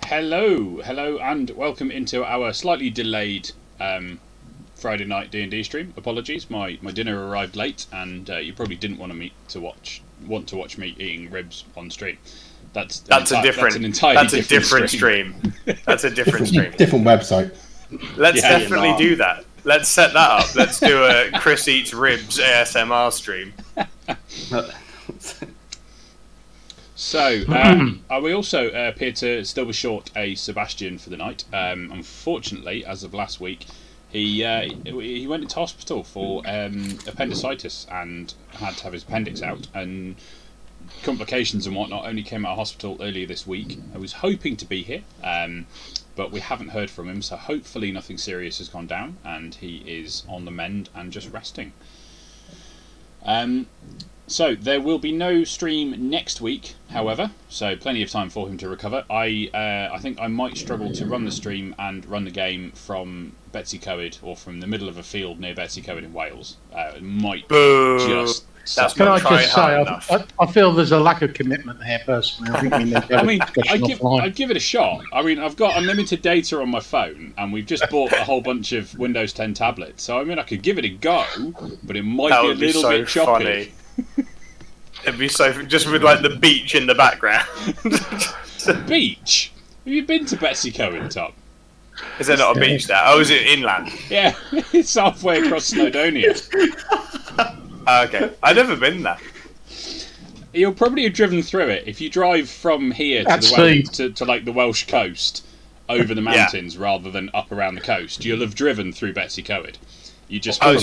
Hello, and welcome into our slightly delayed Friday night D&D stream. Apologies, my dinner arrived late, and you probably didn't want to watch me eating ribs on stream. That's a different stream. That's a different stream. Different website. Let's definitely do that. Let's set that up. Let's do a Chris Eats Ribs ASMR stream. So, we also appear to still be short a Sebastian for the night. Unfortunately, as of last week, he went into hospital for appendicitis and had to have his appendix out, and complications and whatnot only came out of hospital earlier this week. I was hoping to be here, but we haven't heard from him, so hopefully nothing serious has gone down and he is on the mend and just resting. So there will be no stream next week, however, so plenty of time for him to recover. I think I might struggle to run the stream and run the game from Betsy Coed, or from the middle of a field near Betsy Coed in Wales. It might just... Can I just say, I feel there's a lack of commitment here, personally. I think we need to have I'd give it a shot. I mean, I've got unlimited data on my phone, and we've just bought a whole bunch of Windows 10 tablets. So, I mean, I could give it a go, but it might be a little bit choppy. Funny. It'd be so just with like the beach in the background. The beach? Have you been to Betsy Coed, Tom? Is there not a beach there? Oh, is it inland? Yeah, it's halfway across Snowdonia. Okay, I've never been there. You'll probably have driven through it if you drive from here to like the Welsh coast over the mountains rather than up around the coast. You'll have driven through Betsy Coed. You just I'm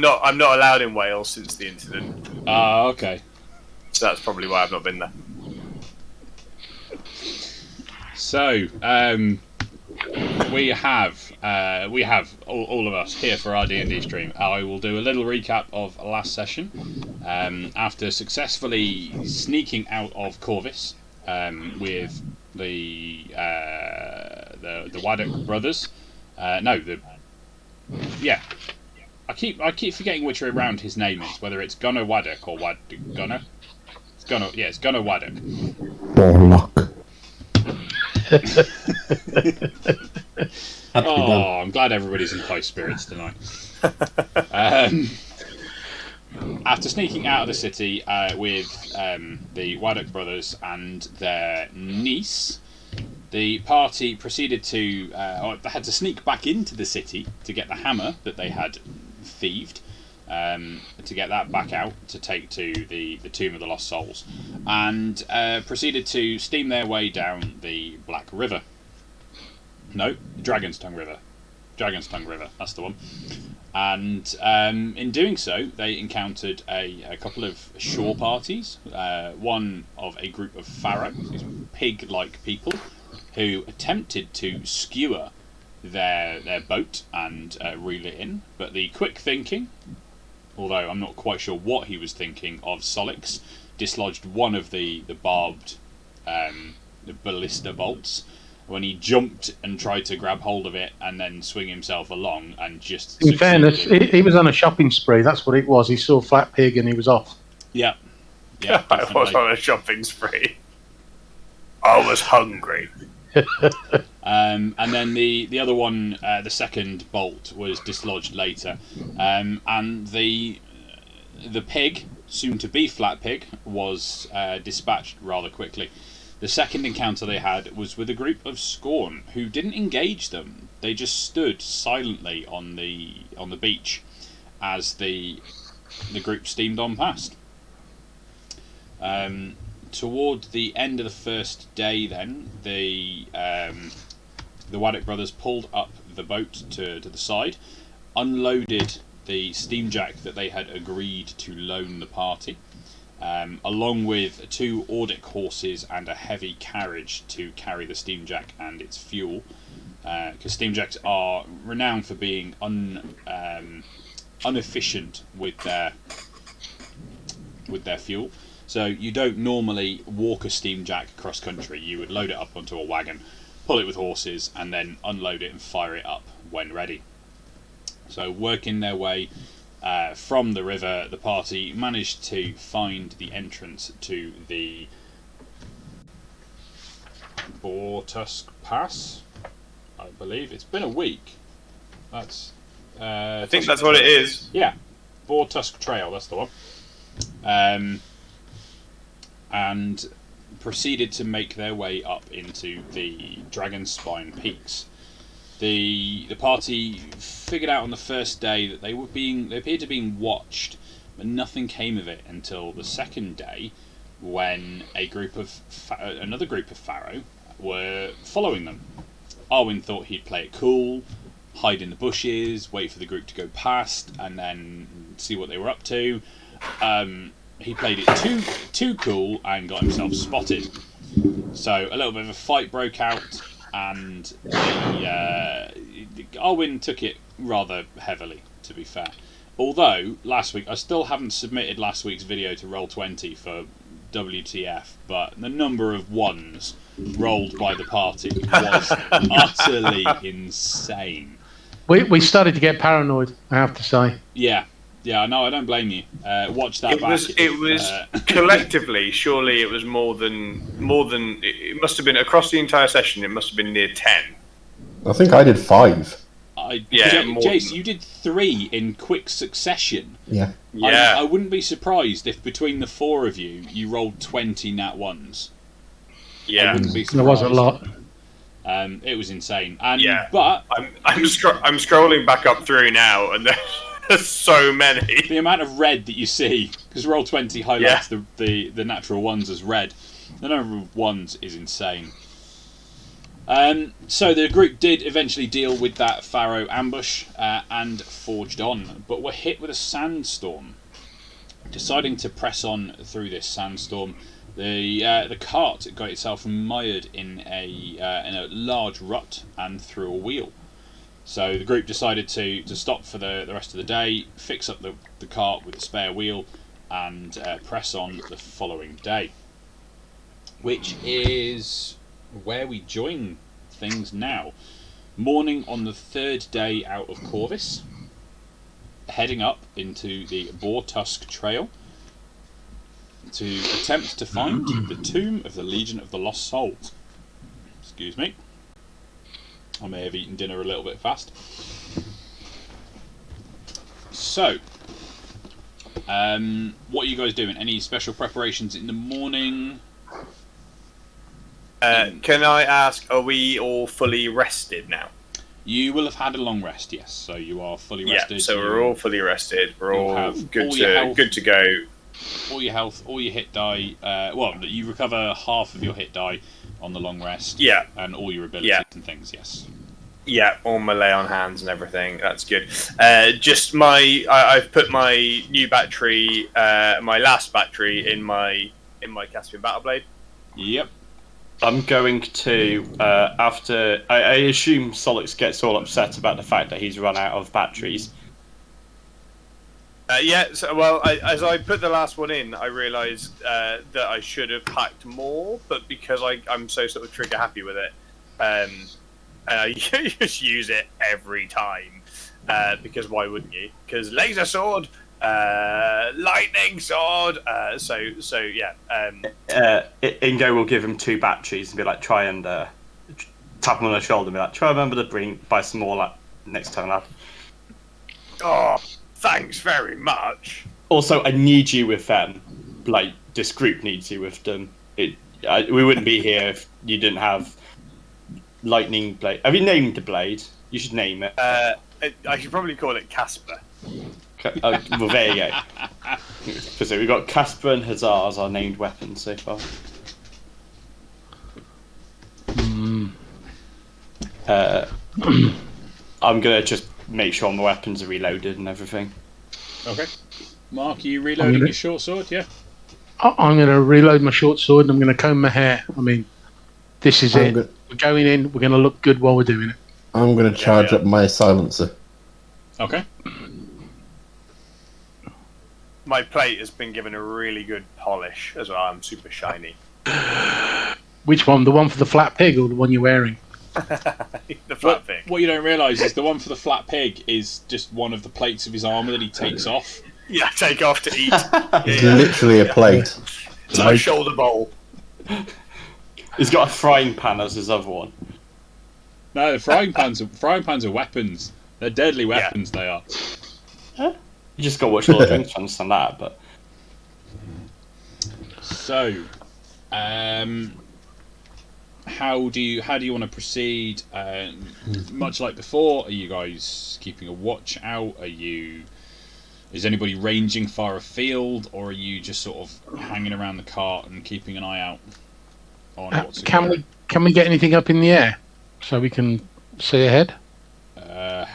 not allowed in Wales since the incident. Okay. So that's probably why I've not been there. So, we have all of us here for our D&D stream. I will do a little recap of last session. After successfully sneaking out of Corvus with the Waddock brothers. I keep forgetting which way around his name is, whether it's Gunnar Waddock or Gunnar. It's Gunnar Waddock. Borlock. I'm glad everybody's in high spirits tonight. After sneaking out of the city with the Waddock brothers and their niece, the party proceeded to... they had to sneak back into the city to get the hammer that they had thieved, to get that back out to take to the Tomb of the Lost Souls, and proceeded to steam their way down the Black River. No, Dragon's Tongue River. Dragon's Tongue River, that's the one. And in doing so, they encountered a couple of shore parties. One of a group of pharaohs, these pig-like people, who attempted to skewer their boat and reel it in. But the quick thinking, although I'm not quite sure what he was thinking of Solix, dislodged one of the barbed the ballista bolts when he jumped and tried to grab hold of it and then swing himself along and just... In fairness, he was on a shopping spree, that's what it was. He saw Flat Pig and he was off. Yeah, I was on a shopping spree. I was hungry. And then the other one, the second bolt, was dislodged later, and the pig, soon to be Flat Pig, was dispatched rather quickly. The second encounter they had was with a group of Scorn, who didn't engage them. They just stood silently on the beach as the group steamed on past. Toward the end of the first day, then the Waddock brothers pulled up the boat to the side, unloaded the steamjack that they had agreed to loan the party, along with 2 Ordic horses and a heavy carriage to carry the steamjack and its fuel, because steamjacks are renowned for being inefficient with their fuel. So you don't normally walk a steamjack across country. You would load it up onto a wagon, pull it with horses, and then unload it and fire it up when ready. So working their way from the river, the party managed to find the entrance to the Tusk Pass, I believe. It's been a week. That's. I think that's what it is. Yeah, Tusk Trail. That's the one. And proceeded to make their way up into the Dragon Spine Peaks. The party figured out on the first day that they appeared to be being watched, but nothing came of it until the second day, when another group of Pharaoh were following them. Arwen thought he'd play it cool, hide in the bushes, wait for the group to go past, and then see what they were up to. He played it too cool and got himself spotted. So a little bit of a fight broke out, and Arwen took it rather heavily, to be fair. Although last week I still haven't submitted last week's video to Roll20 for WTF, but the number of ones rolled by the party was utterly insane. We started to get paranoid, I have to say. Yeah, no, I don't blame you. Watch that back. It was collectively, surely it was more than. It must have been across the entire session. It must have been near 10. I think I did 5. Jace, you did 3 in quick succession. Yeah. I wouldn't be surprised if between the 4 of you rolled 20 nat ones. Yeah, I wouldn't be surprised. There was a lot. It was insane. And but I'm scrolling back up through now, and there's so many. The amount of red that you see, because Roll20 highlights the natural ones as red. The number of ones is insane. So the group did eventually deal with that Pharaoh ambush and forged on, but were hit with a sandstorm. Deciding to press on through this sandstorm, the cart got itself mired in a large rut and through a wheel. So the group decided to stop for the rest of the day, fix up the cart with a spare wheel, and press on the following day, which is where we join things now. Morning on the 3rd day out of Corvus, heading up into the Tusk Trail to attempt to find the tomb of the Legion of the Lost Souls. Excuse me. I may have eaten dinner a little bit fast. So, what are you guys doing? Any special preparations in the morning? Can I ask, are we all fully rested now? You will have had a long rest, yes. So you are fully rested. Yeah, so we're all fully rested. We're all good to go. All your health, all your hit die. You recover half of your hit die on the long rest. Yeah. And all your abilities and things, yes. Yeah, all my lay on hands and everything. That's good. I've put my new battery, my last battery in my Caspian Battle Blade. Yep. I'm going to after I assume Solix gets all upset about the fact that he's run out of batteries. As I put the last one in, I realised that I should have packed more, but because I'm so sort of trigger happy with it, I just use it every time. Because why wouldn't you? Because laser sword, lightning sword. Ingo will give him 2 batteries and be like, try and tap him on the shoulder and be like, try remember to buy some more next time, lad. Oh, thanks very much. Also, I need you with them. Like, this group needs you with them. We wouldn't be here if you didn't have lightning blade. Have you named the blade? You should name it. I should probably call it Casper. Well, there you go. So we've got Casper and Hussar as our named weapons so far. I'm going to just make sure my weapons are reloaded and everything. Okay. Mark, are you reloading your short sword? Yeah. I'm going to reload my short sword and I'm going to comb my hair. I mean, this is it. We're going in. We're going to look good while we're doing it. I'm going to charge up my silencer. Okay. My plate has been given a really good polish as well. I'm super shiny. Which one? The one for the flat pig or the one you're wearing? The flat pig. What you don't realise is the one for the flat pig is just one of the plates of his armour that he takes off. Yeah, take off to eat. It's literally a plate. It's my shoulder bowl. He's got a frying pan as his other one. No, frying pans are weapons. They're deadly weapons. They are. You just got to watch Lord of the Rings to understand that. But so, how do you want to proceed? Much like before, are you guys keeping a watch out? Is anybody ranging far afield, or are you just sort of hanging around the cart and keeping an eye out on what's can we get anything up in the air so we can see ahead?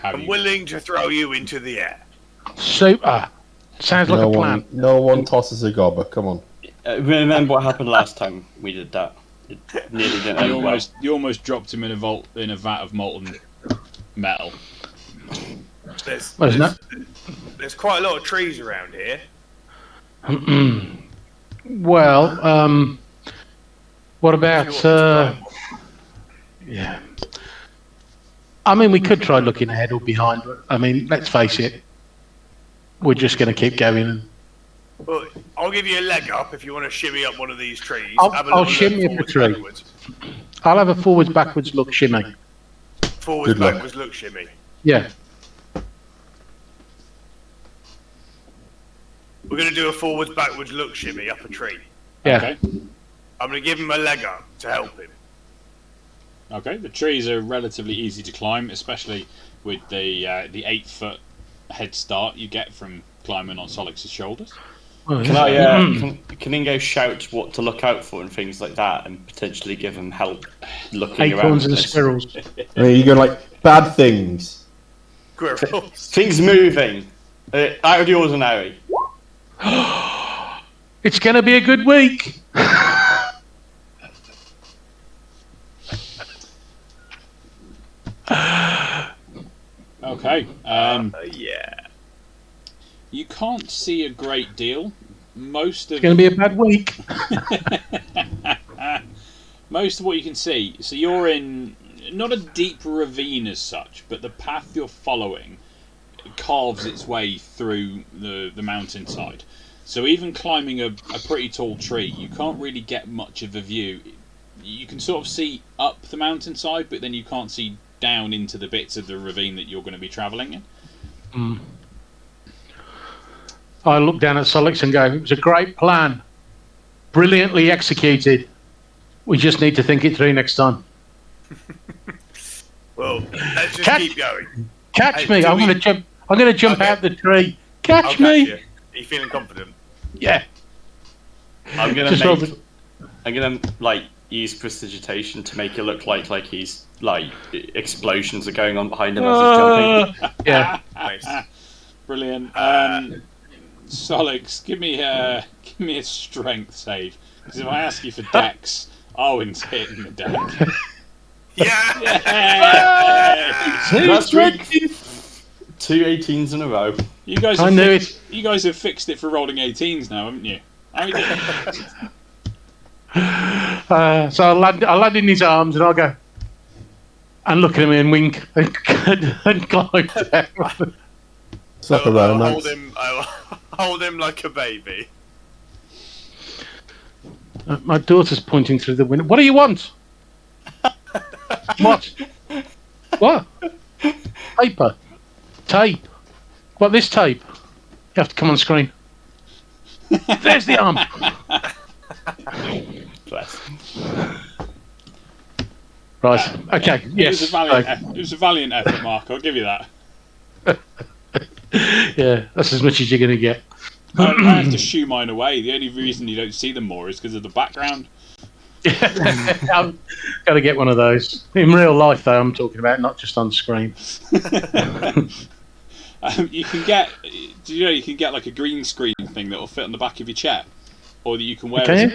I'm willing to throw you into the air. Super. Sounds like a plan. No one tosses a gobber. Come on. remember what happened last time we did that? It nearly didn't end well. You almost dropped him in a vat of molten metal. There's quite a lot of trees around here. Well, what about? Yeah. I mean, we could try looking ahead or behind, but I mean, let's face it, we're just going to keep going. Well, I'll give you a leg up if you want to shimmy up one of these trees. I'll shimmy up a tree. Backwards. I'll have a forwards backwards look shimmy. Forwards backwards look shimmy. Yeah. We're going to do a forwards backwards look shimmy up a tree. Yeah. Okay. I'm going to give him a leg up to help him. Okay. The trees are relatively easy to climb, especially with the 8-foot head start you get from climbing on Solix's shoulders. Can Ingo shout what to look out for and things like that, and potentially give him help looking around? Acorns and squirrels. I mean, you go like bad things. Squirrels. Things moving. Out of the ordinary. It's going to be a good week. Okay. Yeah. You can't see a great deal. It's going to be a bad week. Most of what you can see, so you're in not a deep ravine as such, but the path you're following carves its way through the mountainside. So even climbing a pretty tall tree, you can't really get much of a view. You can sort of see up the mountainside, but then you can't see down into the bits of the ravine that you're going to be travelling in. Mm. I look down at Solix and go, it was a great plan. Brilliantly executed. We just need to think it through next time. Well, let's just keep going. Catch me. I'm going to jump out the tree. Catch me. Are you feeling confident? Yeah. I'm gonna use prestidigitation to make it look like he's explosions are going on behind him as he's jumping. Yeah. Nice. Brilliant. Solix, give me a strength save, because if I ask you for dex, Owen's hitting the deck. Yeah. That's right. 2 18s in a row. You guys have fixed it for rolling 18s now, haven't you? So I'll land in his arms and I'll go and look at him and wink and climb down. Slap around, I'll hold him like a baby. My daughter's pointing through the window. What do you want? What? What? Paper. Tape. What, this tape? You have to come on screen. There's the arm. Bless. Right. Okay. Yes. It was a valiant effort, Mark. I'll give you that. Yeah, that's as much as you're going to get. I have to shoo mine away. The only reason you don't see them more is because of the background. I've got to get one of those. In real life, though, I'm talking about, not just on screen. You can get like a green screen thing that will fit on the back of your chair, or that you can wear as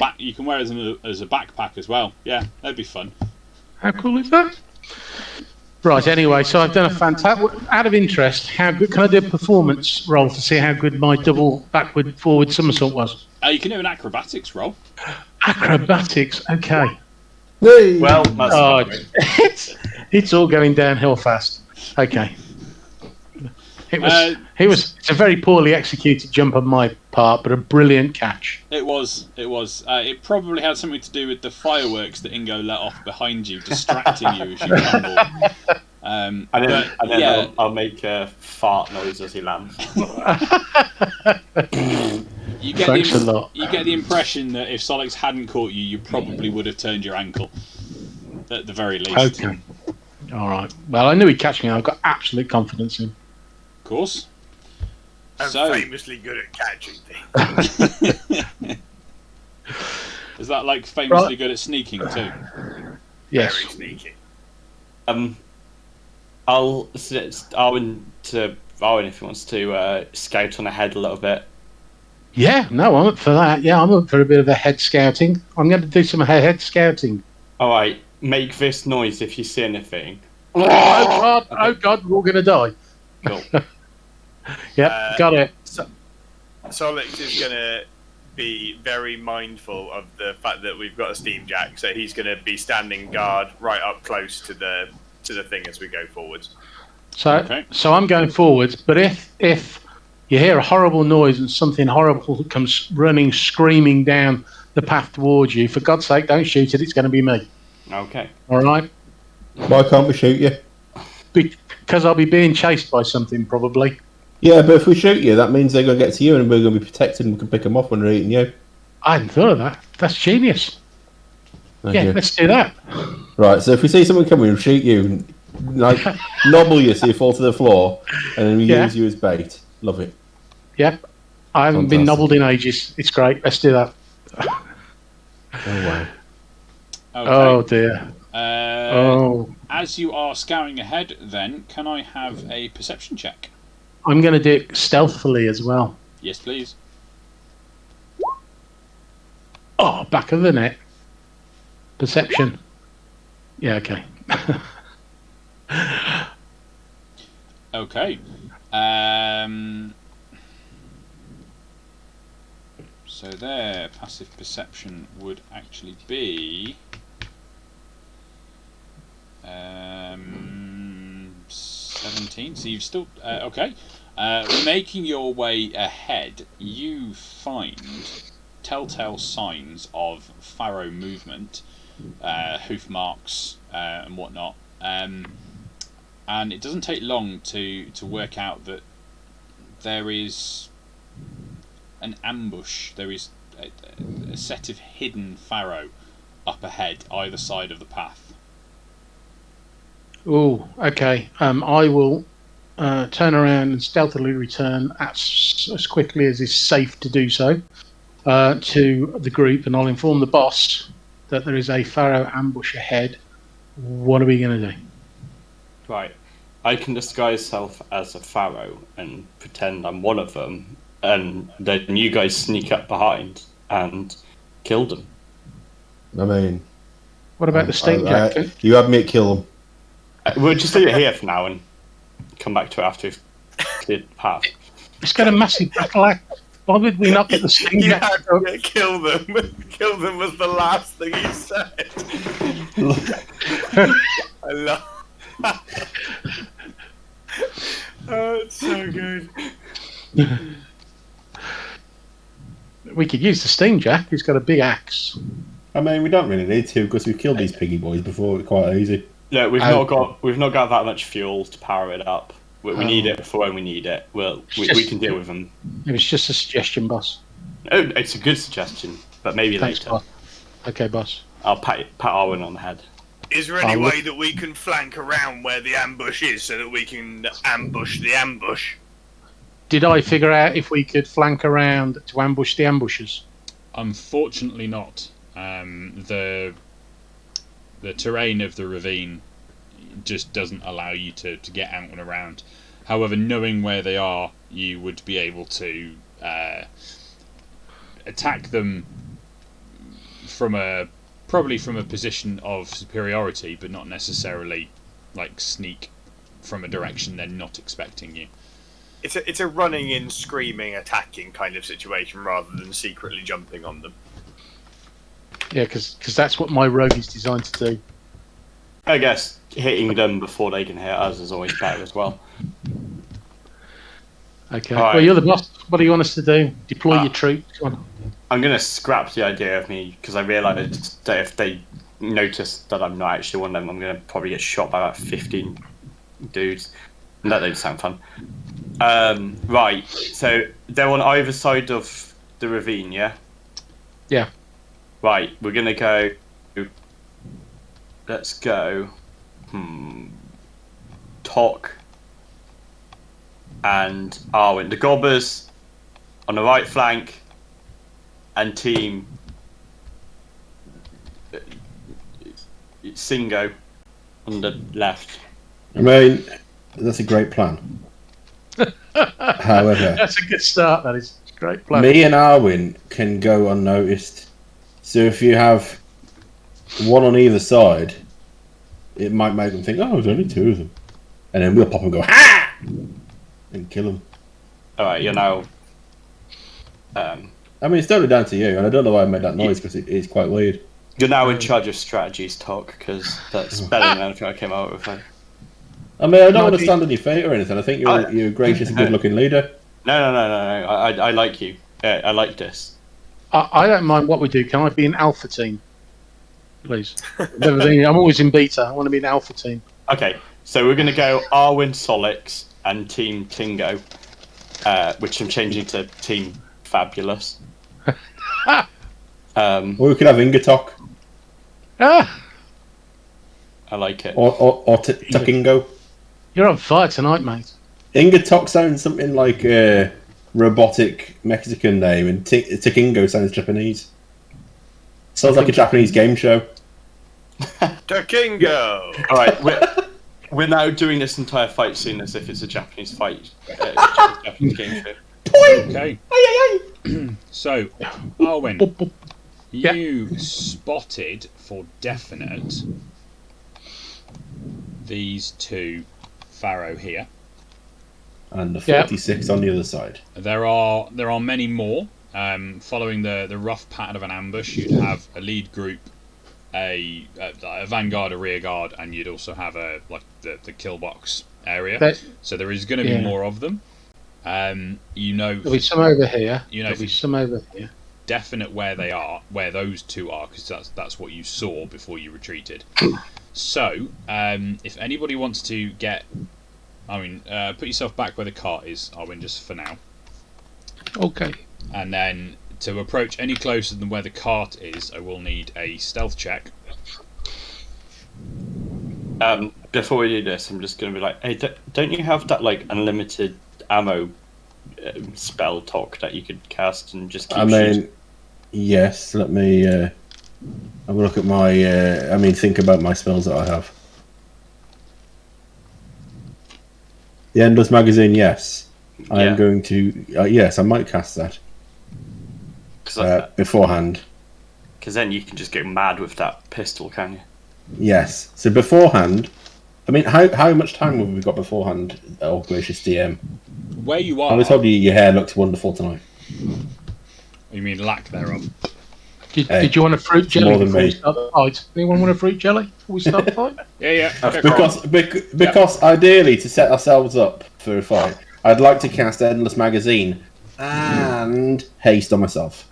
a backpack as well. Yeah, that'd be fun. How cool is that? Right. Anyway, so I've done a fantastic. Out of interest, how good can I do a performance roll to see how good my double backward forward somersault was? You can do an acrobatics roll. Acrobatics. Okay. Hey. Well, that's it's all going downhill fast. Okay. It's a very poorly executed jump on my part, but a brilliant catch. It was. It probably had something to do with the fireworks that Ingo let off behind you, distracting you as you tumbled. And then I'll make a fart noise as he lands. Thanks a lot. You get the impression that if Solix hadn't caught you, you probably would have turned your ankle, at the very least. Okay. All right. Well, I knew he'd catch me. I've got absolute confidence in him. Of course. I'm So- famously good at catching things. Is that like famously good at sneaking too? Yes. Very sneaky. I'll suggest Arwen if he wants to scout on ahead a little bit. Yeah, no, I'm up for that. Yeah, I'm up for a bit of a head scouting. I'm going to do some head scouting. All right, make this noise if you see anything. Oh God, we're all going to die. Cool. Yep, got it. Solix is going to be very mindful of the fact that we've got a steam jack, so he's going to be standing guard right up close to the thing as we go forwards. So I'm going forwards, but if you hear a horrible noise and something horrible comes running, screaming down the path towards you, for God's sake, don't shoot it. It's going to be me. Okay. All right? Why can't we shoot you? Because I'll be being chased by something, probably. Yeah, but if we shoot you, that means they're going to get to you and we're going to be protected and we can pick them off when they're eating you. I hadn't thought of that. That's genius. Thank Yeah, you. let's do that. Right, so if we see someone coming, we'll shoot you, like, nobble you so you fall to the floor, and then we Yeah. use you as bait. Love it. Yep. I haven't been Fantastic. nobbled in ages. It's great. Let's do that. Oh, wow. Okay. Oh, dear. As you are scouring ahead, then, can I have a perception check? I'm going to do it stealthily as well. Yes, please. Oh, back of the net. Perception. Yeah, okay. Okay. So their passive perception would actually be 17. So you've still okay. Making your way ahead, you find telltale signs of Pharaoh movement, hoof marks and whatnot. And it doesn't take long to work out that there is an ambush. There is a set of hidden Pharaoh up ahead, either side of the path. Oh, okay. I will turn around and stealthily return as quickly as is safe to do so to the group, and I'll inform the boss that there is a Pharaoh ambush ahead. What are we going to do? Right. I can disguise myself as a pharaoh and pretend I'm one of them, and then you guys sneak up behind and kill them. I mean... What about the steam jacket? You had me at kill them. We'll just leave it here for now and come back to it after we've cleared the path. It's got a massive battle axe. Why would we not get the steam You jacket? had to kill them. Kill them was the last thing he said. I love. Oh, it's so good. We could use the steam jack. He's got a big axe. I mean, we don't really need to because we've killed these piggy boys before. It's quite easy. Yeah, we've not got that much fuel to power it up. We need it for when we need it. Well, we can deal with them. It was just a suggestion, boss. Oh, it's a good suggestion, but maybe Thanks, later. boss. Okay, boss. I'll pat Arwen on the head. Is there any Oh, way that we can flank around where the ambush is so that we can ambush the ambush? Did I figure out if we could flank around to ambush the ambushers? Unfortunately not. The terrain of the ravine just doesn't allow you to get out and around. However, knowing where they are, you would be able to attack them probably from a position of superiority, but not necessarily like sneak from a direction they're not expecting you. It's a running in, screaming, attacking kind of situation rather than secretly jumping on them. Yeah, because that's what my rogue is designed to do. I guess hitting them before they can hit us is always better as well. Okay. All right. Well, you're the boss. What do you want us to do? Deploy your troops? Come on. I'm going to scrap the idea of me because I realised that if they notice that I'm not actually one of them, I'm going to probably get shot by about 15 dudes. And that doesn't sound fun. Right, so they're on either side of the ravine, yeah? Yeah. Right, we're going to go... Let's go... Tok and Arwen. The Gobbers on the right flank and team Singo on the left. I mean, that's a great plan. However, That's a good start. That is a great plan. me and Arwen can go unnoticed. So if you have one on either side, it might make them think, oh, there's only two of them. And then we'll pop and go, ha! And kill them. Alright, you're now... I mean, it's totally down to you, and I don't know why I made that noise, because it is quite weird. You're now in charge of strategies, Tok, because that's better than anything I came out with. I mean, I don't want to stand on your fate or anything. I think you're a gracious and good-looking leader. No. I like you. I like this. I don't mind what we do. Can I be an alpha team? Please. I'm always in beta. I want to be an alpha team. Okay, so we're going to go Arwen Solix and Team Tingo, which I'm changing to Team Fabulous. Or we could have Ingatok. Ah! I like it. Or Takingo. You're on fire tonight, mate. Ingatok sounds something like a robotic Mexican name, and Takingo sounds Japanese. Sounds like a Japanese game show. Takingo! Alright, we're now doing this entire fight scene as if it's a Japanese fight. Japanese game show. Okay. So, Arwen, you spotted for definite these two Pharaoh here. And the 46 on the other side. There are many more. Following the rough pattern of an ambush, you'd have a lead group, a vanguard, a rear guard, and you'd also have the kill box area. So there is going to be more of them. There'll be some over here. There'll be some over here. Definite where they are, where those two are, because that's what you saw before you retreated. So, if anybody wants to get, put yourself back where the cart is, Arwen, just for now. Okay. And then to approach any closer than where the cart is, I will need a stealth check. Before we do this, I'm just going to be like, hey, don't you have that unlimited ammo spell talk that you could cast and just keep shooting? Yes. Let me have a look at my. Think about my spells that I have. The Endless Magazine, yes. I am going to. Yes, I might cast that beforehand. Because then you can just go mad with that pistol, can you? Yes. So beforehand, how much time have we got beforehand, oh gracious DM? Where you are. I was told your hair looks wonderful tonight. You mean lack thereof? Did you want a fruit jelly more than before we me. start the fight? Anyone want a fruit jelly before we start the fight? Yeah. Because ideally, to set ourselves up for a fight, I'd like to cast Endless Magazine and haste on myself.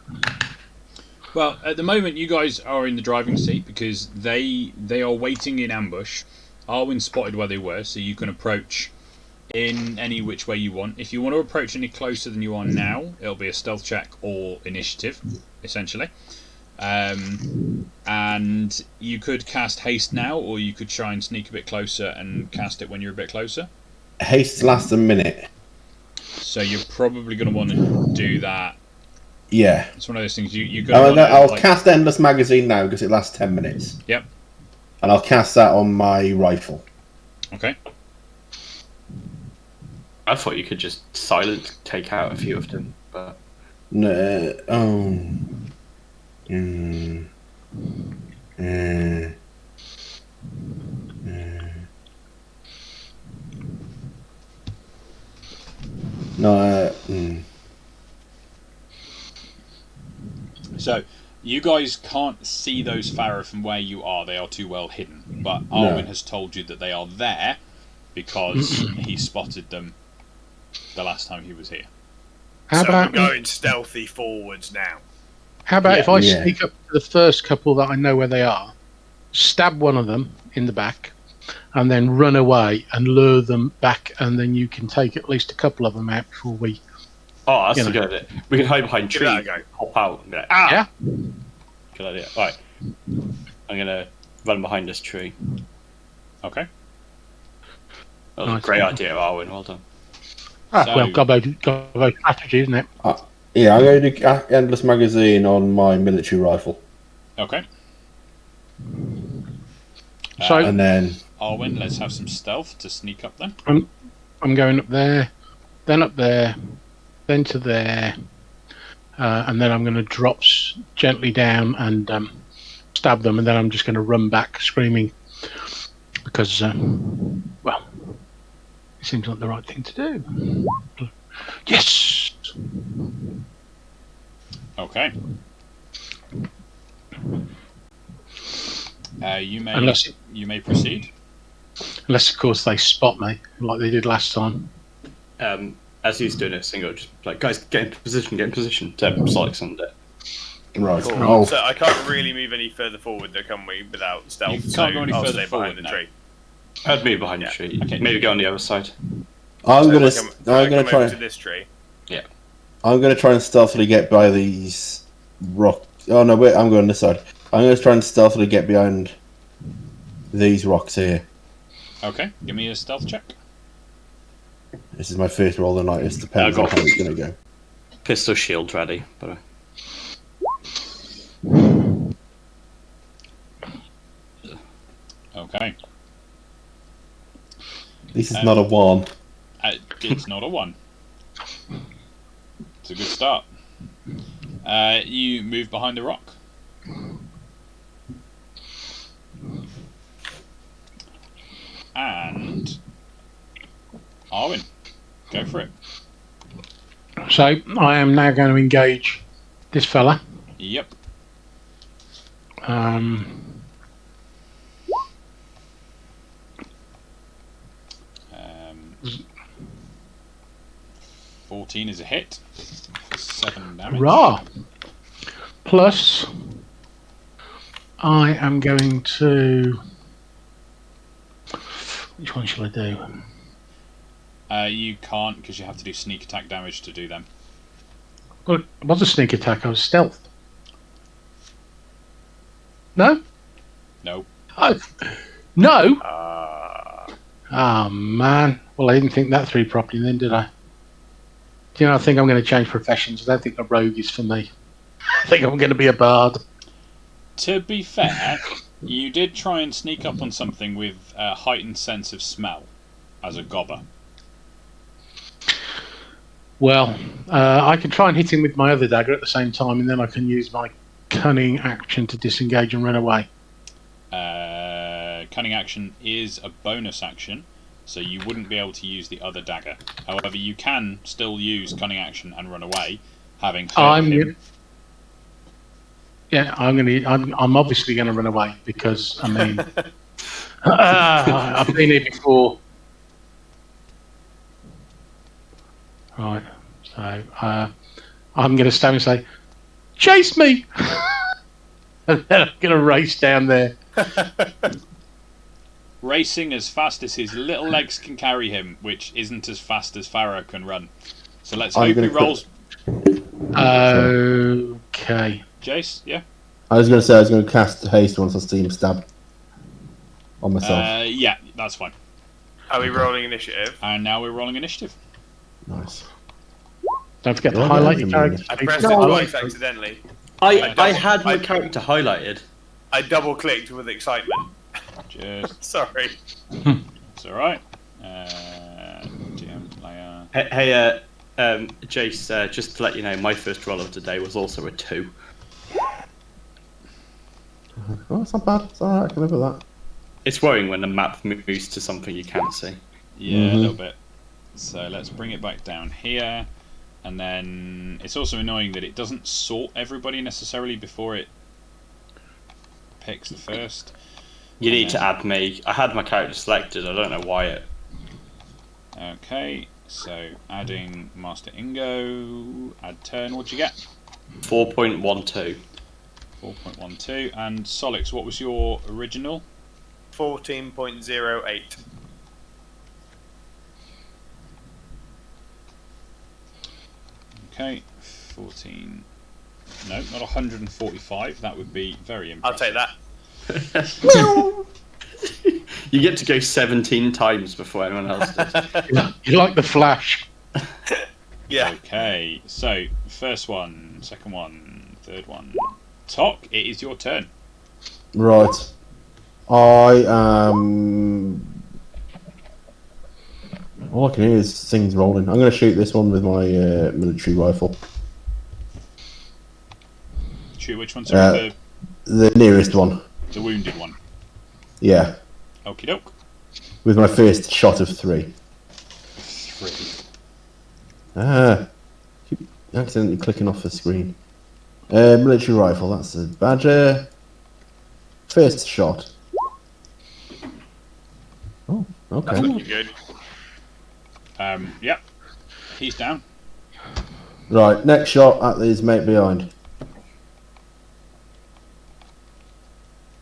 Well, at the moment, you guys are in the driving seat because they are waiting in ambush. Arwen spotted where they were, so you can approach in any which way you want. If you want to approach any closer than you are now, it'll be a stealth check or initiative, essentially. And you could cast haste now, or you could try and sneak a bit closer and cast it when you're a bit closer. Haste lasts a minute. So you're probably going to want to do that. Yeah. It's one of those things you got. I'll cast Endless Magazine now because it lasts 10 minutes. Yep. And I'll cast that on my rifle. Okay. I thought you could just take out a few of them, but No. So, you guys can't see those Pharaoh from where you are. They are too well hidden. But Arwen has told you that they are there because he spotted them the last time he was here. How So about we're going stealthy forwards now. How about if I Yeah. sneak up to the first couple that I know where they are, stab one of them in the back, and then run away and lure them back, and then you can take at least a couple of them out before we. Oh, that's You a know. good idea. We can hide behind Give that a trees, go. hop out, and be like, ah! Yeah. Good idea. Right. I'm gonna run behind this tree. Okay. That was a Nice. great idea, Arwen. Well done. So- Well, Gobbo strategy, isn't it? Yeah, I'm going to do endless magazine on my military rifle, Okay. So and then Arwen, let's have some stealth to sneak up then. I'm going up there, then up there, then to there, and then I'm going to drop gently down and stab them, and then I'm just going to run back screaming because, well, it seems like the right thing to do. Yes. Okay. You may proceed. Unless, of course, they spot me like they did last time. As he's doing it, Singo just like, guys, get in position to Solix on it. right. Cool. Oh, So I can't really move any further forward, though, can we, without stealth? You can't so go any I'll further stay forward, behind the no. tree. I'd move behind Yeah. the tree. Okay. Maybe go on the other side. I'm So gonna if I come try. over to this tree. I'm gonna try and stealthily get by these rock. Oh no, wait! I'm going this side. I'm gonna try and stealthily get behind these rocks here. Okay. Give me a stealth check. This is my first roll of the night. It depends I on got- how it's gonna go. Pistol shield ready. But Okay. This is not a one. It's not a 1. It's a good start. You move behind the rock. And Arwen, go for it. So I am now going to engage this fella. Yep. Um, 14 is a hit for 7 damage. Raw. Plus, I am going to. Which one shall I do? You can't because you have to do sneak attack damage to do them. Well, it was a sneak attack. I was stealth. No? No. Oh, no? Ah. Oh, man. Well, I didn't think that through properly then, did I? Do you know, I think I'm going to change professions. I don't think a rogue is for me. I think I'm going to be a bard. To be fair, you did try and sneak up on something with a heightened sense of smell as a gobber. Well, I can try and hit him with my other dagger at the same time, and then I can use my cunning action to disengage and run away. Cunning action is a bonus action, so you wouldn't be able to use the other dagger. However, you can still use cunning action and run away, having hurt him. Yeah, I'm obviously going to run away because I mean, I've been here before. Right, so I'm going to stand and say, "Chase me!" and then I'm going to race down there. Racing as fast as his little legs can carry him, which isn't as fast as Pharaoh can run. So let's I'm hope he gonna rolls. Okay. Jace, yeah? I was gonna say I was gonna cast haste once I see him stab on myself. Yeah, that's fine. Are we rolling initiative? And now we're rolling initiative. Nice. Don't forget to Yeah, highlight that's your character. I pressed No, it I twice like- accidentally. I had my character highlighted. I double clicked with excitement. Cheers. Sorry. It's alright. GM player. Hey, Jace, just to let you know, my first roll of the day was also a 2. Oh, it's not bad. It's alright. I can live with that. It's worrying when the map moves to something you can't see. Yeah, a little bit. So let's bring it back down here. And then it's also annoying that it doesn't sort everybody necessarily before it picks the first. You need to add me. I had my character selected. I don't know why it. Okay, So adding Master Ingo, add turn. What'd you get? 4.12. 4.12. And Solix, what was your original? 14.08. Okay, 14. No, not 145. That would be very impressive. I'll take that. You get to go 17 times before anyone else does. You like the Flash. Yeah. Okay, so first one, second one, third one. Tok, it is your turn. Right. I am. All I can hear is things rolling. I'm going to shoot this one with my military rifle. Shoot which one? Sorry, The nearest one. the wounded one. Yeah. Okie doke. With my first shot of 3. 3. Keep accidentally clicking off the screen. Military rifle, that's a badger. First shot. Oh, That's okay. looking good. Yep. He's down. Right, next shot at his mate behind.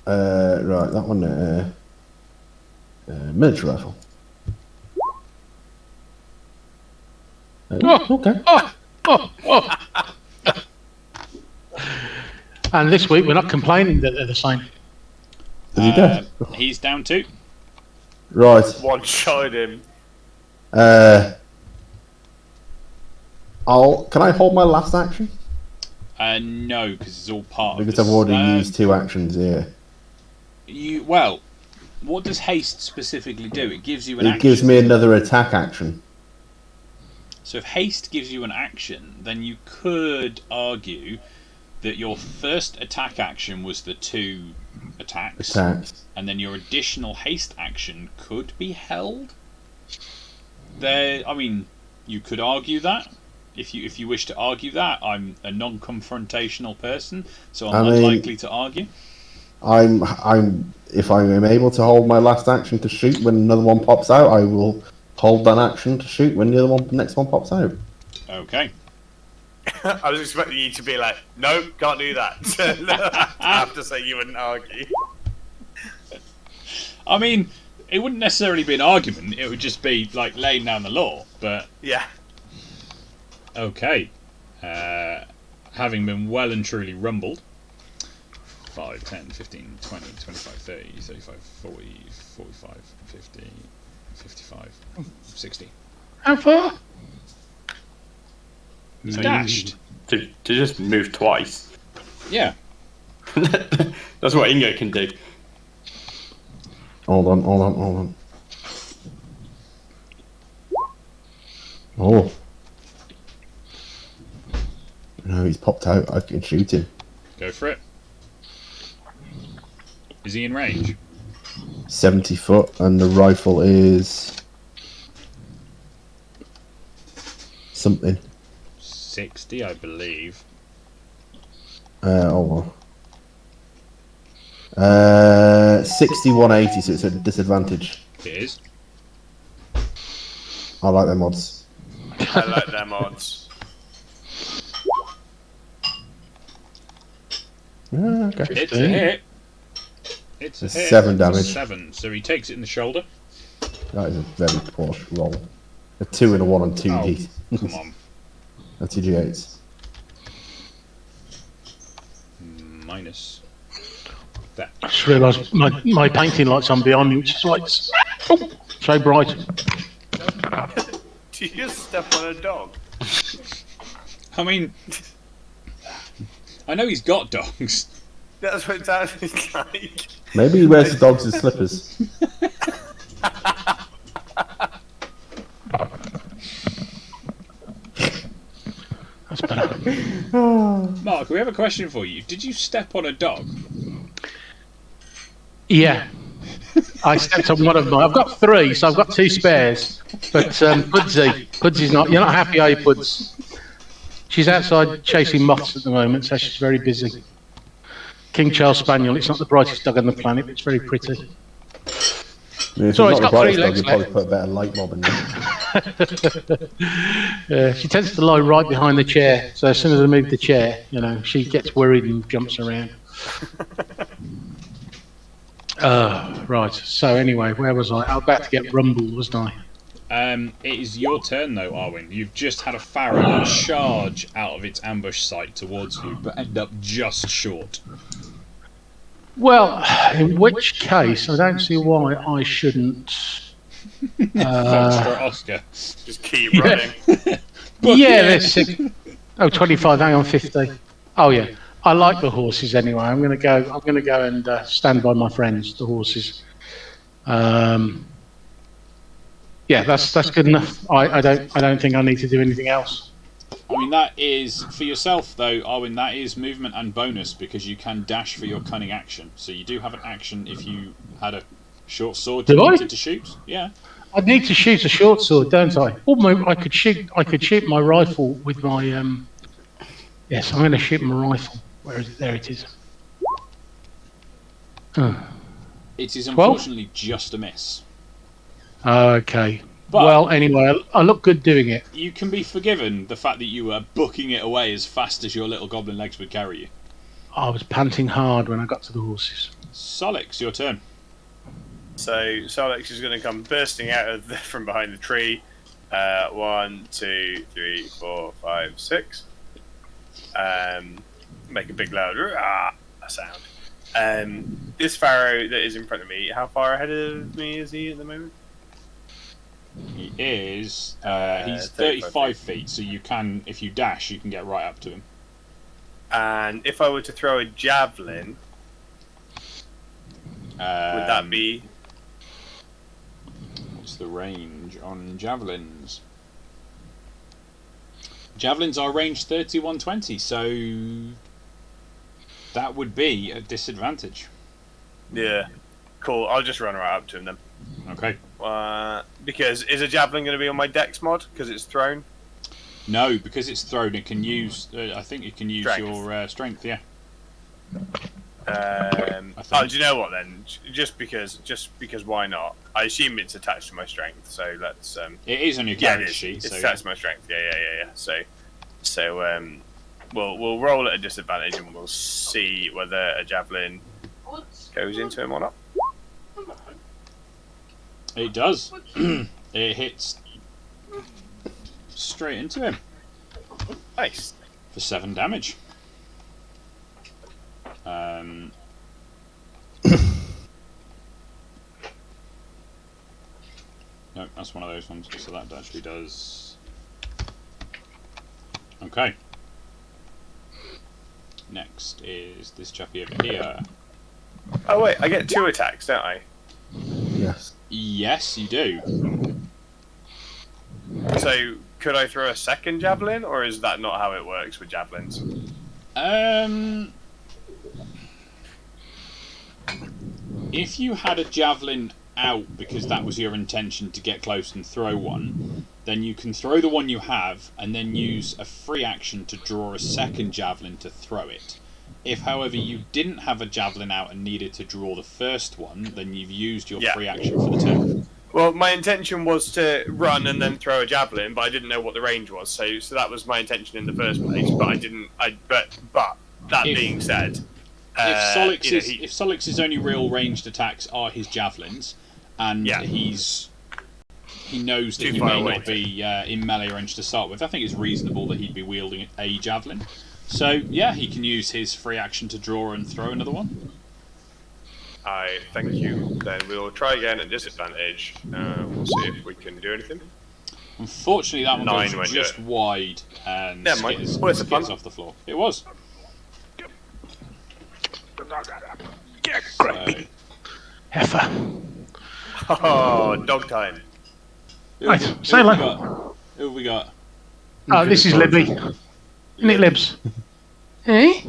Right, that one. Military rifle. Okay. And this week we're not complaining that they're the same. Is he dead? He's down too. Right. One shot him. Can I hold my last action? No, because it's all part of Because this. I've already used 2 actions here. Well, what does haste specifically do? It gives you an It action. gives me another attack action. So if haste gives you an action, then you could argue that your first attack action was the 2 attacks, and then your additional haste action could be held. I mean, you could argue that. If you wish to argue that, I'm a non-confrontational person, so I'm unlikely to argue. If I am able to hold my last action to shoot when another one pops out, I will hold that action to shoot when the next one pops out. Okay. I was expecting you to be like, no, can't do that. I have to say you wouldn't argue. I mean, it wouldn't necessarily be an argument. It would just be like laying down the law. But Yeah. okay, having been well and truly rumbled. 5, 10, 15, 20, 25, 30, 35, 40, 45, 50, 55, 60. How far? He's dashed. To just move twice. Yeah. That's what Ingo can do. Hold on. Oh. No, he's popped out. I can shoot him. Go for it. Is he in range? 70 foot, and the rifle is something. 60, I believe. Hold on. 6180, so it's a disadvantage. It is. I like them odds. I like them odds. Okay. It's a hit. It's a It's hit. 7 damage. 7. So he takes it in the shoulder. That is a very poor roll. A 2 and a 1 on 2 Oh, D. come on. That's 2d8s. Minus that. I just realised my painting light's on behind me, which is like so bright. Do you just step on a dog? I mean, I know he's got dogs. That's what it sounds like. Maybe he wears the dogs as slippers. That's better. Mark, we have a question for you. Did you step on a dog? Yeah. I stepped on one of mine. I've got 3, so I've got 2 spares. But Pudsy's not. You're not happy, are you, Puds? She's outside chasing moths at the moment, so she's very busy. King Charles Spaniel. It's not the brightest dog on the planet, but it's very pretty. I mean, if Sorry, it's it's not got the 3 brightest dog, legs you'd probably left. put a better light bulb in there. She tends to lie right behind the chair, so as soon as I move the chair, she gets worried and jumps around. Right. So anyway, where was I? I was about to get rumbled, wasn't I? It is your turn though, Arwen. You've just had a Pharaoh charge out of its ambush site towards you, but end up just short. Well, in which case, I don't see why I shouldn't. Foxtrot Oscar. Just keep running. Yeah, there's 25. Hang on, 50. Oh yeah, I like the horses anyway. I'm gonna go and stand by my friends, the horses. Yeah, that's good enough. I don't think I need to do anything else. I mean, that is for yourself though, Arwen. That is movement and bonus because you can dash for your cunning action. So you do have an action if you had a short sword you wanted to shoot. Yeah. I need to shoot a short sword, don't I? I could shoot my rifle with my Yes, I'm going to shoot my rifle. Where is it? There it is. It is unfortunately just a miss. Okay. But well, anyway, I look good doing it. You can be forgiven the fact that you were booking it away as fast as your little goblin legs would carry you. I was panting hard when I got to the horses. Solix, your turn. So Solix is going to come bursting out from behind the tree. 1, 2, 3, 4, 5, 6. Make a big loud sound. This Pharaoh that is in front of me, how far ahead of me is he at the moment? He is. He's 35 feet, so you can, if you dash, you can get right up to him. And if I were to throw a javelin, would that be? What's the range on javelins? Javelins are range 30, 120, so that would be a disadvantage. Yeah, cool. I'll just run right up to him then. Okay. Because is a javelin going to be on my dex mod because it's thrown? No, because it's thrown. It can use. I think it can use strength. your strength. Yeah. Oh, do you know what then? Just because why not? I assume it's attached to my strength, so let's. It is on your character sheet. It's so attached to my strength. Yeah. So we'll roll at a disadvantage and we'll see whether a javelin goes into him or not. It does. It hits straight into him. Nice. For 7 damage. No, that's one of those ones. So that actually does. Okay. Next is this chappy over here. Oh wait, I get 2 attacks, don't I? Yes. Yes, you do. So could I throw a second javelin, or is that not how it works with javelins? If you had a javelin out because that was your intention to get close and throw one, then you can throw the one you have and then use a free action to draw a second javelin to throw it. If, however, you didn't have a javelin out and needed to draw the first one, then you've used your free action for the turn. Well, my intention was to run and then throw a javelin, but I didn't know what the range was, so that was my intention in the first place. But I didn't. But that being said, if Solix's only real ranged attacks are his javelins, and he knows that he may not be in melee range to start with, I think it's reasonable that he'd be wielding a javelin. So yeah, he can use his free action to draw and throw another one. I thank you. Then we'll try again at disadvantage. We'll see if we can do anything. Unfortunately, that one goes just wide and skids off the floor. It was. Great. Heifer. Oh, dog time. Right, sailor. Who have we got? Oh, this is Libby. Isn't it, Libs? Eh?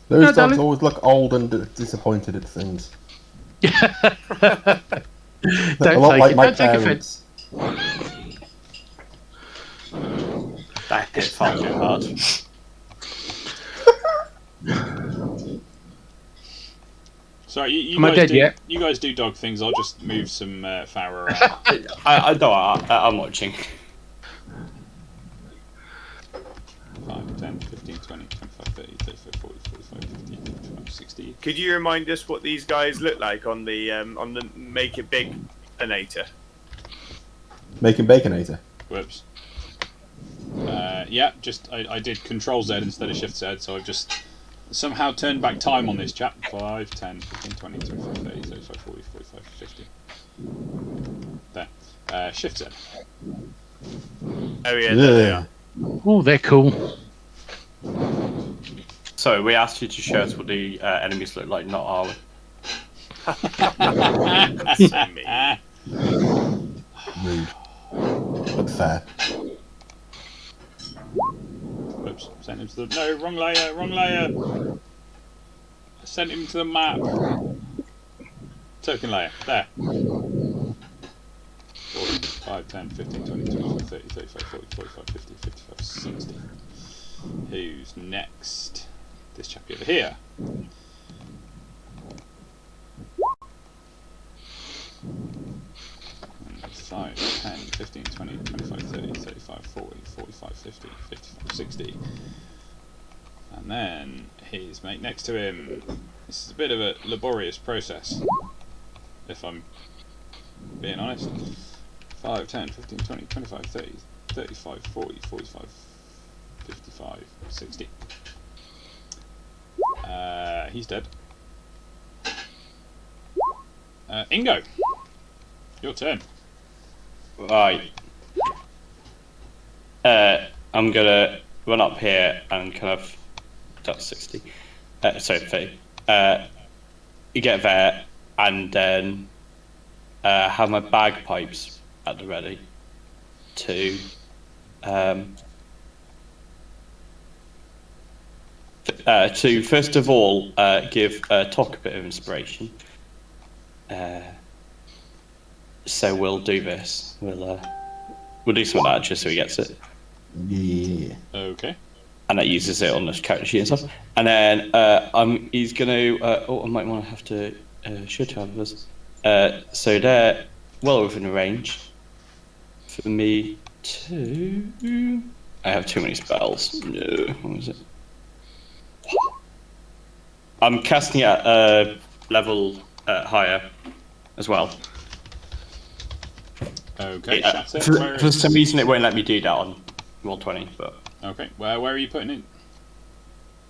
Those dogs always look old and disappointed at things. Don't a lot like my don't take parents. offence. That hit far too hard. Sorry, you Am I guys dead do, yet? You guys do dog things. I'll just move some Farah around. I'm watching. 5, 10, 15, 20, 25, 30, 35, 40, 45, 50, 55, 60. Could you remind us what these guys look like on the Make It Big Anator? Making Baconator. Whoops. Yeah, just I did Control Z instead of Shift Z, so I've just somehow turned back time on this chap. 5, 10, 15, 20, 25, 30, 35, 40, 45, 50. There. Shift Z. Oh yeah, there they are. Oh, they're cool. So we asked you to show us what the enemies look like, not are we? So mean. Rude. But fair. Whoops. Sent him to the... No, wrong layer, wrong layer. I sent him to the map. Token layer. There. 5, 10, 15, 20, 25, 30, 35, 40, 45, 50, 55, 60. Who's next? This chap over here. And 5, 10, 15, 20, 25, 30, 35, 40, 45, 50, 55, 60. And then his mate next to him. This is a bit of a laborious process, if I'm being honest. 5, 10, 15, 20, 25, 30, 35, 40, 45, 55, 60. He's dead. Ingo, your turn. Right. I'm gonna run up here and kind of... That's 60. Sorry, 30. You get there and then have my bagpipes at the ready to first of all give Tok a bit of inspiration. So we'll do this. We'll do some of that just so he gets it, Yeah. Okay. and that uses it on the character sheet and stuff. And then he's gonna. I might want to have to should have this. So they're well within the range for me to. I have too many spells. No, what was it? I'm casting it at a level higher as well. Okay. Yeah, That's it. for some reason, it won't let me do that on roll 20. But Okay. Where are you putting it?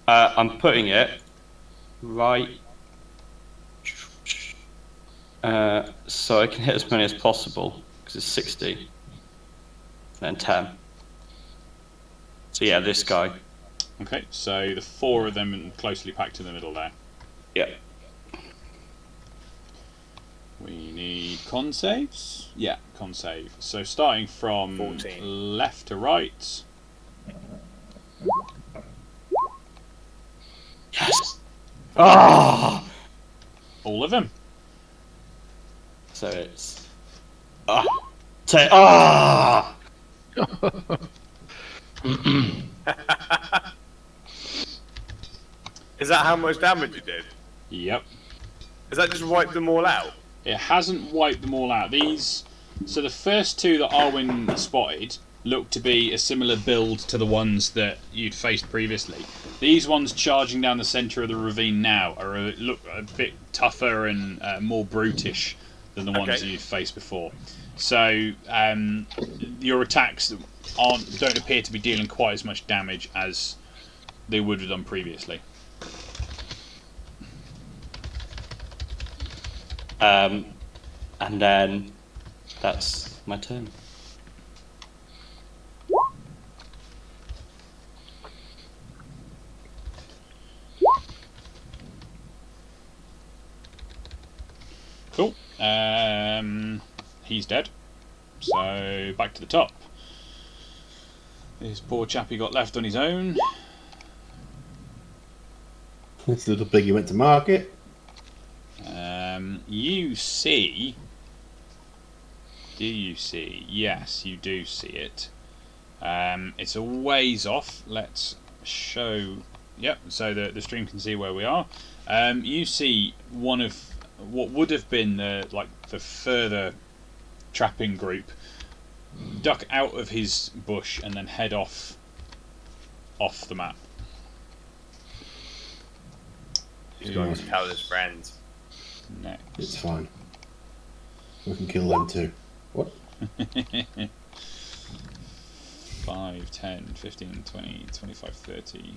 I'm putting it right, so I can hit as many as possible because it's 60, then 10. So yeah, this guy. Okay. So the 4 of them closely packed in the middle there. Yeah. We need con saves. Yeah, con save. So starting from 14. left to right. Yes. Ah. All of them. So it's ah. Is that how much damage you did? Yep. Has that just wiped them all out? It hasn't wiped them all out. So the first 2 that Arwen spotted look to be a similar build to the ones that you'd faced previously. These ones charging down the centre of the ravine now look a bit tougher and more brutish than the ones that you'd faced before. So your attacks don't appear to be dealing quite as much damage as they would have done previously. And then that's my turn. Cool. He's dead. So back to the top. This poor chappie got left on his own. This little piggy went to market. You see... Do you see? Yes, you do see it. It's a ways off. Let's show... Yep, so the stream can see where we are. You see one of what would have been the further trapping group duck out of his bush and then head off the map. He's going to tell his friends. Next. It's fine. We can kill them too. What? 5, 10, 15, 20, 25, 30,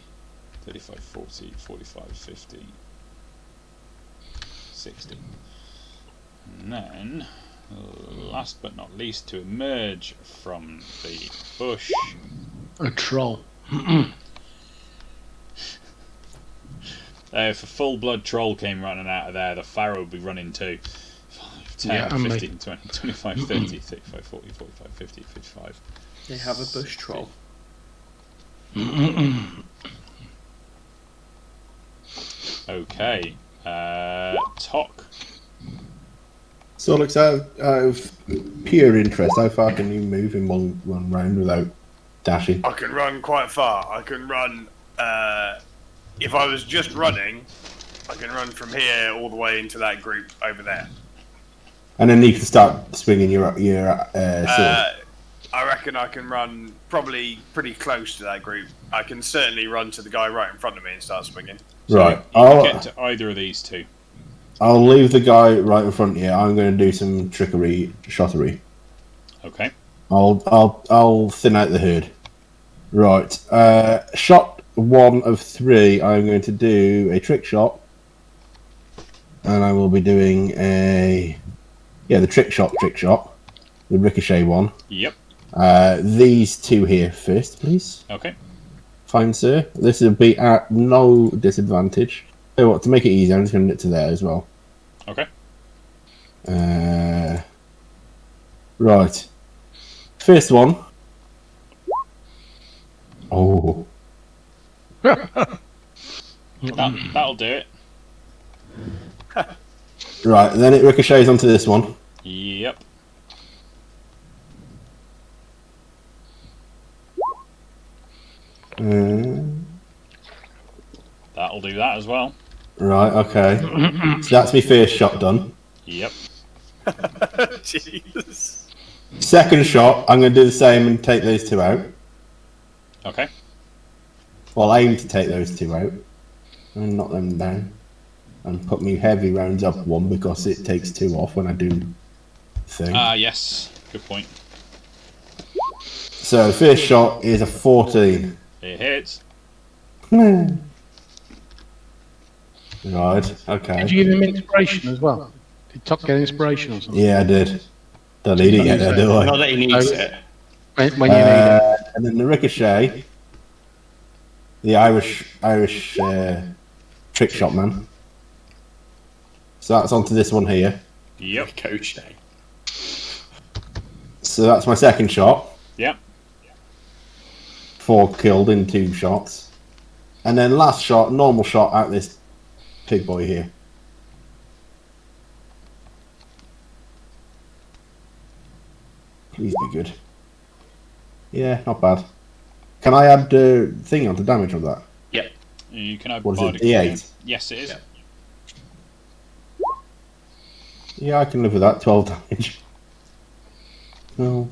35, 40, 45, 50, 60. And then, last but not least, to emerge from the bush... A troll. If a full-blood troll came running out of there, the Pharaoh would be running too. 5, 10, Yeah, and 15, 20, 25, 30, 35, 40, 45, 50, 55. They have a bush troll. Okay. Tok. So, looks out of pure interest, how far can you move in one round without dashing? I can run quite far. I can run. If I was just running, I can run from here all the way into that group over there. And then you can start swinging your sword. I reckon I can run probably pretty close to that group. I can certainly run to the guy right in front of me and start swinging. So Right. You can get to either of these two. I'll leave the guy right in front of you. I'm going to do some shottery. Okay. I'll thin out the herd. Right. Shot 1 of 3. I'm going to do a trick shot, and I will be doing the trick shot, the ricochet one. Yep. These two here first, please. Okay. Fine, sir. This will be at no disadvantage. So what? To make it easy, I'm just going to knit to there as well. Okay. Right. First one. Oh. That'll do it. Right, then it ricochets onto this one. Yep. That'll do that as well. Right, okay. So that's my first shot done. Yep. Jesus. Second shot, I'm going to do the same and take those two out. Okay. Well, aim to take those two out. And knock them down. And put me heavy rounds up 1 because it takes 2 off when I do thing. Yes. Good point. So the first shot is a 14. It hits. Right, okay. Did you give him inspiration as well? Did Tok get inspiration or something? Yeah, I did. Don't need it yet, though, do I? Not that he needs it. When you need it. And then the ricochet, the Irish trick shot man. So that's onto this one here. Yep. Ricochet. So that's my second shot. Yep. 4 killed in 2 shots. And then last shot, normal shot at this pig boy here. Please be good. Yeah, not bad. Can I add the thing onto damage on that? Yep. You can have What is it, bardic D8? again. Yes, it is. Yep. Yeah, I can live with that. 12 damage. Oh,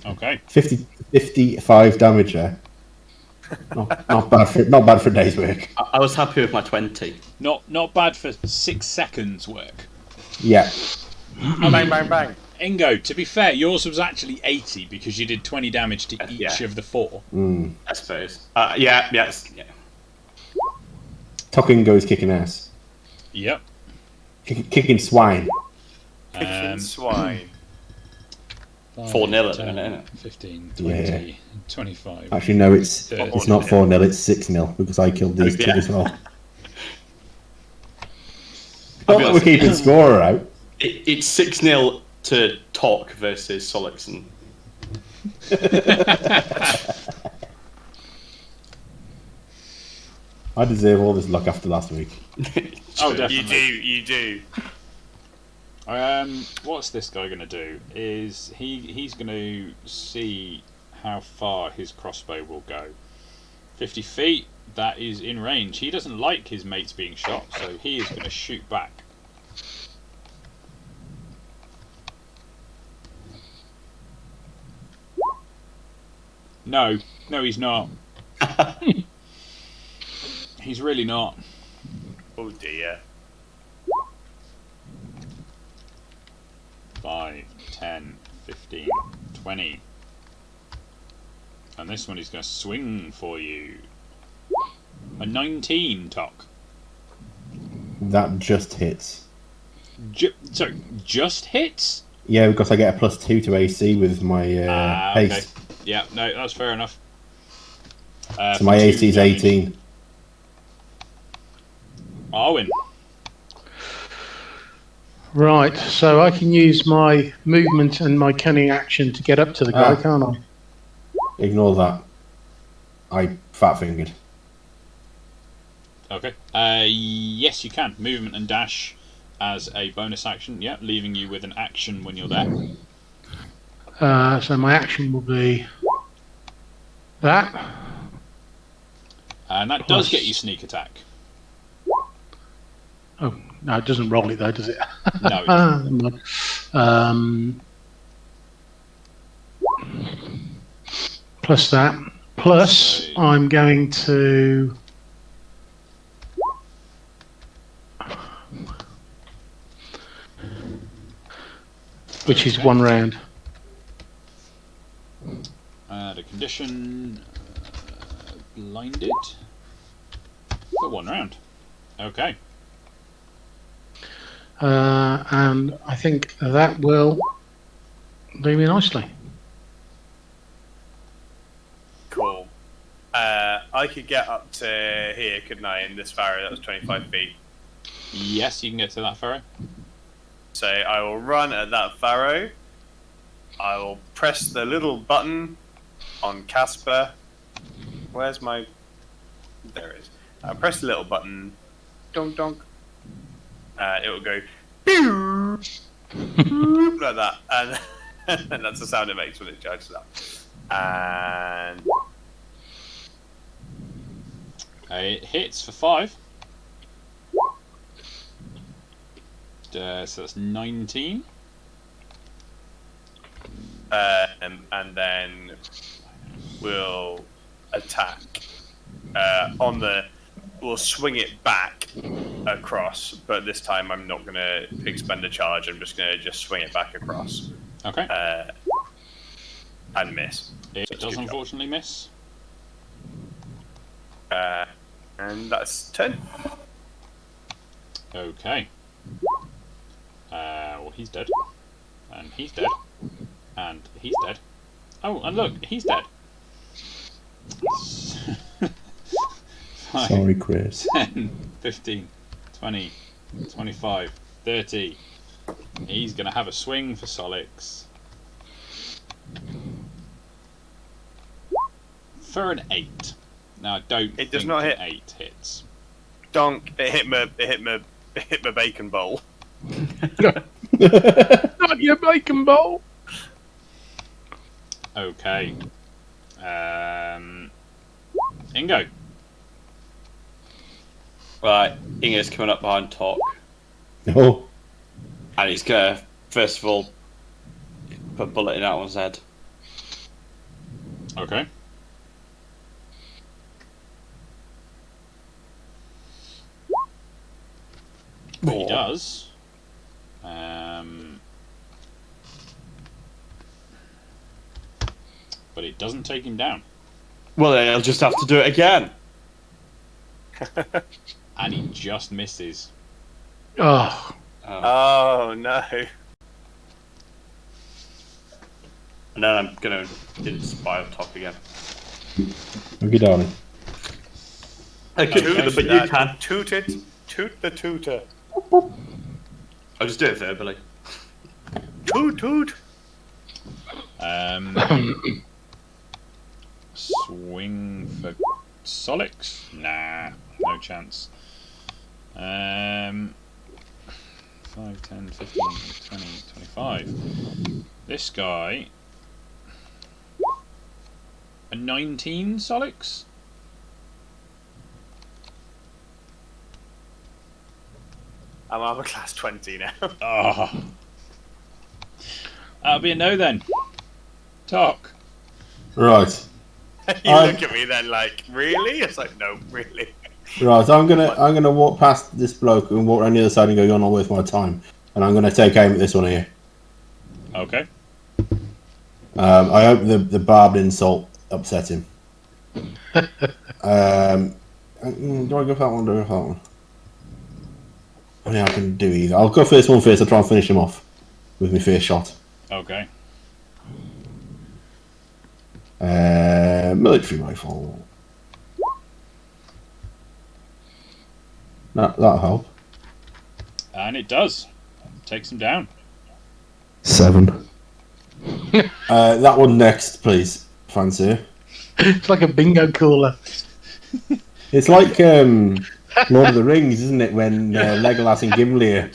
Okay. 55 damage there. Not bad for a day's work. I was happy with my 20. Not bad for 6 seconds work. Yeah. Bang, bang, bang. Ingo, to be fair, yours was actually 80 because you did 20 damage to each Yeah. of the 4. I suppose. Yeah. Tucking goes kicking ass. Yep. Kicking swine. Kicking swine. 4-0 at the 10, minute, 15, 20, Yeah. 25. Actually, no, it's 30. not 4-0, it's 6-0 because I killed these two Yeah. as well. I'll Not be that we're honest. keeping score out. It's 6-0 to Tok versus Solixon. I deserve all this luck after last week. Oh, definitely. You do. What's this guy going to do? Is he's going to see how far his crossbow will go. 50 feet, that is in range. He doesn't like his mates being shot, so he is going to shoot back. No, he's not. He's really not. Oh dear. 5, 10, 15, 20. And this one is going to swing for you. A 19, Tok. That just hits. Sorry, just hits? Yeah, because I get a +2 to AC with my Okay. haste. Yeah, no, that's fair enough. So my AC is 18. Arwen. Right, so I can use my movement and my cunning action to get up to the guy, can't I? Ignore that. I fat fingered. Okay. Yes, you can. Movement and dash as a bonus action. Yeah, leaving you with an action when you're there. So my action will be that. And that does get you sneak attack. Oh, no, it doesn't roll it though, does it? No. Plus that. Plus, So- I'm going to... Which is 1 round. The condition blinded for 1 round. Okay. And I think that will do me nicely. Cool. I could get up to here, couldn't I, in this furrow that was 25 feet. Yes, you can get to that furrow. So I will run at that furrow. I will press the little button on Casper. Where's my... There it is. I'll press the little button. Donk donk. It will go... like that. And that's the sound it makes when it charges up. And... It hits for 5. So that's 19. And then we'll attack on the. We'll swing it back across, but this time I'm not going to expend a charge. I'm just going to swing it back across. Okay. And miss. It So it's does good job. unfortunately miss. And that's 10. Okay. Well, he's dead. And he's dead. And he's dead. Oh, and look, he's dead. 5, Sorry, Chris. 10, 15, 20, 25, 30. He's going to have a swing for Solix. For an 8. Now, I don't It does think not an hit. 8 hits. Donk! It hit my bacon bowl. Not your bacon bowl! Okay. Ingo. Right, Inger's coming up behind Tok, Oh, and he's gonna first of all put a bullet in that one's head. Okay. He does. But it doesn't take him down. Well, then he'll just have to do it again. And he just misses. Oh, Oh no! And then I'm gonna inspire Tok again. okay, darling. I could do it, but you can. Toot it. Toot the tooter. I'll just do it verbally. Toot toot. Swing for Solix? Nah, no chance. 5, 10, 15, 20, 25. This guy. A 19 Solix? I'm armor class 20 now. Oh. That'll be a no then. Talk. Right. You look at me then like, really? It's like, no, really. Right, I'm gonna walk past this bloke and walk around the other side and go, "You're not worth my time," and I'm gonna take aim at this one here. Okay. I hope the barbed insult upset him. Do I go for that one? Do I go for that one? I mean, I can do either. I'll go for this one first. I'll try and finish him off with my first shot. Okay. Military rifle. That'll help. And it does. Takes him down. 7. That one next, please, fancy. It's like a bingo cooler. It's like Lord of the Rings, isn't it? When Legolas and Gimli are...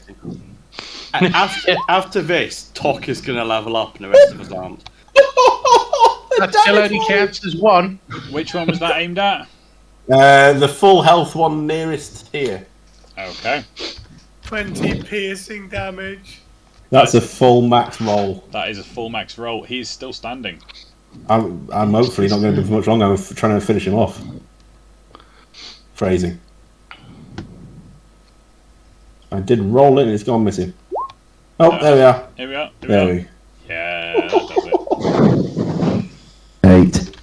After this, Tok is going to level up and the rest of us aren't. That still only counts as one. Which one was that aimed at? The full health one nearest here. Okay. 20 piercing damage. That's a full max roll. That is a full max roll. He's still standing. I'm hopefully not going to do for much longer. I'm trying to finish him off. Phrasing. I did roll it and it's gone missing. Oh, there we are. Here we are. There we. Yeah, that does it. 8.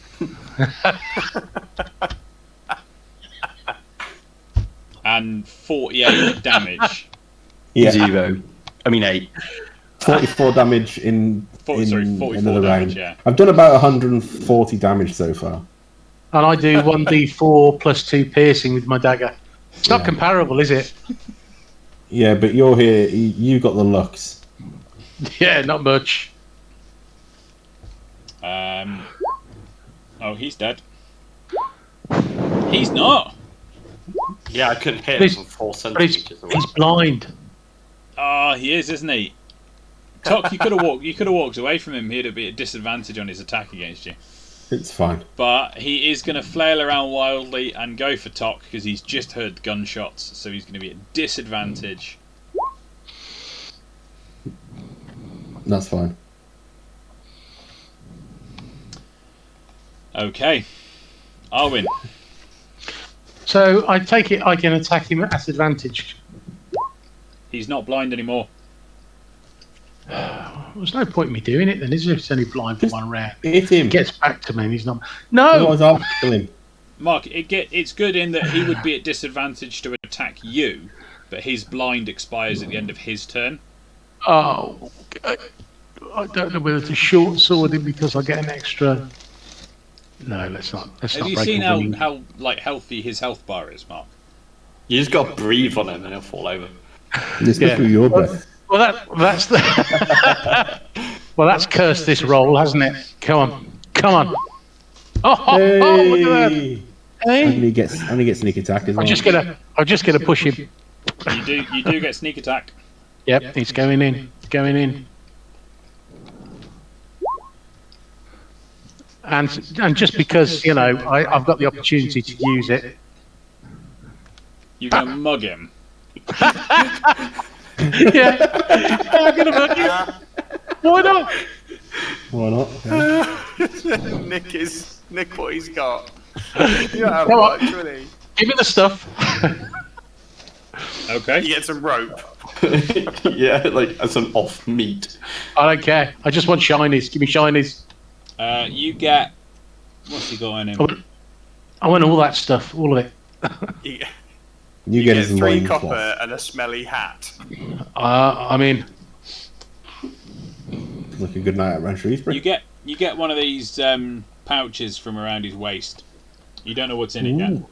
And 48 damage. Yeah. 0. I mean 8. 44 damage in 44 another damage, round. yeah. I've done about 140 damage so far. And I do 1d4 plus 2 piercing with my dagger. It's not Yeah. comparable, is it? Yeah, but you're here. You got the lux. Yeah, not much. Oh, he's dead. He's not. Yeah, I couldn't hit But him from 4 But centimeters away. he's blind. Oh, he is, isn't he? Tok, you could have walked away from him. He'd be at disadvantage on his attack against you. It's fine. But he is going to flail around wildly and go for Tok because he's just heard gunshots, so he's going to be at disadvantage. That's fine. Okay, Arwin. So I take it I can attack him at advantage. He's not blind anymore. There's no point in me doing it then, is there? It's only blind for one round. Hit him. He gets back to me and he's not. No! Otherwise I'll kill him. Mark, it's good in that he would be at disadvantage to attack you, but his blind expires at the end of his turn. Oh, I don't know whether to short sword him because I get an extra. No, let's not. Have you seen how like healthy his health bar is, Mark? You just got to breathe on him and he'll fall over. Just go through your breath. Well, that's the. Well, that's cursed this roll, hasn't it? Come on. Oh, look at that! Hey! Hey, And he gets sneak attack as well. I'm just gonna push him. You do get sneak attack. Yep, he's going in. And just because I've got the opportunity to use it. You're gonna mug him. Yeah, I'm gonna mug you. Why not? Why not? Yeah. Nick what he's got. You don't have Come on. much, really. Give me the stuff. Okay. You get some rope. Yeah, like as an off meat. I don't care. I just want shinies. Give me shinies. You get. What's he got on him? I want all that stuff, all of it. You get get his 3 loincloth. copper and a smelly hat. I mean, Look a good night at Ranch Shrewsbury. You get one of these pouches from around his waist. You don't know what's in it yet.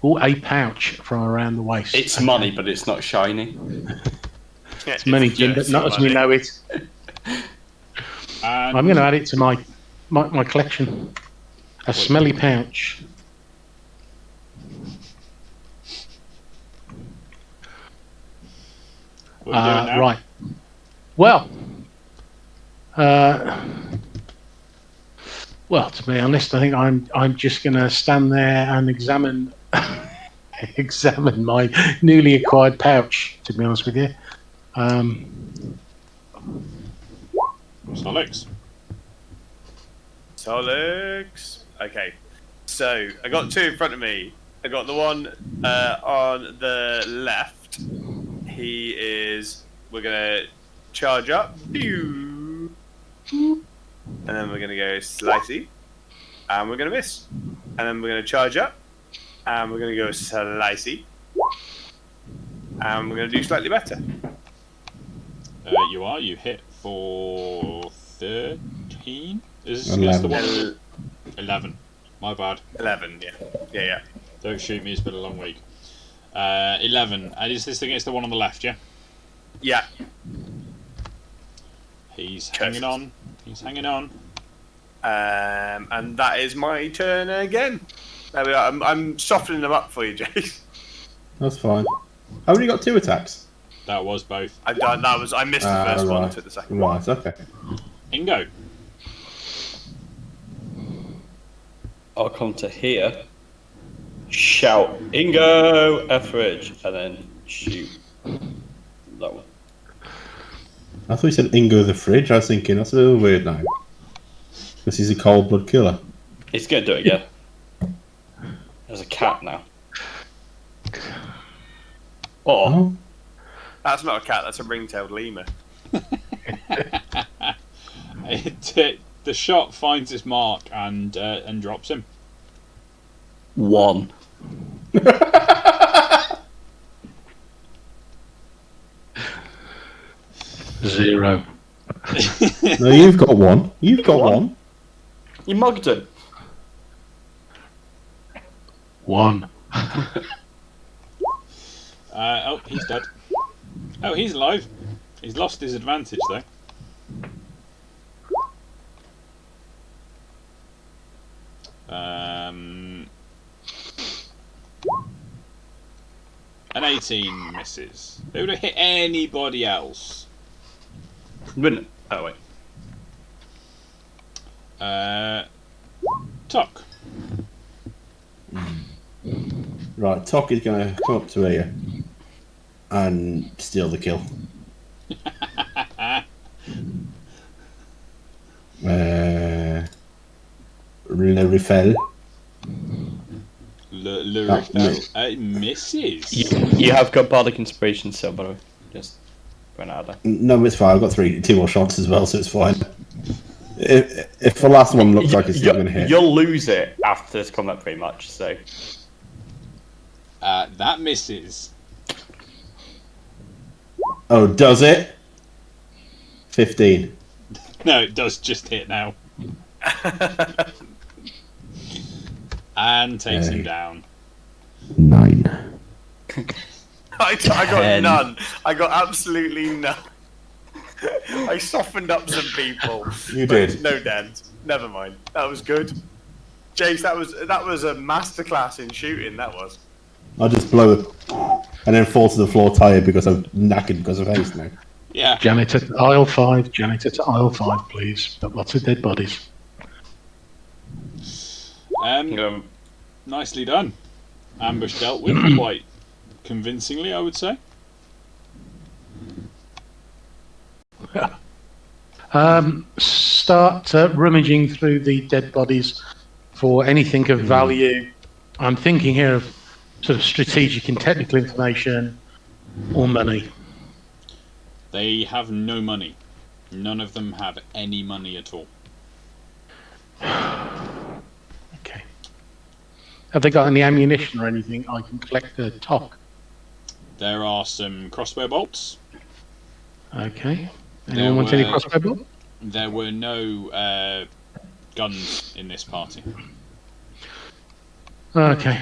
ooh, a pouch from around the waist. It's money, but it's not shiny. It's money, Jim, but not as we know it. And I'm going to add it to my collection. A smelly pouch. what are you doing now? Right. Well, to be honest, I think I'm just going to stand there and examine examine my newly acquired pouch, to be honest with you. Solix. Solix. Okay. So, I got two in front of me. I got the one on the left. We're going to charge up. Pew! And then we're going to go slicey. And we're going to miss. And then we're going to charge up. And we're going to go slicey. And we're going to do slightly better. You hit for 13? Is this against the one? 11. My bad. 11, yeah. Yeah. Don't shoot me, it's been a long week. 11. And is this against the one on the left, yeah? Yeah. He's hanging on. And that is my turn again. There we are. I'm softening them up for you, Jace. That's fine. I've only got 2 attacks. That was both. I missed the first one, took the second one. Right, okay. Ingo. I'll come to here, shout, Ingo, Etheridge, and then shoot that one. I thought you said Ingo the Fridge. I was thinking, that's a little weird now. Because he's a cold blood killer. He's going to do it again. There's a cat now. Oh. That's not a cat, that's a ring-tailed lemur. The shot finds its mark and drops him. 1. Zero. No, you've got 1. You've got 1. You mugged him. 1. Oh, he's dead. Oh, he's alive. He's lost his advantage, though. An 18 misses. It would have hit anybody else. Wouldn't it? Oh, wait. Tuck. Right, Tok is going to come up to here and steal the kill. Le Rifel. Le Rifel. Misses. You have got Bardic Inspiration still, by the way. Just ran out of that. No, it's fine. I've got 2 more shots as well, so it's fine. If the last one looks like it's not going to hit. You'll lose it after this combat, pretty much, so... That misses. Oh, does it? 15. No, it does just hit now. And takes him down. 9. I got none. I got absolutely none. I softened up some people. You did. No dent. Never mind. That was good. Jace, that was a masterclass in shooting, that was. I'll just blow it and then fall to the floor tired because I'm knackered because of haste now. Yeah. Janitor to aisle 5. Janitor to aisle 5, please. Got lots of dead bodies. Nicely done. Ambush dealt with quite convincingly, I would say. Start rummaging through the dead bodies for anything of value. I'm thinking here of sort of strategic and technical information or money. They have no money. None of them have any money at all. Okay. Have they got any ammunition or anything I can collect the Tok? There are some crossbow bolts. Okay. Anyone want any crossbow bolts? There were no guns in this party. Okay.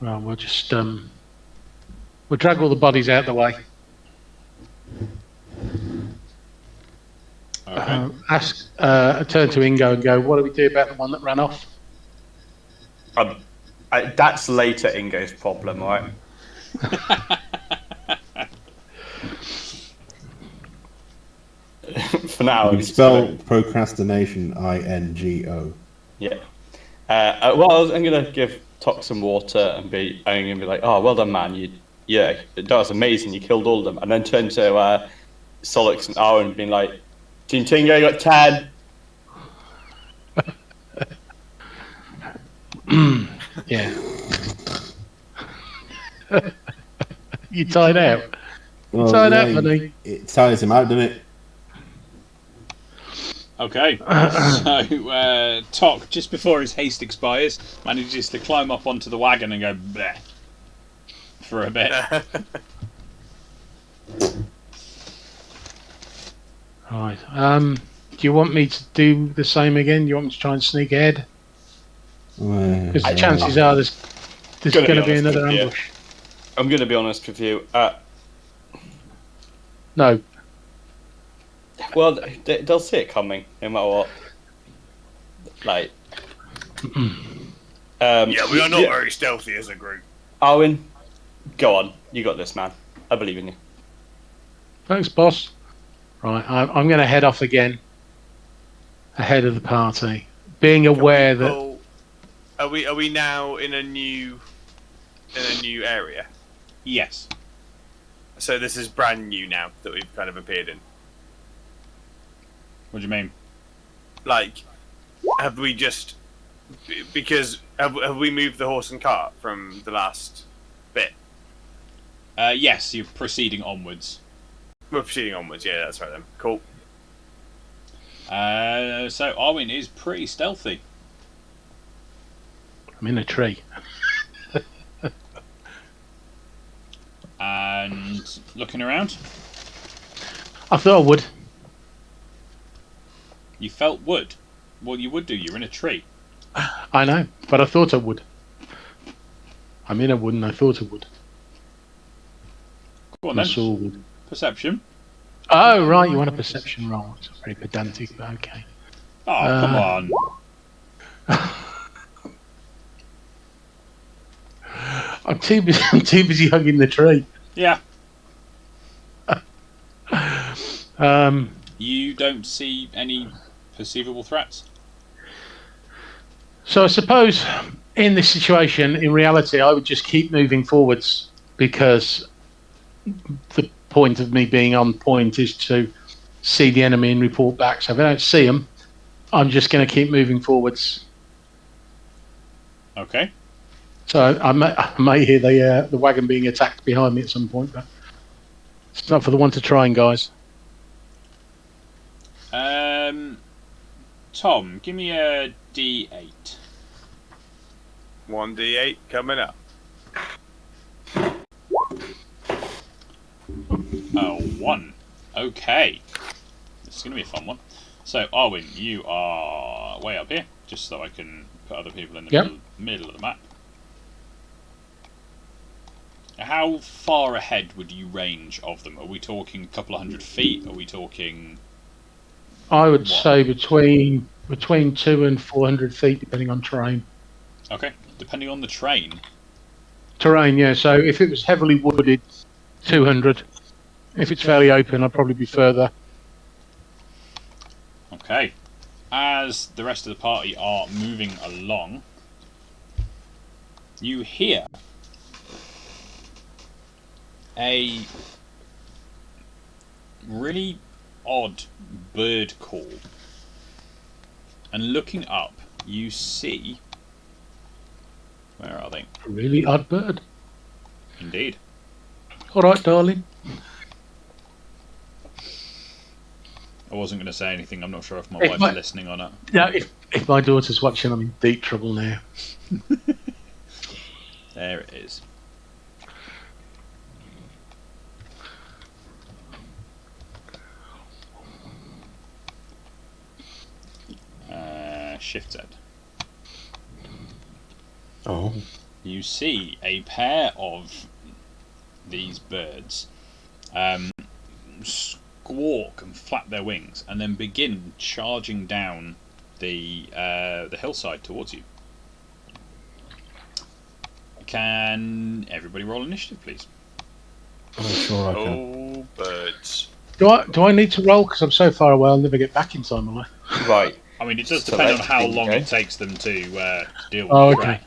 Well, we'll just we'll drag all the bodies out the way. Okay. Turn to Ingo and go, what do we do about the one that ran off? That's later Ingo's problem, right? For now, You spell procrastination INGO. Yeah. Well, I'm going to give Tock some water and be like, "Oh, well done, man! Yeah, that was amazing. You killed all of them." And then turn to Solix and Arwen and being like, "Team Tingo, you got 10." Yeah. You tied out. Well, Tied out, yeah, buddy. it tires him out, doesn't it? Okay, so Tok, just before his haste expires, manages to climb up onto the wagon and go bleh for a bit. Right. Do you want me to do the same again? Do you want me to try and sneak ahead? Because the chances are there's going to be another ambush. I'm going to be honest with you. No. Well, they'll see it coming, no matter what. Like, yeah, we are not very stealthy as a group. Arwen, go on. You got this, man. I believe in you. Thanks, boss. Right, I'm going to head off again, ahead of the party, being aware that. Are we now in a new area? Yes. So this is brand new now that we've kind of appeared in. What do you mean? Like, have we just because have we moved the horse and cart from the last bit? Yes, you're proceeding onwards. We're proceeding onwards. Yeah, that's right then. Cool. So Arwen is pretty stealthy. I'm in a tree. And looking around, I thought I would. you felt wood. Well, you would do. You're in a tree. I know, but I thought I would. I'm in a wood and I thought I would. Go on I then. saw wood. Perception. Oh, right, you want a perception roll. It's pretty pedantic, but okay. Oh, come on. I'm too busy hugging the tree. Yeah. Um, You don't see any perceivable threats? So I suppose in this situation, in reality, I would just keep moving forwards because the point of me being on point is to see the enemy and report back. So if I don't see them, I'm just going to keep moving forwards. Okay. So I may hear the wagon being attacked behind me at some point, but it's not for the one to trying, guys. Tom, give me a D8. 1d8 coming up. Oh, 1. Okay. This is going to be a fun one. So, Arwen, you are way up here, just so I can put other people in the middle of the map. How far ahead would you range of them? Are we talking a couple of 100 feet? Are we talking... I would say between 200 and 400 feet, depending on terrain. Okay, depending on the train. Terrain, yeah. So if it was heavily wooded, 200. If it's fairly open, I'd probably be further. Okay. As the rest of the party are moving along, you hear a really odd bird call. And looking up, you see... Where are they? A really odd bird. Indeed. All right, darling. I wasn't going to say anything. I'm not sure if my wife's listening or not. Yeah, if my daughter's watching, I'm in deep trouble now. There it is. Shift Z. Oh. You see a pair of these birds squawk and flap their wings and then begin charging down the hillside towards you. Can everybody roll initiative, please? I'm sure I can. Oh, birds. Do I need to roll? Because I'm so far away, I'll never get back in time, will I? Right. I mean, it does So depend on that's how big, long okay. it takes them to deal with Oh, the okay. threat.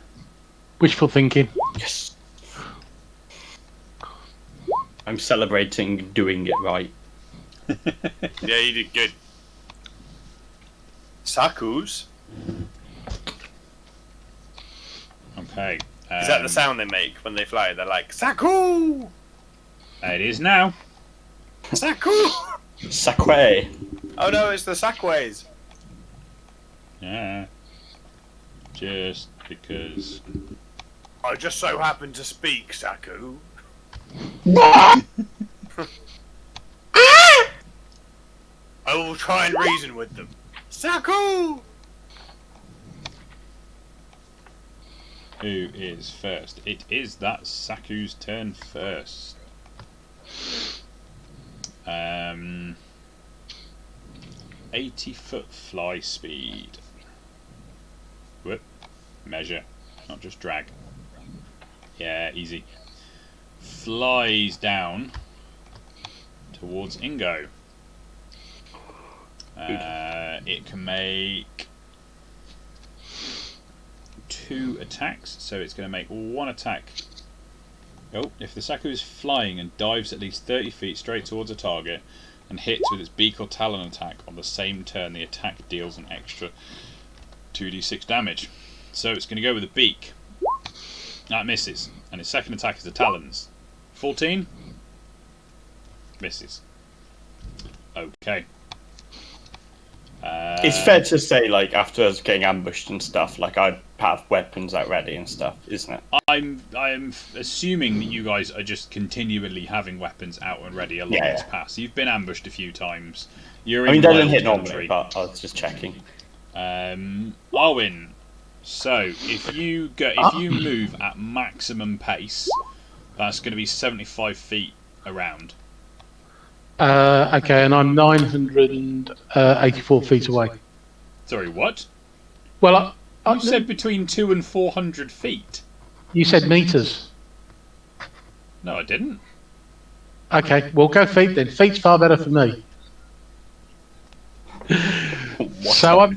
Wishful thinking. Yes. I'm celebrating doing it right. Yeah, you did good. Sakus? Okay. Is that the sound they make when they fly? They're like, Saku! It is now. Saku! Sakwe. Oh no, it's the Sakways. Yeah. Just because. I just so happen to speak, Saku. I will try and reason with them. Saku! Who is first? It is that Saku's turn first. 80-foot fly speed. Whoop. Measure, not just drag. Yeah, easy. Flies down towards Ingo. It can make 2 attacks, so it's going to make 1 attack. Oh, if the Saku is flying and dives at least 30 feet straight towards a target and hits with its beak or talon attack on the same turn, the attack deals an extra 2d6 damage. So it's going to go with the beak. That misses. And its second attack is the talons. 14? Misses. Okay. It's fair to say, like, after us getting ambushed and stuff, like, I'd have weapons out ready and stuff, isn't it? I'm assuming that you guys are just continually having weapons out and ready along this path. So you've been ambushed a few times. You're I mean, in they don't wild hit country. normally, but I was just checking. Arwen, so if you move at maximum pace, that's going to be 75 feet around. Okay, and I'm 984 feet away. Sorry, what? Well, You said between 200 and 400 feet. you said meters. No, I didn't. Okay, well, go feet then. Feet's far better for me. So I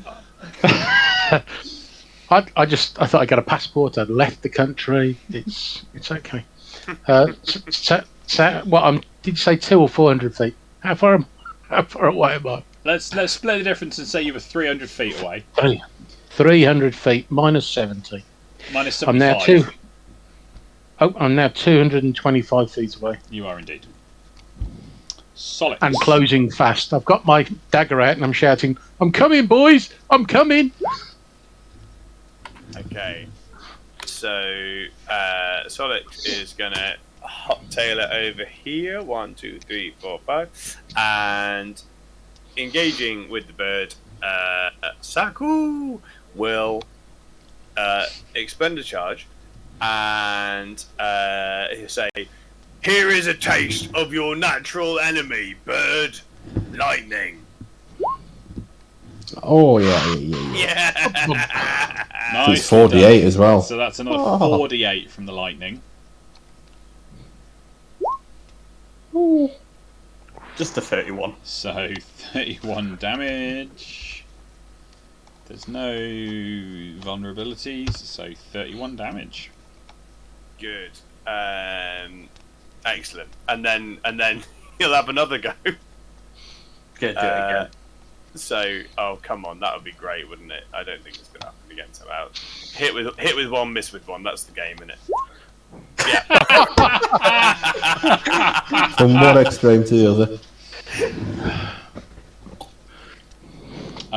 thought I got a passport. I'd left the country. It's okay. Did you say 200 or 400 feet? How far away am I? Let's split the difference and say you were 300 feet away. Brilliant. 300 feet minus 70. Minus I'm 75. I'm now 225 feet away You are indeed. Solid. and closing fast. I've got my dagger out and I'm shouting, "I'm coming, boys! I'm coming!" Okay. So, Solid is gonna hot tail it over here. 1, 2, 3, 4, 5. And engaging with the bird, Saku will expend a charge and he'll say, "Here is a taste of your natural enemy, bird. Lightning." Oh, yeah. Yeah. Nice. It's 48 as well. So that's another 48 from the lightning. Just a 31. So 31 damage. There's no vulnerabilities, so 31 damage. Good. Excellent. And then he'll have another go. Good, do it again. So, oh come on, that would be great, wouldn't it? I don't think it's going to happen again. So out. Hit with one, miss with one. That's the game, isn't it? Yeah. From one extreme to the other.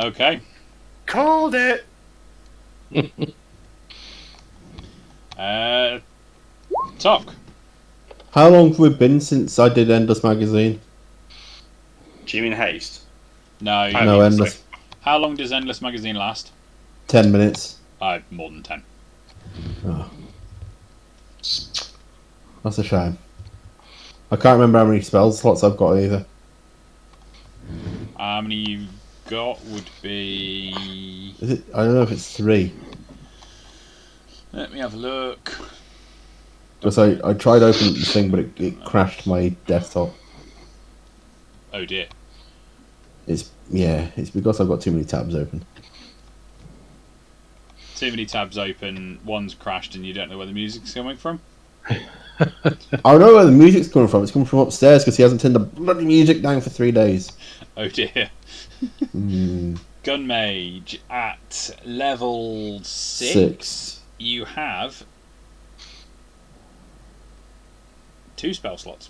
Okay. Called it. Talk. How long have we been since I did Endless Magazine? Do you mean haste? No. No, Endless. How long does Endless Magazine last? 10 minutes. More than 10. Oh. That's a shame. I can't remember how many spell slots I've got either. How many you've got would be... Is it? I don't know if it's 3. Let me have a look. Because I tried opening the thing, but it crashed my desktop. Oh dear. It's because I've got too many tabs open. too many tabs open, one's crashed, and you don't know where the music's coming from. I know where the music's coming from. It's coming from upstairs because he hasn't turned the bloody music down for 3 days. Oh dear. Gun Mage at level 6. You have 2 spell slots.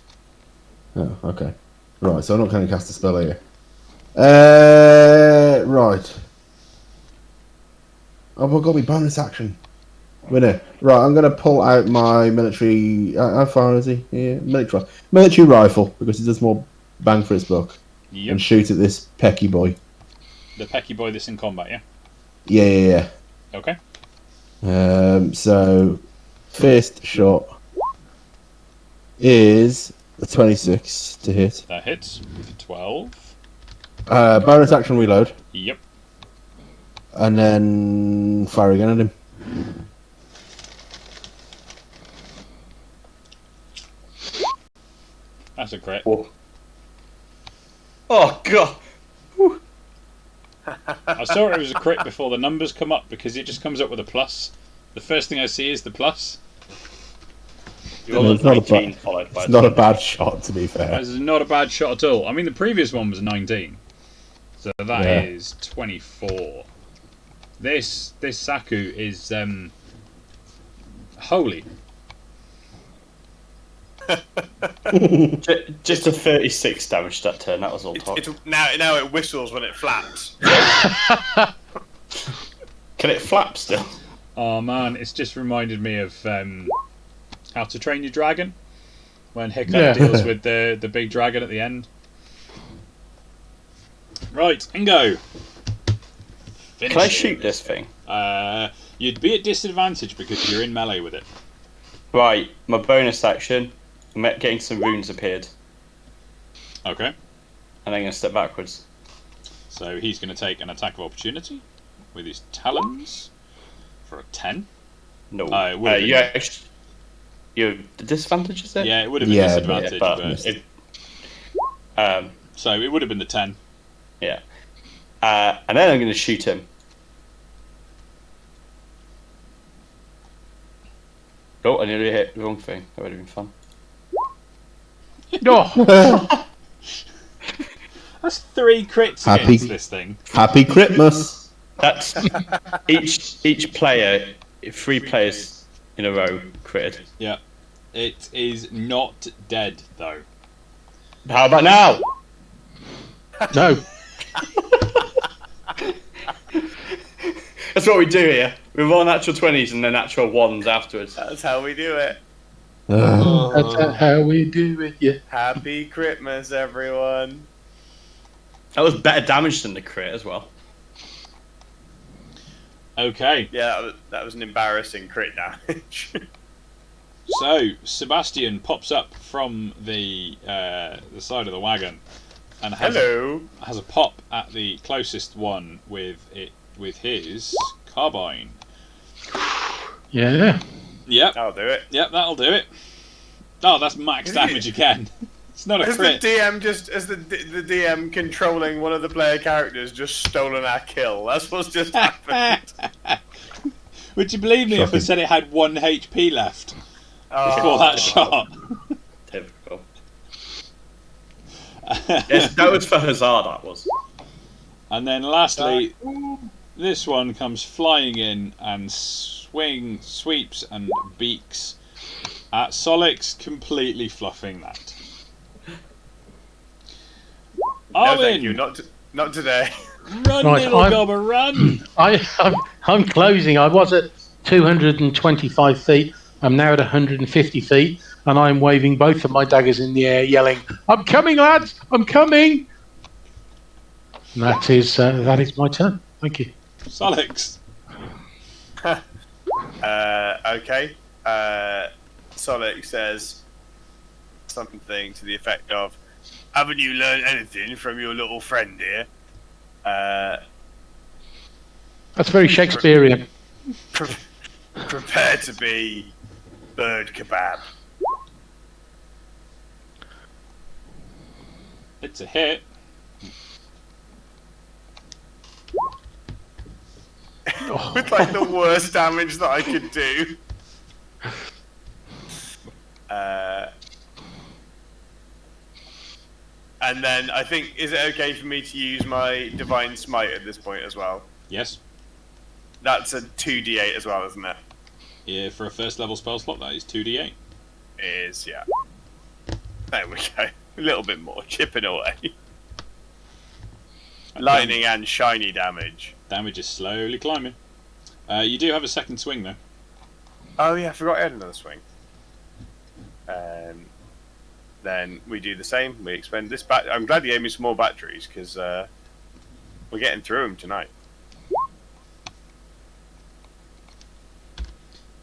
Oh, okay. Right, so I'm not going to cast a spell here. Right. Oh, we've got me bonus action. Winner. Right, I'm going to pull out my military... how far is he? Yeah, military rifle, because it does more bang for its buck. Yep. And shoot at this pecky boy. The pecky boy that's in combat, yeah? Yeah. Okay. So, first shot is a 26 to hit. That hits. 12. Bonus action reload. Yep. And then fire again at him. That's a crit. Oh god! I saw it was a crit before the numbers come up because it just comes up with a plus. The first thing I see is the plus. It's not a bad shot, to be fair. This is not a bad shot at all. I mean, the previous one was 19. So that is 24. This Saku is holy. Just a 36 damage that turn. That was all talk. Now it whistles when it flaps. Can it flap still? Oh man, it's just reminded me of How to Train Your Dragon, when Hiccup deals with the big dragon at the end. Right, and go. Can I shoot this thing? You'd be at disadvantage because you're in melee with it. Right, my bonus action. I'm getting some runes appeared. Okay. And I'm going to step backwards. So he's going to take an attack of opportunity with his talons for a 10. No. You have the disadvantage, is it? Yeah, it would have been disadvantage. So it would have been the 10. Yeah. And then I'm going to shoot him. Oh, I nearly hit the wrong thing. That would have been fun. Oh, That's 3 crits against this thing. Happy Christmas. That's each player, 3 players in a row critted. Yeah. It is not dead, though. How about now? no. That's what we do here. We roll natural 20s and then natural 1s afterwards. That's how we do it. That's how we do it, yeah. Happy Christmas, everyone. That was better damage than the crit as well. Okay. Yeah, that was an embarrassing crit damage. So Sebastian pops up from the side of the wagon and has a pop at the closest one with his carbine. Yeah. Yep. That'll do it. Yep, that'll do it. Oh, that's max damage again. It's not a crit. The DM controlling one of the player characters just stolen our kill? That's what's just happened. Would you believe me if I said it had 1 HP left before that shot? Typical. Yes, that was for Hazard, that was. And then lastly, this one comes flying in and sweeps and beaks at Solix, completely fluffing that. No, thank you. Not today. Run, Right, little gobber, run! I'm closing. I was at 225 feet. I'm now at 150 feet, and I'm waving both of my daggers in the air, yelling, "I'm coming, lads! I'm coming!" And that is my turn. Thank you. Solix. Okay. Solix says something to the effect of, "Haven't you learned anything from your little friend here?" That's very Shakespearean. Prepare to be bird kebab. It's a hit. with like the worst damage that I could do. And then I think, is it okay for me to use my Divine Smite at this point as well? Yes. That's a 2d8 as well, isn't it? Yeah, for a first level spell slot, that is 2d8. It is, yeah. There we go. A little bit more, chipping away. Lightning and shiny damage. Damage is slowly climbing. You do have a second swing, though. Oh yeah, I forgot I had another swing. Then we do the same. We expend this I'm glad you gave me some more batteries, because we're getting through them tonight.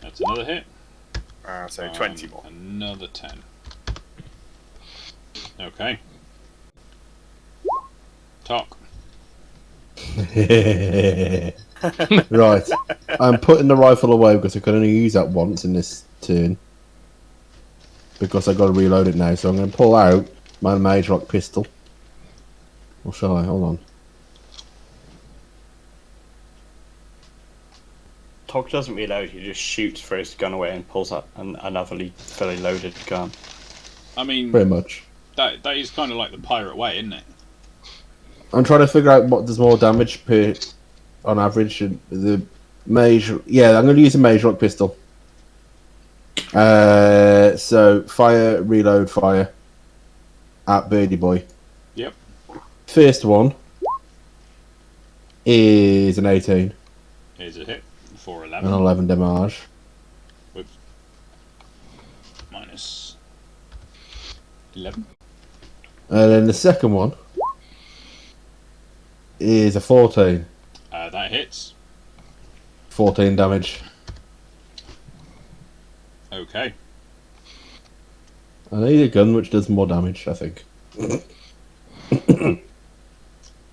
That's another hit. So 20 more. Another 10. Okay. Talk. Right. I'm putting the rifle away because I can only use that once in this turn. Because I've got to reload it now, so I'm going to pull out my Mage Rock pistol. Or shall I? Hold on. Tog doesn't reload, he just shoots, throws the gun away and pulls up another fully loaded gun. I mean, Pretty much. that is kind of like the pirate way, isn't it? I'm trying to figure out what does more damage per on average. The Mage... Yeah, I'm going to use a Mage Rock pistol. So, fire, reload, fire. At Birdie Boy. Yep. First one is an 18. Here's a hit for An 11. 11 damage. With minus 11. And then the second one is a 14. That hits. 14 damage. Okay. I need a gun which does more damage, I think.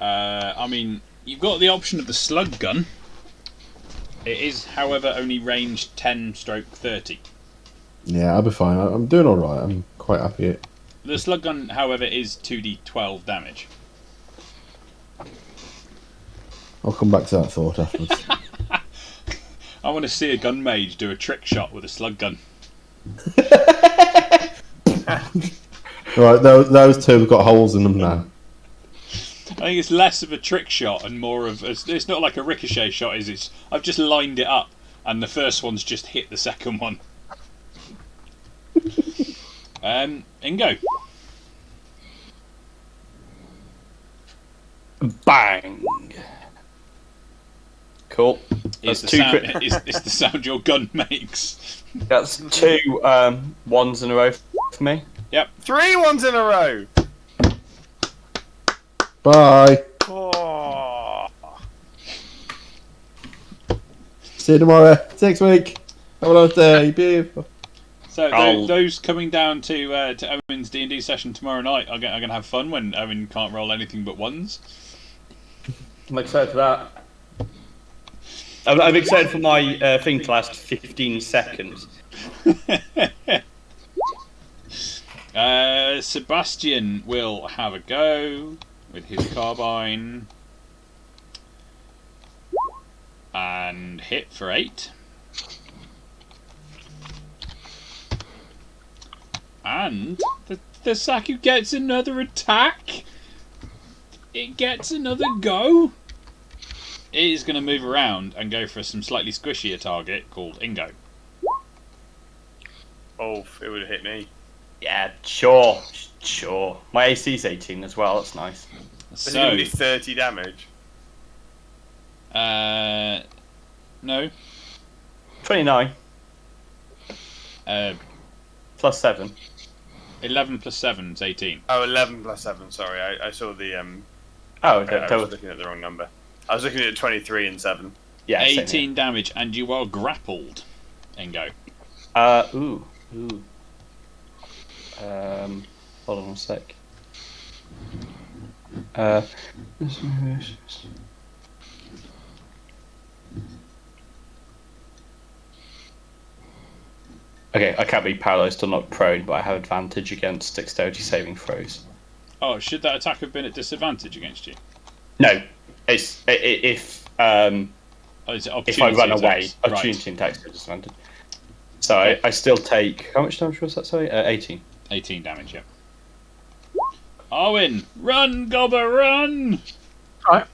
I mean, you've got the option of the slug gun. It is, however, only range 10/30. Yeah, I'll be fine. I'm doing alright. I'm quite happy. The slug gun, however, is 2d12 damage. I'll come back to that thought afterwards. I want to see a gun mage do a trick shot with a slug gun. Right, those two have got holes in them now. I think it's less of a trick shot and more of it's not like a ricochet shot, is it? I've just lined it up and the first one's just hit the second one. Ingo. Bang! Cool. It's That's the, sound, it's the sound your gun makes. That's 2 ones in a row for me. Yep. 3 ones in a row! Bye. Oh. See you tomorrow. Next week. Have a nice day. Beautiful. So those coming down to Owen's D&D session tomorrow night are going to have fun when Owen can't roll anything but ones. I'm excited for that. I'm excited for my thing to last 15 seconds. Sebastian will have a go with his carbine and hit for 8. And the Saku gets another attack. It gets another go. It is going to move around and go for some slightly squishier target called Ingo. Oh, it would have hit me. Yeah, sure. My AC's 18 as well, that's nice. Is it going to be 30 damage? No. 29. Plus 7. 11 plus 7 is 18. Oh, 11 plus 7, sorry. I saw the... Oh, I was looking at the wrong number. I was looking at 23 and 7. Yeah, 18 damage, and you are grappled. Ingo. Ooh. Hold on a sec. Okay, I can't be paralysed or not prone, but I have advantage against dexterity saving throws. Oh, should that attack have been at disadvantage against you? No, it's if is it if I run away. attacks? Opportunity attacks are disadvantage. So I still take... How much damage was that, sorry? 18. 18 damage, yeah. Arwen, run, Gobber, run!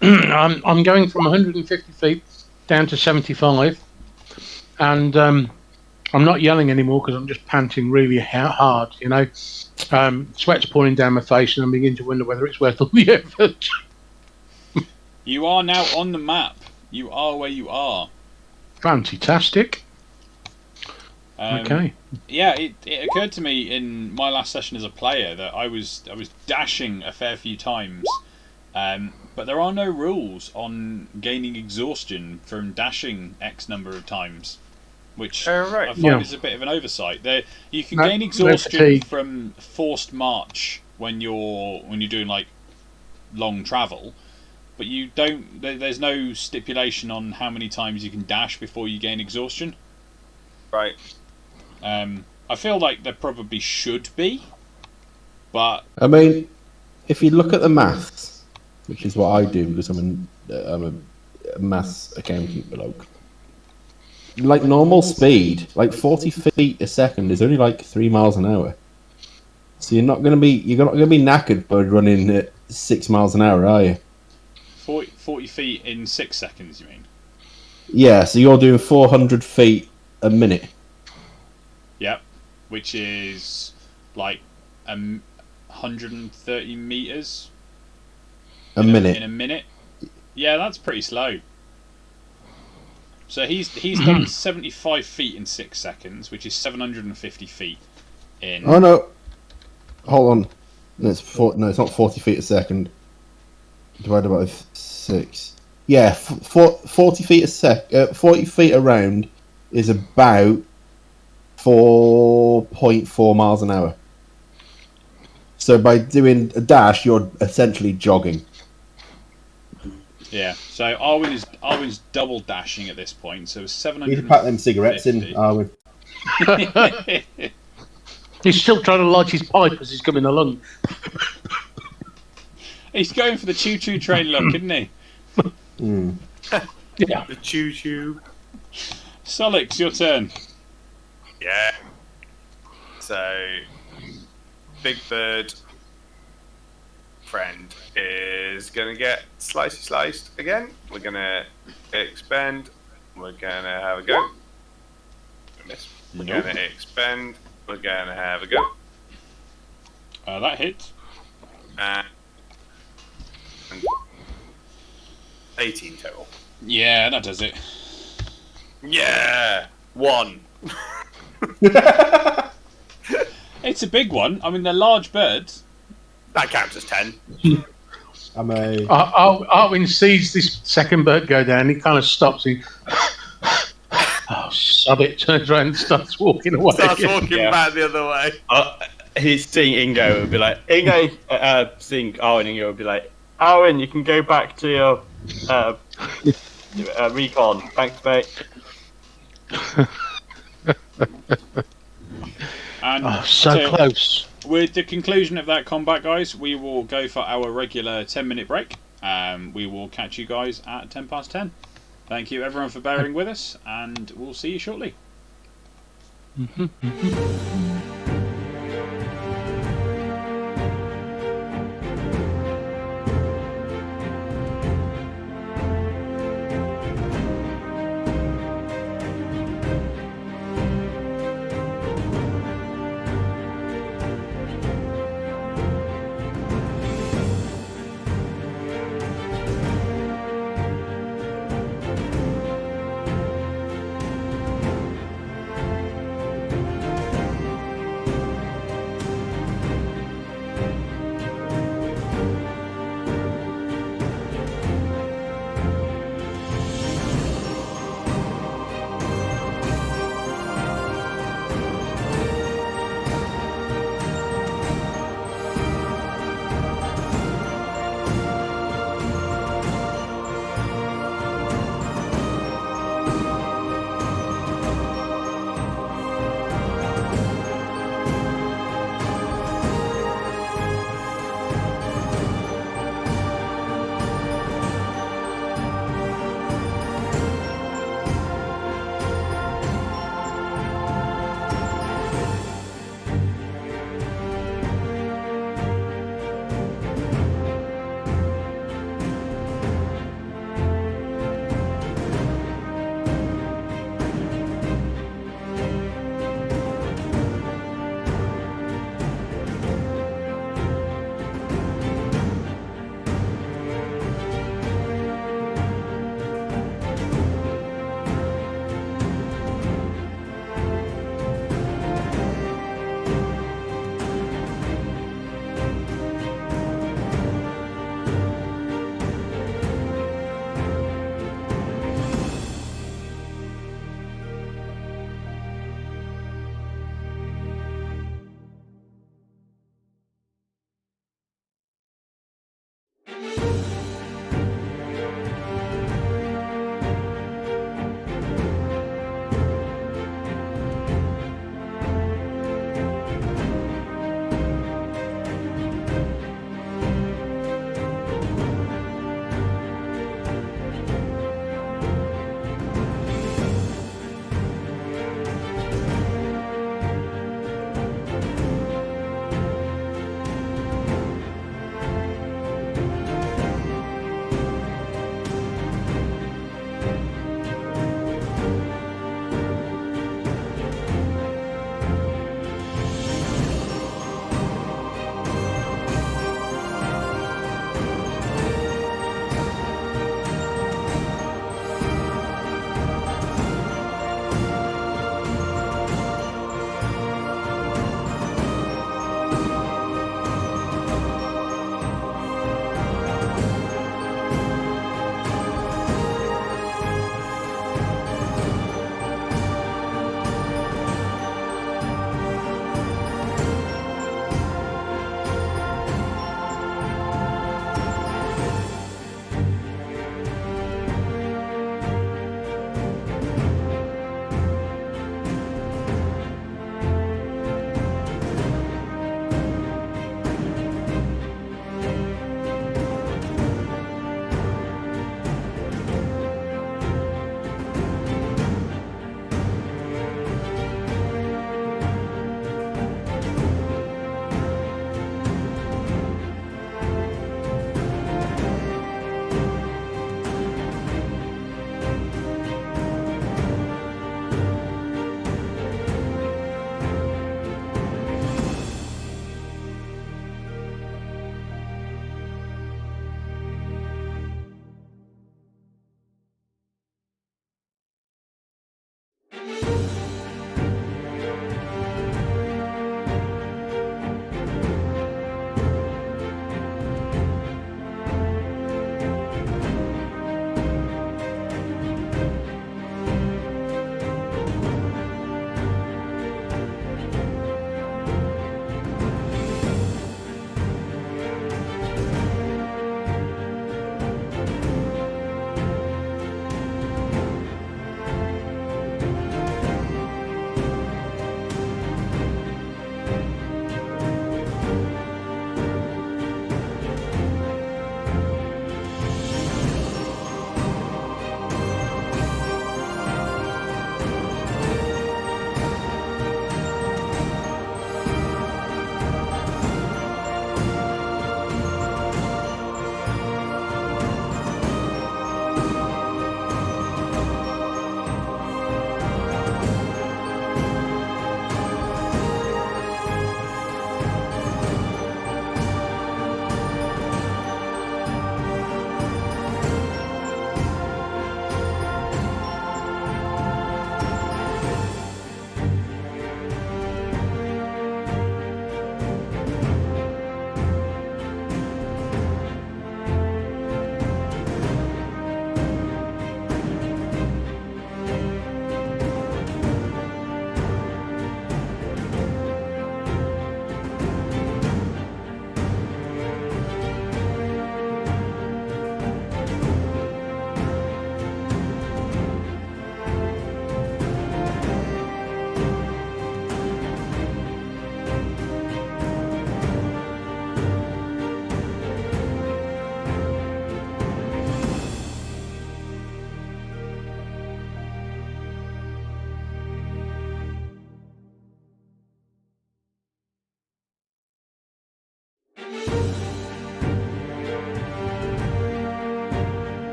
I'm going from 150 feet down to 75, and I'm not yelling anymore because I'm just panting really hard. You know, sweat's pouring down my face, and I'm beginning to wonder whether it's worth all the effort. You are now on the map. You are where you are. Fantastic. Okay. Yeah, it occurred to me in my last session as a player that I was dashing a fair few times, but there are no rules on gaining exhaustion from dashing X number of times, which I find is a bit of an oversight. You can gain exhaustion from forced march when you're doing like long travel, but you don't. There's no stipulation on how many times you can dash before you gain exhaustion. Right. I feel like there probably should be, but I mean, if you look at the maths, which is what I do because I'm a maths accountant bloke. Like normal speed, like 40 feet a second is only like 3 miles an hour. So you're not gonna be knackered by running at 6 miles an hour, are you? 40 feet in 6 seconds, you mean? Yeah, so you're doing 400 feet a minute. Yep, which is like 130 meters a minute. In a minute. Yeah, that's pretty slow. So he's done 75 feet in 6 seconds, which is 750 feet in. Oh no! Hold on. No, it's not 40 feet a second. Divided by 6. Yeah, 40 feet a 40 feet around is about 4.4 miles an hour. So by doing a dash, you're essentially jogging. Yeah. So Arwen's double dashing at this point. So 700. You need to pack them cigarettes in, Arwen. He's still trying to lodge his pipe as he's coming along. He's going for the choo-choo train look, isn't he? Yeah. The choo-choo. Solix, your turn. Yeah. So, Big Bird friend is going to get sliced again. We're going to expend. We're going to have a go. Miss. We're going to expend. We're going to have a go. That hits. And 18 total. Yeah, that does it. Yeah! 1. It's a big one. I mean, they're large birds. That counts as 10. Arwen sees this second bird go down. He kind of stops. Sub it, turns around and starts walking away. Starts walking back the other way. He's seeing Ingo would be like, seeing Arwen, Ingo would be like, Arwen, you can go back to your recon. Thanks, mate. And so close. With the conclusion of that combat, guys, we will go for our regular 10-minute break. We will catch you guys at 10 past 10. Thank you, everyone, for bearing with us, and we'll see you shortly.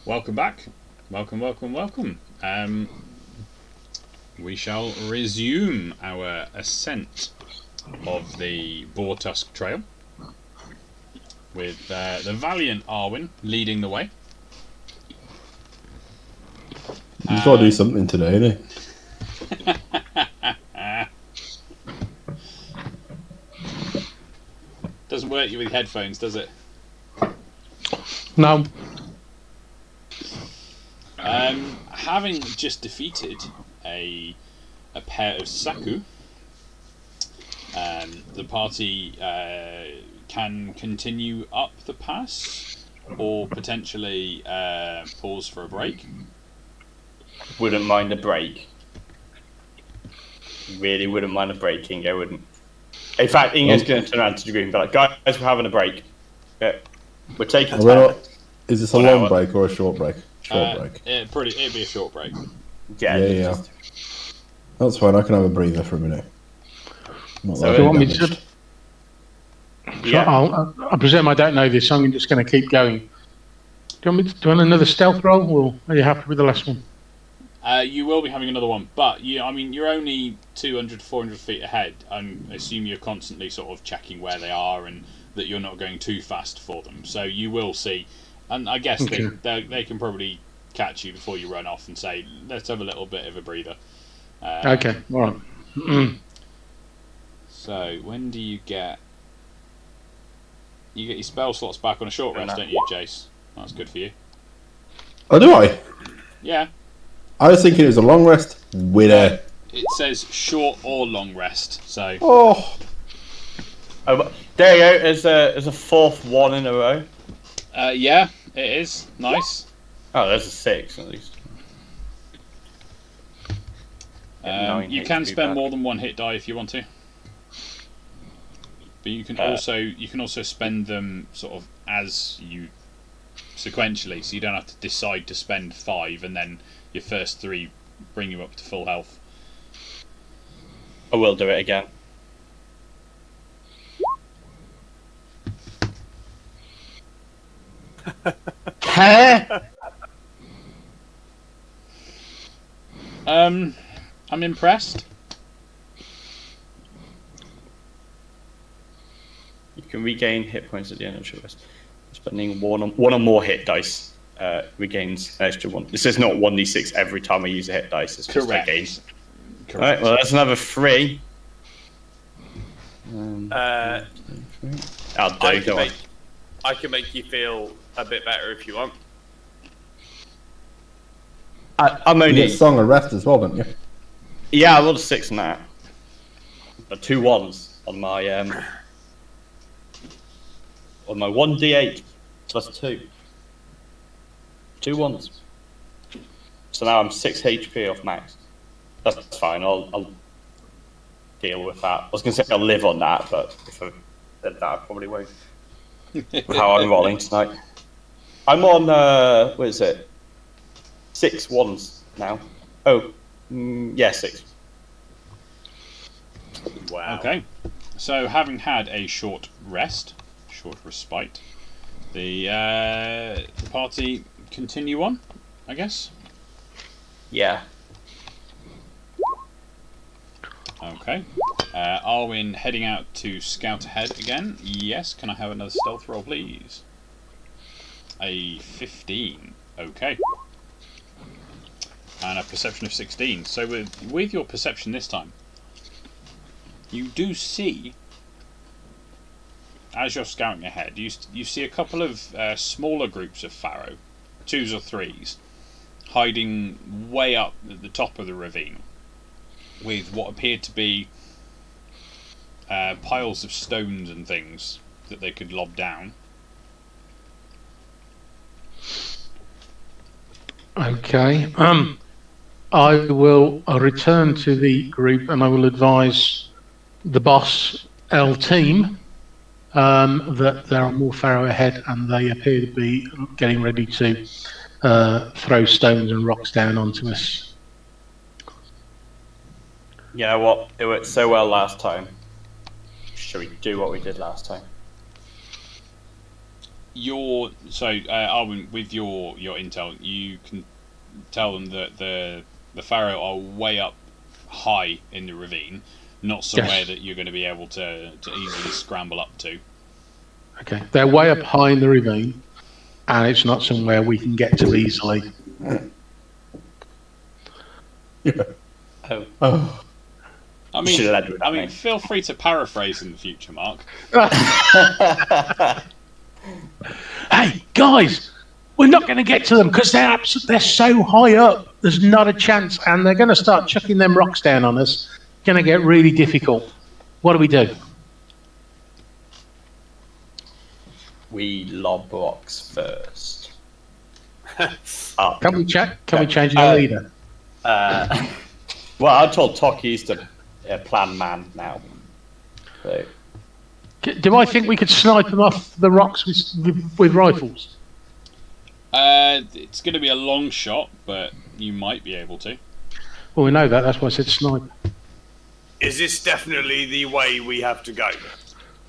Welcome back. Welcome. We shall resume our ascent of the Boartusk Trail with the valiant Arwen leading the way. He's got to do something today, isn't he? Doesn't work with headphones, does it? No. Having just defeated a pair of Saku, the party can continue up the pass, or potentially pause for a break. Wouldn't mind a break. Really wouldn't mind a break, Ingo wouldn't. In fact, Ingo's going to turn around to the group and be like, guys, we're having a break. Yeah, we're taking time. Is this a long break or a short break? Short break. It'd be a short break. Yeah. That's fine, I can have a breather for a minute. So do you want me to... Yeah. I presume I don't know this, so I'm just going to keep going. Do you want me to do another stealth roll, or are you happy with the last one? You will be having another one, but you're only 200 to 400 feet ahead. I assume you're constantly sort of checking where they are and that you're not going too fast for them. So you will see, and I guess they can probably catch you before you run off and say, let's have a little bit of a breather. Okay, all right. So when do you get... You get your spell slots back on a short rest, don't you, Jace? That's good for you. Oh, do I? Yeah. I was thinking it was a long rest with a... It says short or long rest, so... Oh, there you go, there's a fourth one in a row. Yeah, it is. Nice. Oh, there's a 6 at least. You can spend more than one hit die if you want to. But you can also spend them sort of as you sequentially, so you don't have to decide to spend 5 and then your first 3 bring you up to full health. I will do it again. I'm impressed. You can regain hit points at the end of short rest. Spending one or more hit dice regains an extra 1. This is not 1d6 every time I use a hit dice. It's just Correct. Correct. Alright, well that's another 3. I can make you feel a bit better if you want. I'm you only... get Song of Rest as well, don't you? Yeah, I rolled a 6 on that. But 2 1s on my 1d8 plus 2. 2 1s. So now I'm 6 HP off max. That's fine. I'll deal with that. I was going to say I'll live on that, but if I did that, I probably won't. With how I'm rolling tonight. I'm on what is it? 6 1s now. Oh, yeah, 6. Wow. Okay. So having had a short respite, the party continue on, I guess. Yeah. Okay. Arwen heading out to scout ahead again. Yes. Can I have another stealth roll, please? A 15. Okay. And a perception of 16. So with your perception this time, you do see, as you're scouting ahead, you see a couple of smaller groups of Pharaoh, 2s or 3s, hiding way up at the top of the ravine, with what appeared to be piles of stones and things that they could lob down. Okay. I will return to the group and I will advise the boss L team that there are more Pharaoh ahead and they appear to be getting ready to throw stones and rocks down onto us. You know what? It worked so well last time. Should we do what we did last time? Arwen, with your intel, you can tell them that the Pharaoh are way up high in the ravine, not somewhere that you're going to be able to easily scramble up to. Okay, they're way up high in the ravine, and it's not somewhere we can get to easily. Oh. I mean, feel free to paraphrase in the future, Mark. Hey guys, we're not going to get to them because they're so high up. There's not a chance, and they're going to start chucking them rocks down on us. It's going to get really difficult. What do we do? We lob rocks first. Can we change our leader? Well, I told Toki he's the plan man now. So. Do I think we could snipe them off the rocks with rifles? It's going to be a long shot, but you might be able to. Well, we know that. That's why I said snipe. Is this definitely the way we have to go?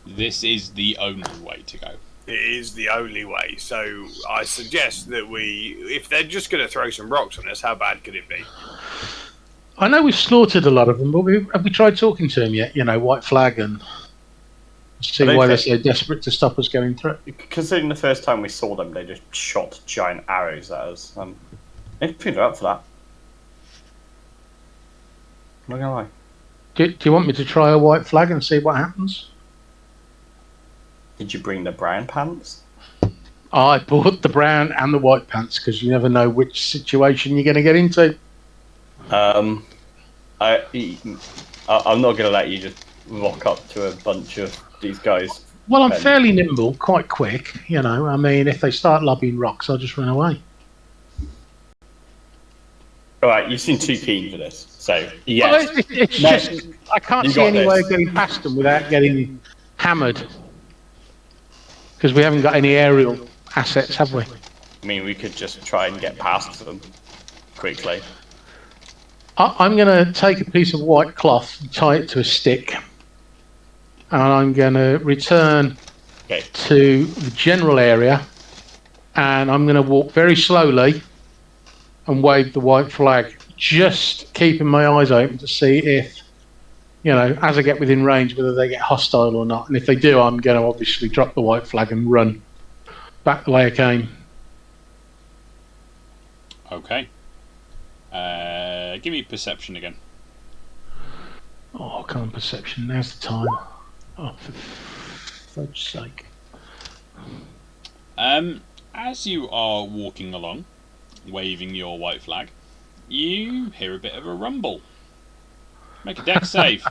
This is the only way to go. It is the only way. So I suggest that if they're just going to throw some rocks on us, how bad could it be? I know we've slaughtered a lot of them, but have we tried talking to them yet? White flag and see why they're so desperate to stop us going through. Considering the first time we saw them, they just shot giant arrows at us. I think they're up for that. I'm not gonna lie. Do you want me to try a white flag and see what happens? Did you bring the brown pants? I bought the brown and the white pants because you never know which situation you're going to get into. I'm not going to let you just rock up to a bunch of these guys. Well, I'm fairly nimble, quite quick. I mean, if they start lobbing rocks, I'll just run away. All right, you seem too keen for this, so yes. Well, it's just I can't see any way of getting past them without getting hammered. Because we haven't got any aerial assets, have we? I mean, we could just try and get past them quickly. I'm going to take a piece of white cloth and tie it to a stick. And I'm going to return to the general area. And I'm going to walk very slowly and wave the white flag. Just keeping my eyes open to see if, as I get within range, whether they get hostile or not. And if they do, I'm going to obviously drop the white flag and run back the way I came. Okay. Give me perception again. Oh, come on, perception. Now's the time. Oh, for fudge's sake. As you are walking along, waving your white flag, you hear a bit of a rumble. Make a dex save.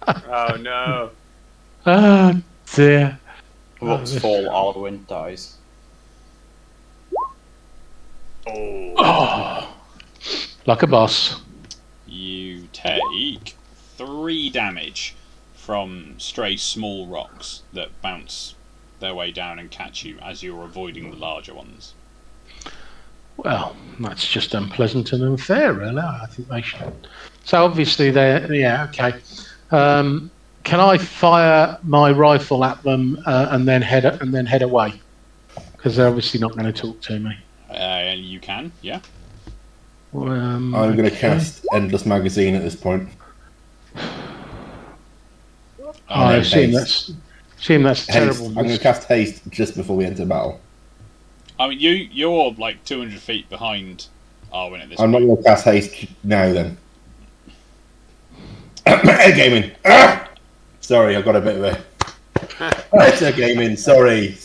Oh no. Oh dear. Rocks fall, Arwen dies. Oh. Like a boss. You take 3 damage from stray small rocks that bounce their way down and catch you as you're avoiding the larger ones. Well, that's just unpleasant and unfair, really. I think they should. So obviously okay. Can I fire my rifle at them and then head away? Because they're obviously not going to talk to me. You can, yeah. I'm going to cast Endless Magazine at this point. I assume that's terrible. I'm going to cast Haste just before we enter battle. I mean, you're like 200 feet behind Arwen at this point. I'm not going to cast Haste now then. Metagaming! Sorry, I got a bit of a... Metagaming, sorry.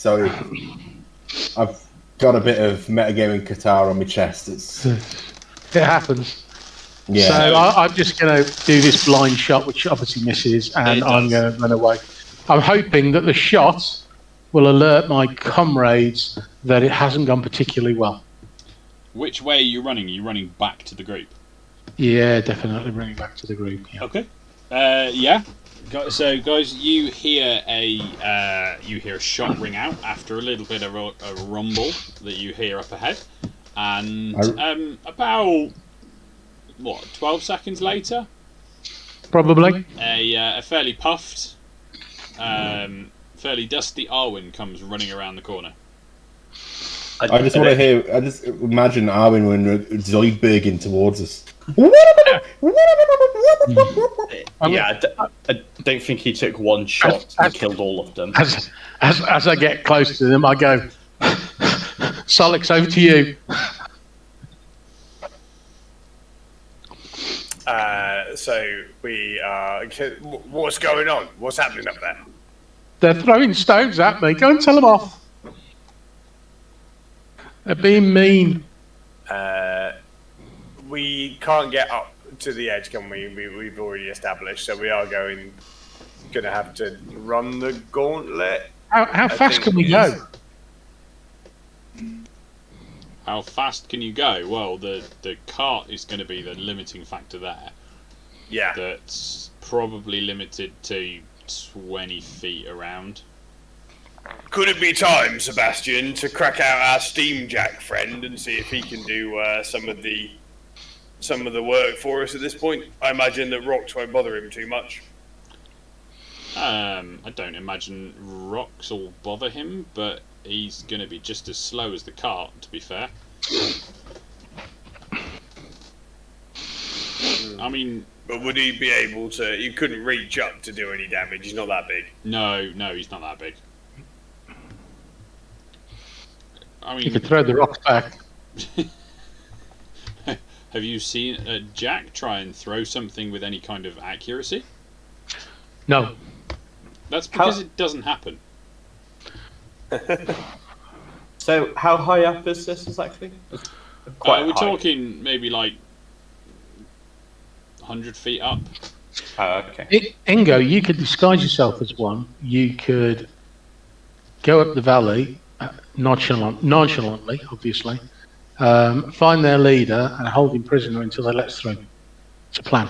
I've got a bit of metagaming catarrh on my chest. It happens. Yeah. So I'm just going to do this blind shot, which obviously misses, and I'm going to run away. I'm hoping that the shot will alert my comrades that it hasn't gone particularly well. Which way are you running? Are you running back to the group? Yeah, definitely running back to the group. Yeah. Okay. Yeah. So, guys, you hear a shot ring out after a little bit of a rumble that you hear up ahead, and about 12 seconds later, probably a fairly puffed, fairly dusty Arwen comes running around the corner. I just want to hear. I just imagine Arwen when Zoidberging towards us. Yeah, I don't think he took one shot and killed all of them. As I get close to them, I go, Solix, over to you. So we are. What's going on? What's happening up there? They're throwing stones at me. Go and tell them off. They're being mean. We can't get up to the edge, can we? We've already established, so we are going to have to run the gauntlet. How fast can we go? How fast can you go? Well, the cart is going to be the limiting factor there. Yeah. That's probably limited to 20 feet around. Could it be time, Sebastian, to crack out our steam jack friend and see if he can do some of the work for us at this point? I imagine that rocks won't bother him too much. I don't imagine rocks will bother him, but he's going to be just as slow as the cart, to be fair. I mean... But would he be able to... He couldn't reach up to do any damage, he's not that big. No, he's not that big. I mean... You could throw the rocks back. Have you seen Jack try and throw something with any kind of accuracy? No. That's because it doesn't happen. So, how high up is this exactly? We're talking maybe like 100 feet up. Oh, okay. Ingo, you could disguise yourself as one. You could go up the valley, nonchalantly, obviously, find their leader and hold him prisoner until they let us through. It's a plan.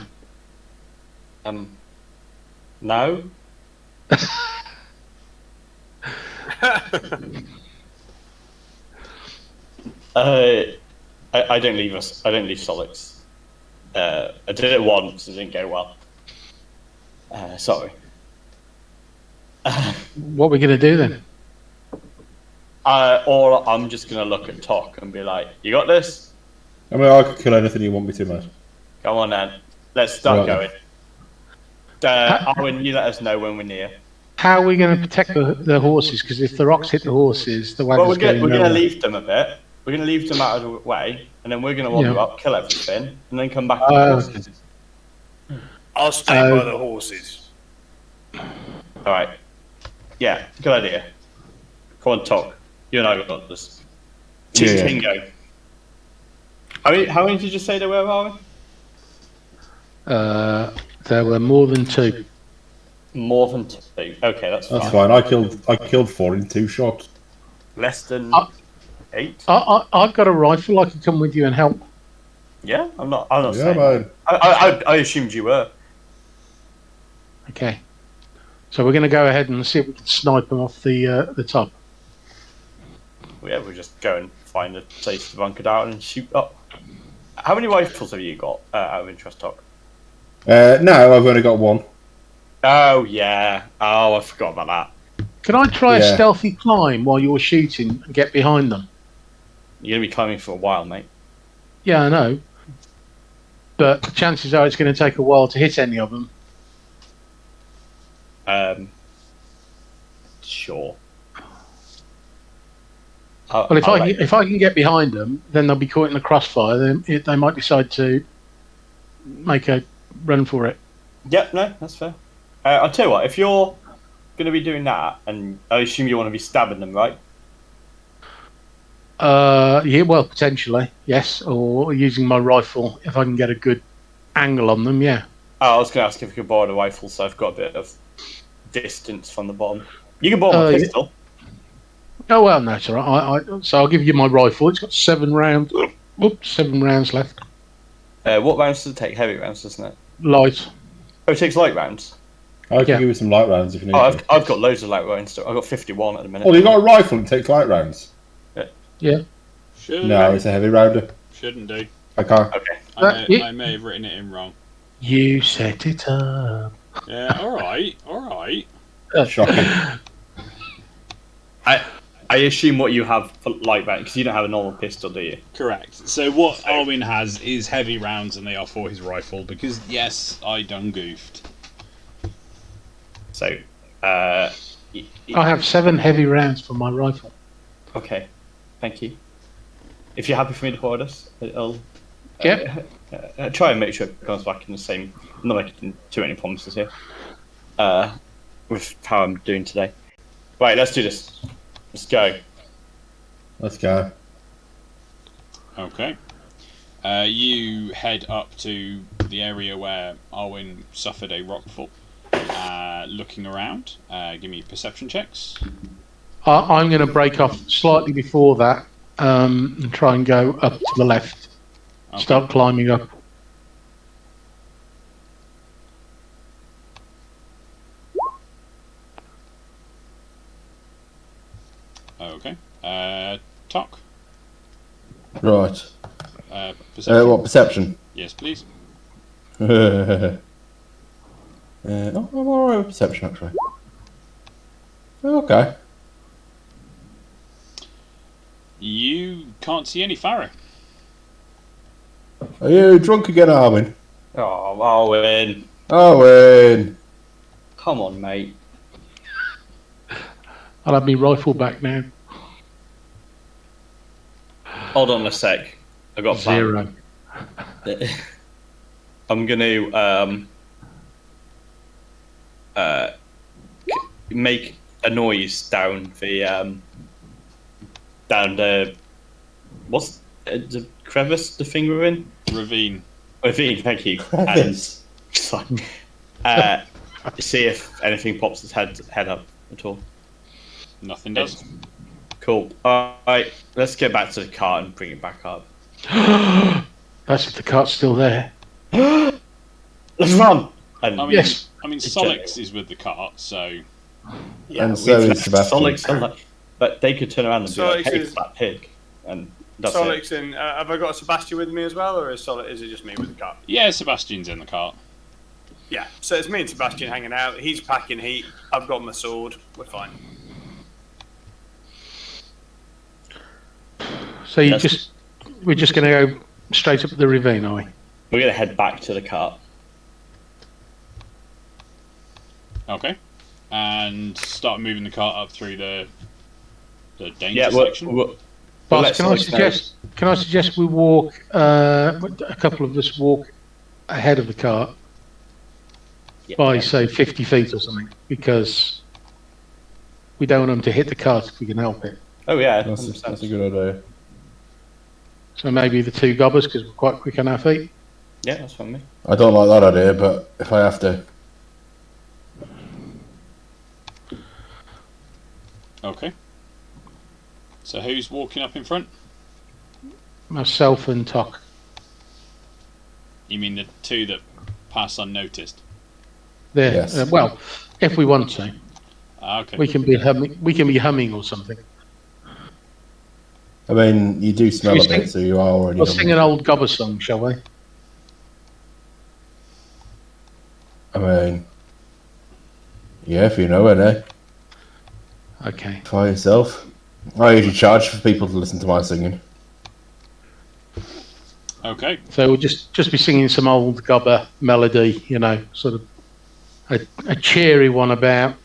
No. I don't leave us. I don't leave Solix. I did it once. It didn't go well. Sorry. What are we going to do then? Or I'm just gonna look at Tok and be like, "You got this? I mean, I could kill anything you want me to, mate. Come on, then. Let's start Right. going." Owen, you let us know when we're near. How are we going to protect the horses? Because if the rocks hit the horses, the Well, wagon's we're going gonna nowhere. leave them a bit. We're gonna leave them out of the way, and then we're gonna wander Yeah. up, kill everything, and then come back. To the horses. I'll stay by the horses. All right. Yeah, good idea. Come on, Tok. You and I got this. Yeah. Tingo. How many did you say there were, Owen? There were more than two. More than 2. Okay, that's fine. That's fine. I killed 4 in 2 shots. Less than 8. I've got a rifle. I can come with you and help. Yeah, I'm not Yeah, saying. man. I assumed you were. Okay. So we're going to go ahead and see if we can snipe them off the top. Yeah, we'll just go and find a place to bunker down and shoot up. How many rifles have you got out of interest, Tok? No, I've only got 1. Oh, yeah. Oh, I forgot about that. Can I try a Yeah. stealthy climb while you're shooting and get behind them? You're going to be climbing for a while, mate. Yeah, I know. But chances are it's going to take a while to hit any of them. Sure. Well, if I can get behind them, then they'll be caught in the crossfire. Then they might decide to make a run for it. Yep, no, that's fair. I'll tell you what, if you're going to be doing that, and I assume you want to be stabbing them, right? Yeah, well, potentially, yes. Or using my rifle if I can get a good angle on them. Yeah. Oh, I was going to ask if you could borrow the rifle, so I've got a bit of distance from the bottom. You can borrow my pistol. Oh well, no, it's all right. So I'll give you my rifle. It's got 7 rounds. Oops, 7 rounds left. What rounds does it take? Heavy rounds, doesn't it? Light. Oh, it takes light rounds. I can Yeah. give you some light rounds if you need. Oh, to. I've got loads of light rounds. I've got 51 at the minute. Well, you got a rifle and takes light rounds. Yeah. No, it's a heavy rounder. Shouldn't do. I can't. Okay. I may have written it in wrong. You set it up. Yeah, alright. Shocking. I assume what you have for like that, because you don't have a normal pistol, do you? Correct. So what Arwin has is heavy rounds, and they are for his rifle. Because yes, I done goofed. So, I have 7 heavy rounds for my rifle. okay, thank you. If you're happy for me to hold us, I'll Yep. try and make sure it comes back in the same. I'm not making too many promises here. With how I'm doing today. Right, let's do this. Let's go. Let's go. Okay. You head up to the area where Arwin suffered a rockfall. Looking around, give me perception checks. I'm going to break off slightly before that and try and go up to the left. Okay. Start climbing up. Okay. Talk. Right. Perception. What perception? Yes, please. I'm alright with perception, actually. Okay. You can't see any Farah. Are you drunk again, Arwin? Oh, Arwin. Arwin! Come on, mate. I'll have my rifle back now. Hold on a sec. I got a plan. 0. I'm gonna make a noise down the what's the crevice the thing we're in? Ravine. Ravine, thank you. Crevice. And see if anything pops its head up at all. Nothing does. Cool. Alright, let's get back to the car and bring it back up. That's if the cart's still there. Let's run! And Yes. I mean, Solix is with the cart, so yeah, And so we've is Sebastian. Solix, but they could turn around and be like, Solix hey, is- it's that pig. And that's it. Solix and have I got Sebastian with me as well, or is it just me with the car? yeah, Sebastian's in the cart. Yeah, so it's me and Sebastian hanging out. He's packing heat. I've got my sword. We're fine. So Yes. we're just going to go straight up the ravine, are we? We're going to head back to the cart. Okay. And start moving the cart up through the danger Yeah, section. Boss, let can I Solix know. suggest we walk? A couple of us walk ahead of the cart Yeah. by say 50 feet or something, because we don't want them to hit the cart if we can help it. Oh yeah, That's 100%. a good idea. So maybe the 2 gobbers, because we're quite quick on our feet. Yeah, that's fine with me. I don't like that idea, but if I have to. Okay. So who's walking up in front? Myself and Tok. You mean the 2 that pass unnoticed? There. Yes. Well, if we want to, Okay. we can be humming. We can be humming or something. I mean, you do smell we a bit, sing- so you are already. We'll sing an old gobber song, shall we? I mean, yeah, if you know it, eh? Okay. Try yourself. I usually charge for people to listen to my singing. Okay. So we'll just be singing some old gobber melody, sort of a cheery one about,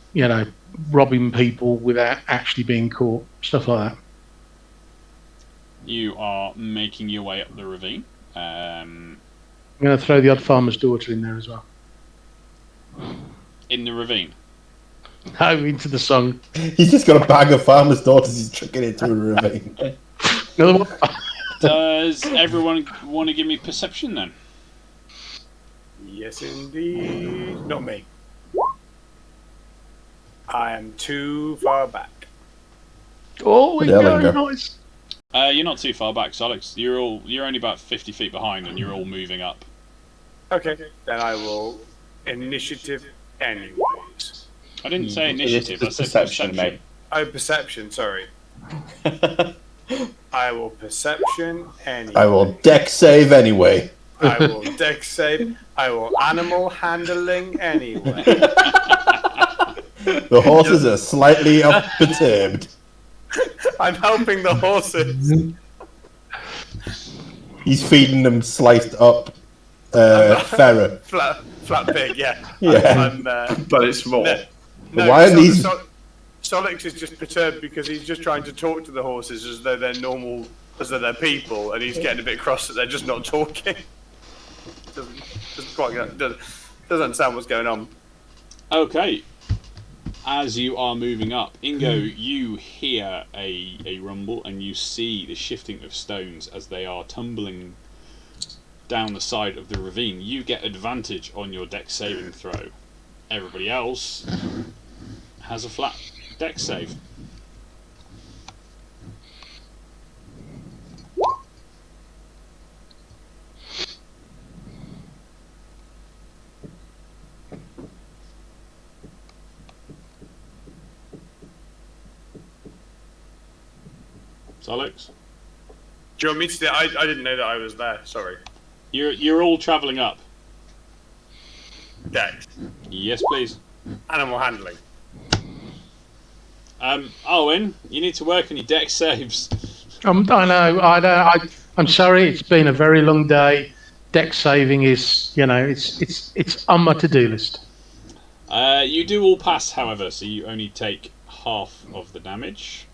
robbing people without actually being caught, stuff like that. You are making your way up the ravine. I'm going to throw the odd farmer's daughter in there as well. In the ravine. No, into the song. He's just got a bag of farmer's daughters he's chucking into a ravine. Another one. Does everyone want to give me perception then? Yes, indeed. Not me. I am too far back. Oh, we Yeah, there go, you go. nice. You're not too far back, Solix. You're only about 50 feet behind, and you're all moving up. Okay, then I will initiative anyways. I didn't say initiative. I It's said perception, perception. mate. Oh, perception. Sorry. I will perception anyway. I will deck save anyway. I will dex save. I will animal handling anyway. The horses are slightly perturbed. I'm helping the horses. He's feeding them sliced up ferret. Flat pig, yeah. Yeah. But it's more. No, Why are these? Solix is just perturbed because he's just trying to talk to the horses as though they're normal, as though they're people, and he's getting a bit cross that they're just not talking. Doesn't understand what's going on. Okay. As you are moving up, Ingo, you hear a rumble and you see the shifting of stones as they are tumbling down the side of the ravine. You get advantage on your dex saving throw. Everybody else has a flat dex save. Alex, Do you want me to? I didn't know that I was there. Sorry. you're all travelling up. Dex. Yes, please. Animal handling. Owen, you need to work on your dex saves. I know. I'm sorry. It's been a very long day. Dex saving is, it's on my to-do list. You do all pass, however, so you only take half of the damage.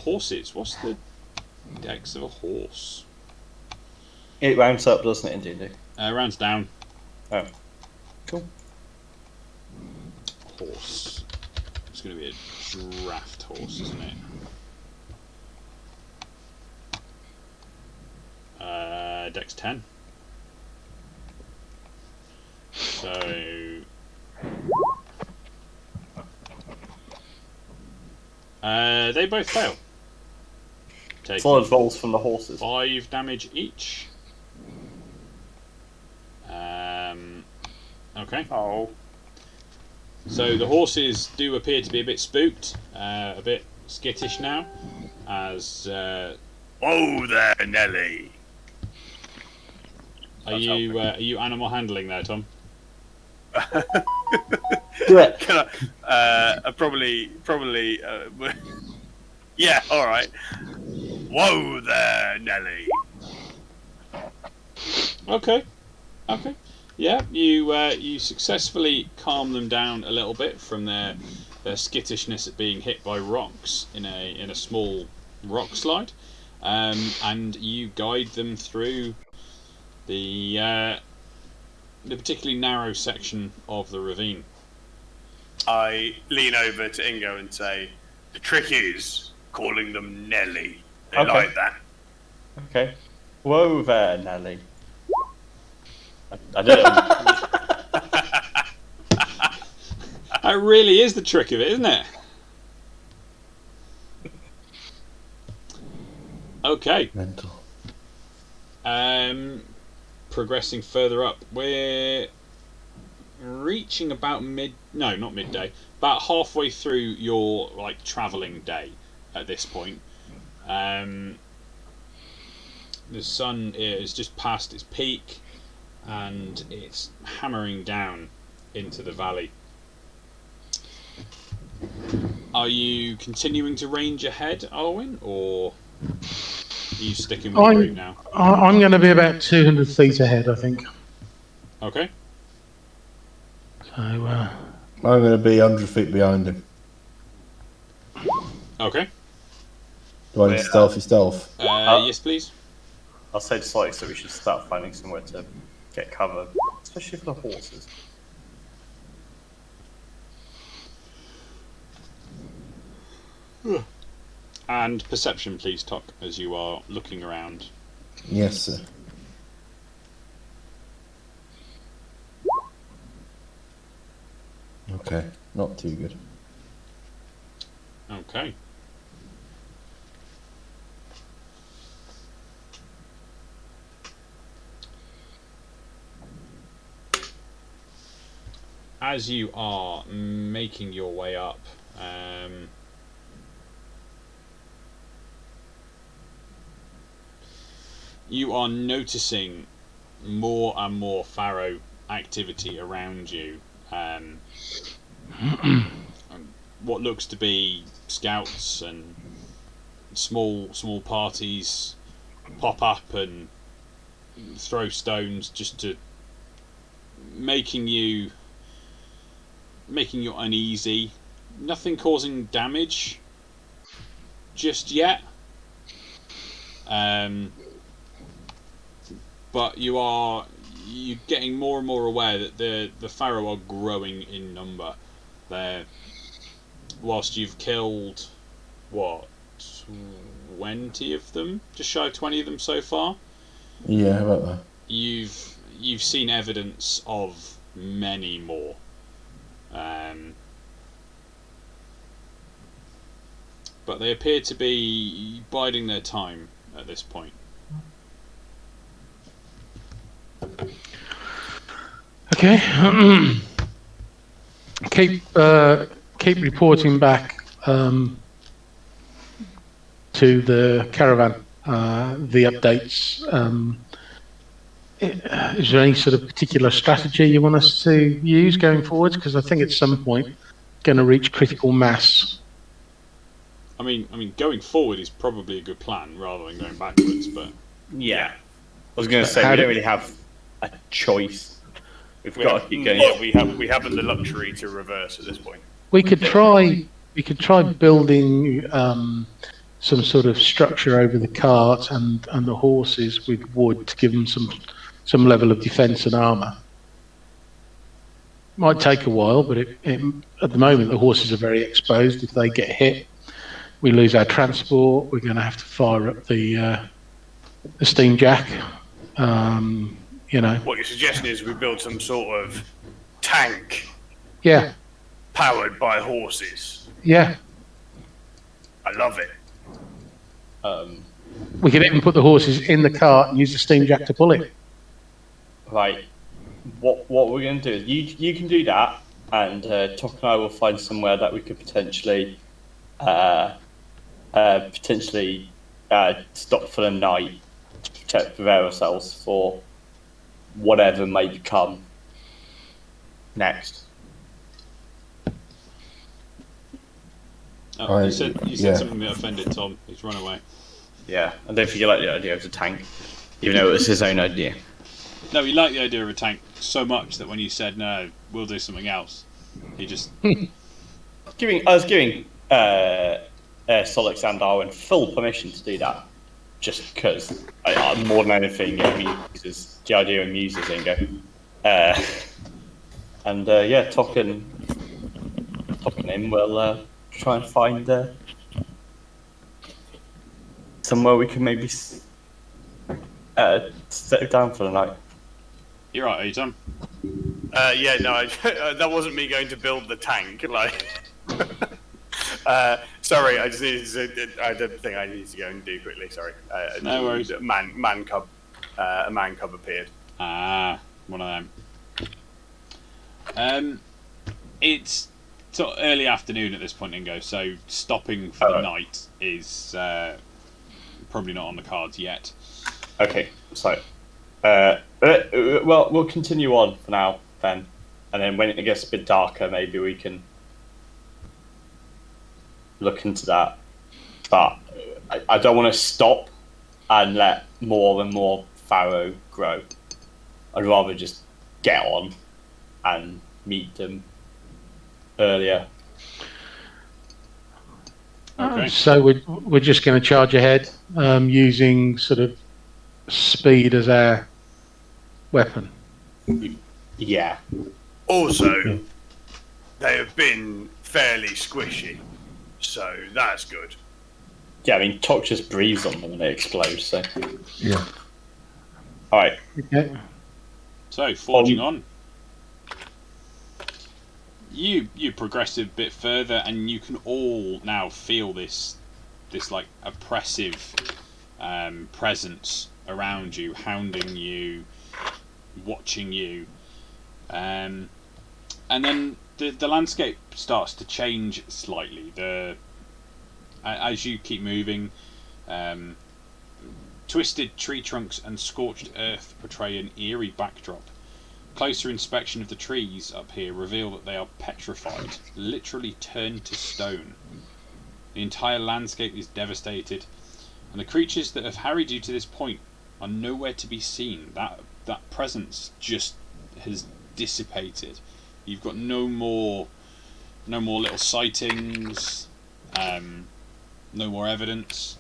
Horses. What's the dex of a horse? It rounds up, doesn't it, in D&D? Rounds down. Oh. Cool. Horse. It's going to be a draft horse, isn't it? Dex 10. So... they both fail. Take Solid rolls from the horses. 5 damage each. Okay. Oh. So the horses do appear to be a bit spooked, a bit skittish now, as... Whoa there, Nelly. Are you animal handling there, Tom? Do it. Can I, probably. Yeah. All right. Whoa there, Nelly. Okay. Yeah, you successfully calm them down a little bit from their skittishness at being hit by rocks in a small rock slide, and you guide them through the particularly narrow section of the ravine. I lean over to Ingo and say, "The trick is calling them Nelly. They Okay. like that." Okay. Whoa there, Nelly. I did it. That really is the trick of it, isn't it? Okay. Mental. Progressing further up, we're reaching about not midday, about halfway through your travelling day at this point. The sun is just past its peak and it's hammering down into the valley. Are you continuing to range ahead, Arwen, or are you sticking with the route now? I'm going to be about 200 feet ahead, I think. Okay. So, I'm going to be 100 feet behind him. Okay. Do I need stealth? Yes, please. I'll say to Solix that we should start finding somewhere to get cover, especially for the horses. And perception, please, Tok, as you are looking around. Yes, sir. Okay, not too good. Okay. As you are making your way up, you are noticing more and more Pharaoh activity around you. what looks to be scouts and small parties pop up and throw stones just to making you uneasy. Nothing causing damage just yet. But you're getting more and more aware that the Pharaoh are growing in number. Whilst you've killed 20 of them, just shy of 20 of them so far. Yeah, how about that? You've seen evidence of many more. But they appear to be biding their time at this point. Okay. Keep reporting back to the caravan the updates. Is there any sort of particular strategy you want us to use going forwards? Because I think at some point going to reach critical mass. I mean, going forward is probably a good plan rather than going backwards. But Yeah. I was going to say, we don't really have a choice. We've got to keep going. Yeah, we haven't the luxury to reverse at this point. We could try building some sort of structure over the cart and the horses with wood to give them some level of defence and armour. Might take a while, but at the moment the horses are very exposed. If they get hit, we lose our transport. We're going to have to fire up the steam jack. What you're suggesting is we build some sort of tank. Yeah. Powered by horses. Yeah. I love it. We could even put the horses in the cart and use the steam jack to pull it. Right. What we're going to do is you can do that, and Tok and I will find somewhere that we could potentially stop for the night to prepare ourselves for whatever may come next. you said something that offended Tom. He's run away. Yeah, I don't think you like the idea of the tank, even though it was his own idea. No, he liked the idea of a tank so much that when you said no, we'll do something else, he just I was giving Solix and Darwin full permission to do that, just because more than anything, the idea amuses Ingo. Tok and him will try and find somewhere we can maybe settle down for the night. You're right, are you, Tom? Yeah, no, that wasn't me going to build the tank. Sorry, I don't think I need to go and do quickly. Sorry. No worries. A man cub appeared. Ah, one of them. It's sort of early afternoon at this point, Ingo. So stopping for the night is probably not on the cards yet. Okay, so well, we'll continue on for now then, and then when it gets a bit darker, maybe we can look into that. But I don't want to stop and let more and more Pharaoh grow. I'd rather just get on and meet them earlier. Okay. So we're just going to charge ahead, using sort of speed as our weapon. Yeah. Also, they have been fairly squishy, so that's good. Yeah, I mean, Tok just breathes on them and they explode, so... Yeah. Alright. Okay. So forging on. You progress a bit further, and you can all now feel this like oppressive presence around you, hounding you, watching you, and then the landscape starts to change slightly. As you keep moving, twisted tree trunks and scorched earth portray an eerie backdrop. Closer inspection of the trees up here reveal that they are petrified, literally turned to stone. The entire landscape is devastated, and the creatures that have harried you to this point are nowhere to be seen. That presence just has dissipated. You've got no more little sightings, no more evidence.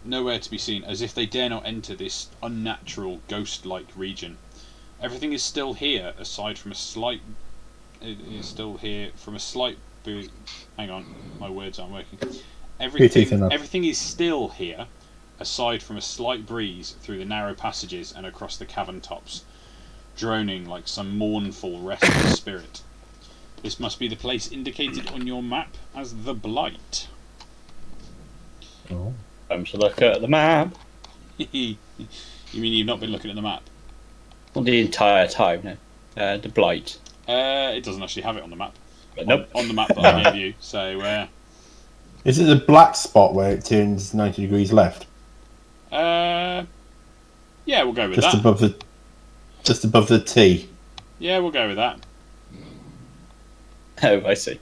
Nowhere to be seen, as if they dare not enter this unnatural, ghost-like region. Everything is still here, aside from a slight. It is still here from a slight. Hang on, my words aren't working. Everything is still here, aside from a slight breeze through the narrow passages and across the cavern tops, droning like some mournful, restless spirit. This must be the place indicated on your map as the Blight. Oh. I'm to look at the map. You mean you've not been looking at the map? Well, the entire time, no. The Blight. It doesn't actually have it on the map. But nope. On the map that I gave you. So, Is it the black spot where it turns 90 degrees left? yeah, we'll go with Just that. Just above the T. Yeah, we'll go with that. Oh, I see.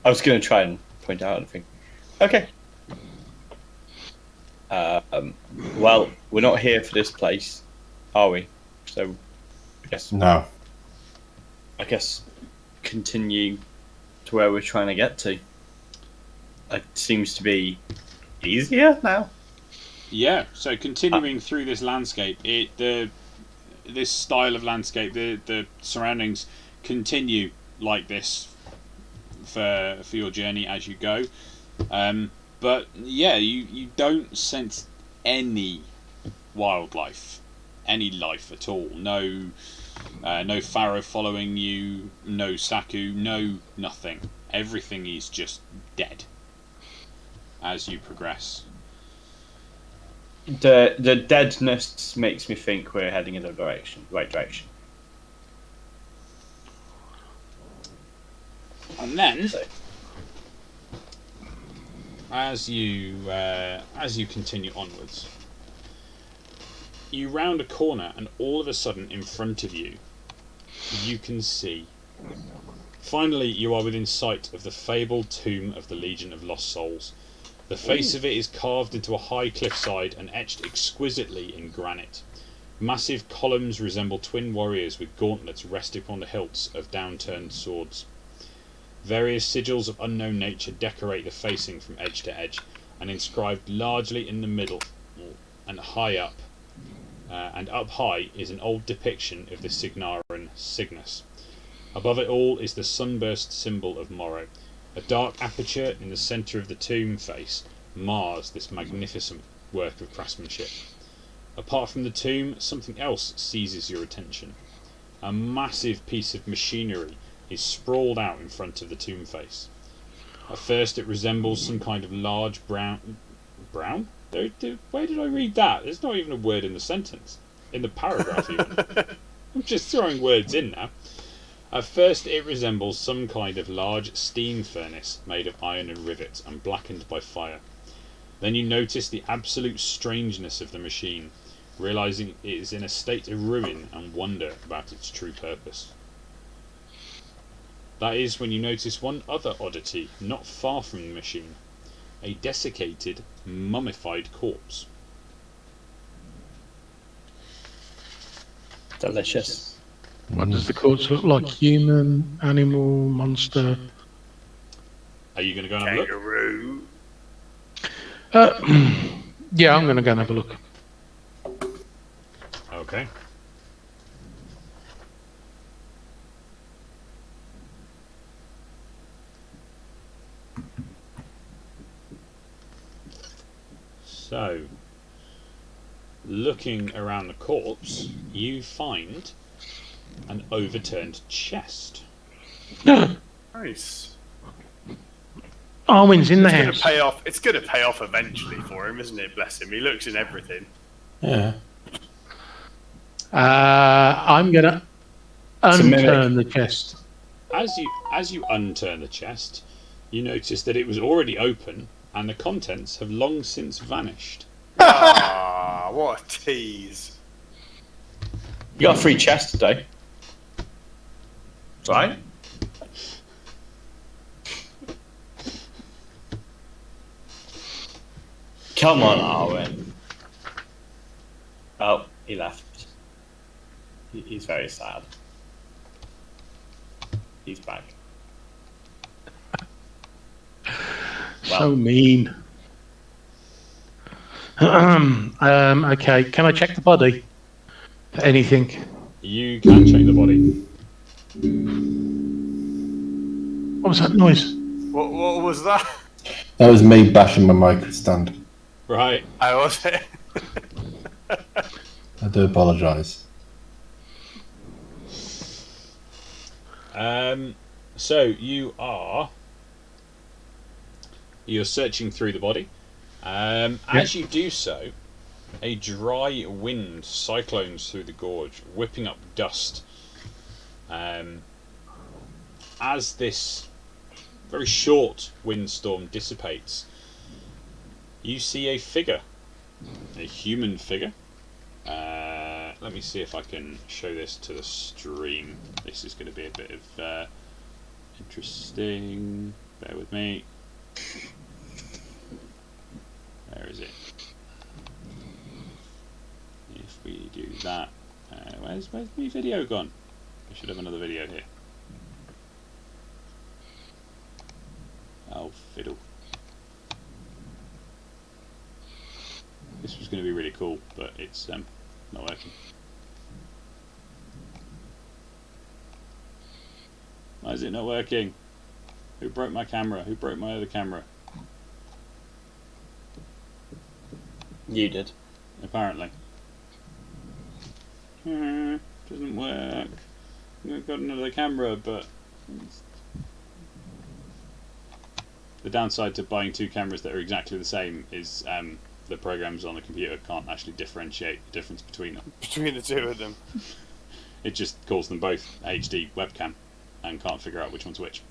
I was going to try and point out anything. Okay. Well, we're not here for this place, are we? So, No. I guess continue to where we're trying to get to. It seems to be easier now. Yeah. So continuing through this landscape, this style of landscape, the surroundings continue like this for your journey as you go. But yeah, you don't sense any wildlife, any life at all. No Pharaoh following you, no Saku, no nothing. Everything is just dead as you progress. The deadness makes me think we're heading in the right direction. And then, So, as you continue onwards, you round a corner, and all of a sudden, in front of you, you can see. Finally, you are within sight of the fabled tomb of the Legion of Lost Souls. The face of it is carved into a high cliffside and etched exquisitely in granite. Massive columns resemble twin warriors with gauntlets resting upon the hilts of downturned swords. Various sigils of unknown nature decorate the facing from edge to edge, and inscribed largely in the middle and high up, and up high is an old depiction of the Signaran Cygnus. Above it all is the sunburst symbol of Morrow. A dark aperture in the centre of the tomb face mars this magnificent work of craftsmanship. Apart from the tomb, something else seizes your attention. A massive piece of machinery is sprawled out in front of the tomb face. At first it resembles some kind of large brown... Brown? Where did I read that? There's not even a word in the sentence. In the paragraph even. I'm just throwing words in now. At first it resembles some kind of large steam furnace made of iron and rivets and blackened by fire. Then you notice the absolute strangeness of the machine, realising it is in a state of ruin and wonder about its true purpose. That is when you notice one other oddity not far from the machine. A desiccated, mummified corpse. delicious. What does the corpse look like? Human, animal, monster? Are you going to go and have a look? Kangaroo. Yeah, I'm going to go and have a look. Okay. So, looking around the corpse, you find an overturned chest. Nice. Arwen's in the It's going house. to pay off. It's going to pay off eventually for him, isn't it? Bless him. He looks in everything. Yeah. I'm going to a mimic. unturn the chest. As you unturn the chest, you notice that it was already open and the contents have long since vanished. Ah, what a tease. You got a free chest today. Right? Come on, Arwen. Oh, he left. He's very sad. He's back. So mean. Okay, can I check the body for anything? You can check the body. What was that noise? What was that? That was me bashing my mic stand. Right. I was it. I do apologise. So you're searching through the body. As you do so, a dry wind cyclones through the gorge, whipping up dust. As this very short windstorm dissipates, you see a figure, a human figure. Let me see if I can show this to the stream. This is going to be a bit of interesting. Bear with me. Where is it? If we do that, where's my video gone? I should have another video here. Oh, fiddle. This was going to be really cool, but it's not working. Why is it not working? Who broke my camera? Who broke my other camera? You did. Apparently. Doesn't work. I've got another camera, but the downside to buying two cameras that are exactly the same is the programs on the computer can't actually differentiate the difference between them. Between the two of them. It just calls them both HD webcam and can't figure out which one's which.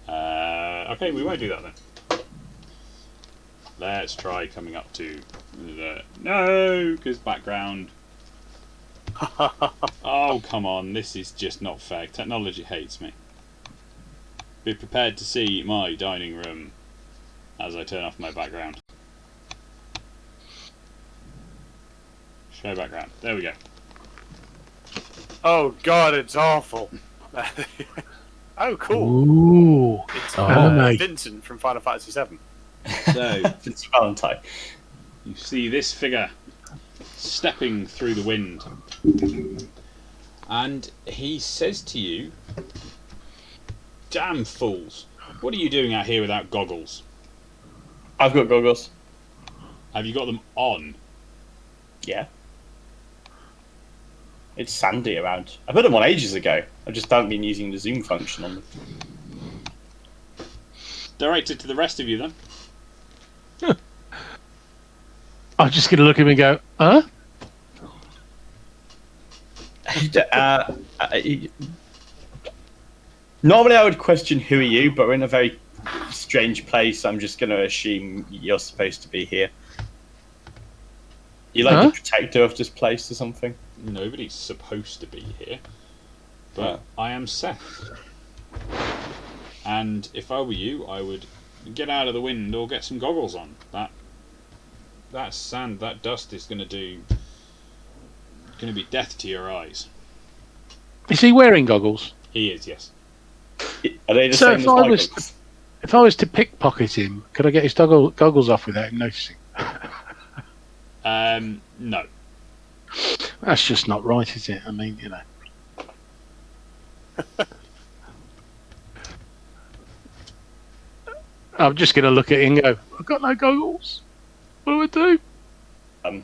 Okay, we won't do that then. Let's try coming up to the... No, because background. Oh, come on, this is just not fair. Technology hates me. Be prepared to see my dining room as I turn off my background. Show background. There we go. Oh god, it's awful. Oh, cool. Ooh. It's anime. Vincent from Final Fantasy VII. So, It's Valentine. you see this figure stepping through the wind. And he says to you, "Damn fools, what are you doing out here without goggles? I've got goggles. Have you got them on?" Yeah. It's sandy around. I put them on ages ago. I just haven't been using the zoom function on them. Directed to the rest of you then. I'm just going to look at him and go, huh? Normally I would question who are you, but we're in a very strange place. I'm just going to assume you're supposed to be here. You like Huh? the protector of this place or something? Nobody's supposed to be here, but I am Seth. And if I were you, I would get out of the wind or get some goggles on. That sand, that dust is going to be death to your eyes. Is he wearing goggles? He is, yes. Are they the So same as my goggles? If I was to pickpocket him, could I get his goggles off without him noticing? No. That's just not right, is it? I mean, you know. I'm just going to look at it and go, I've got no goggles. What do I do?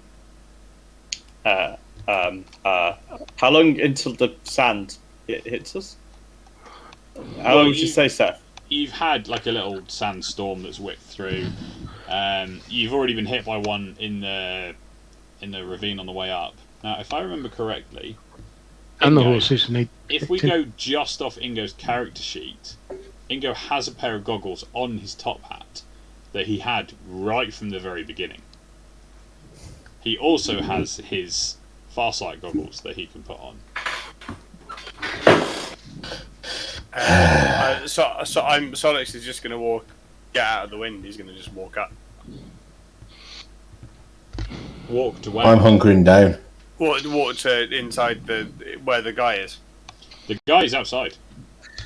How long until the sand hits us? How long would you say, Seth? You've had like a little sandstorm that's whipped through. You've already been hit by one in the ravine on the way up. Now, if I remember correctly, And the Ingo, horses need. if we go just off Ingo's character sheet, Ingo has a pair of goggles on his top hat that he had right from the very beginning. He also has his farsight goggles that he can put on. Solix is just going to get out of the wind. He's going to just walk up. Walked away. I'm hunkering down. Walk to inside where the guy is. The guy's outside.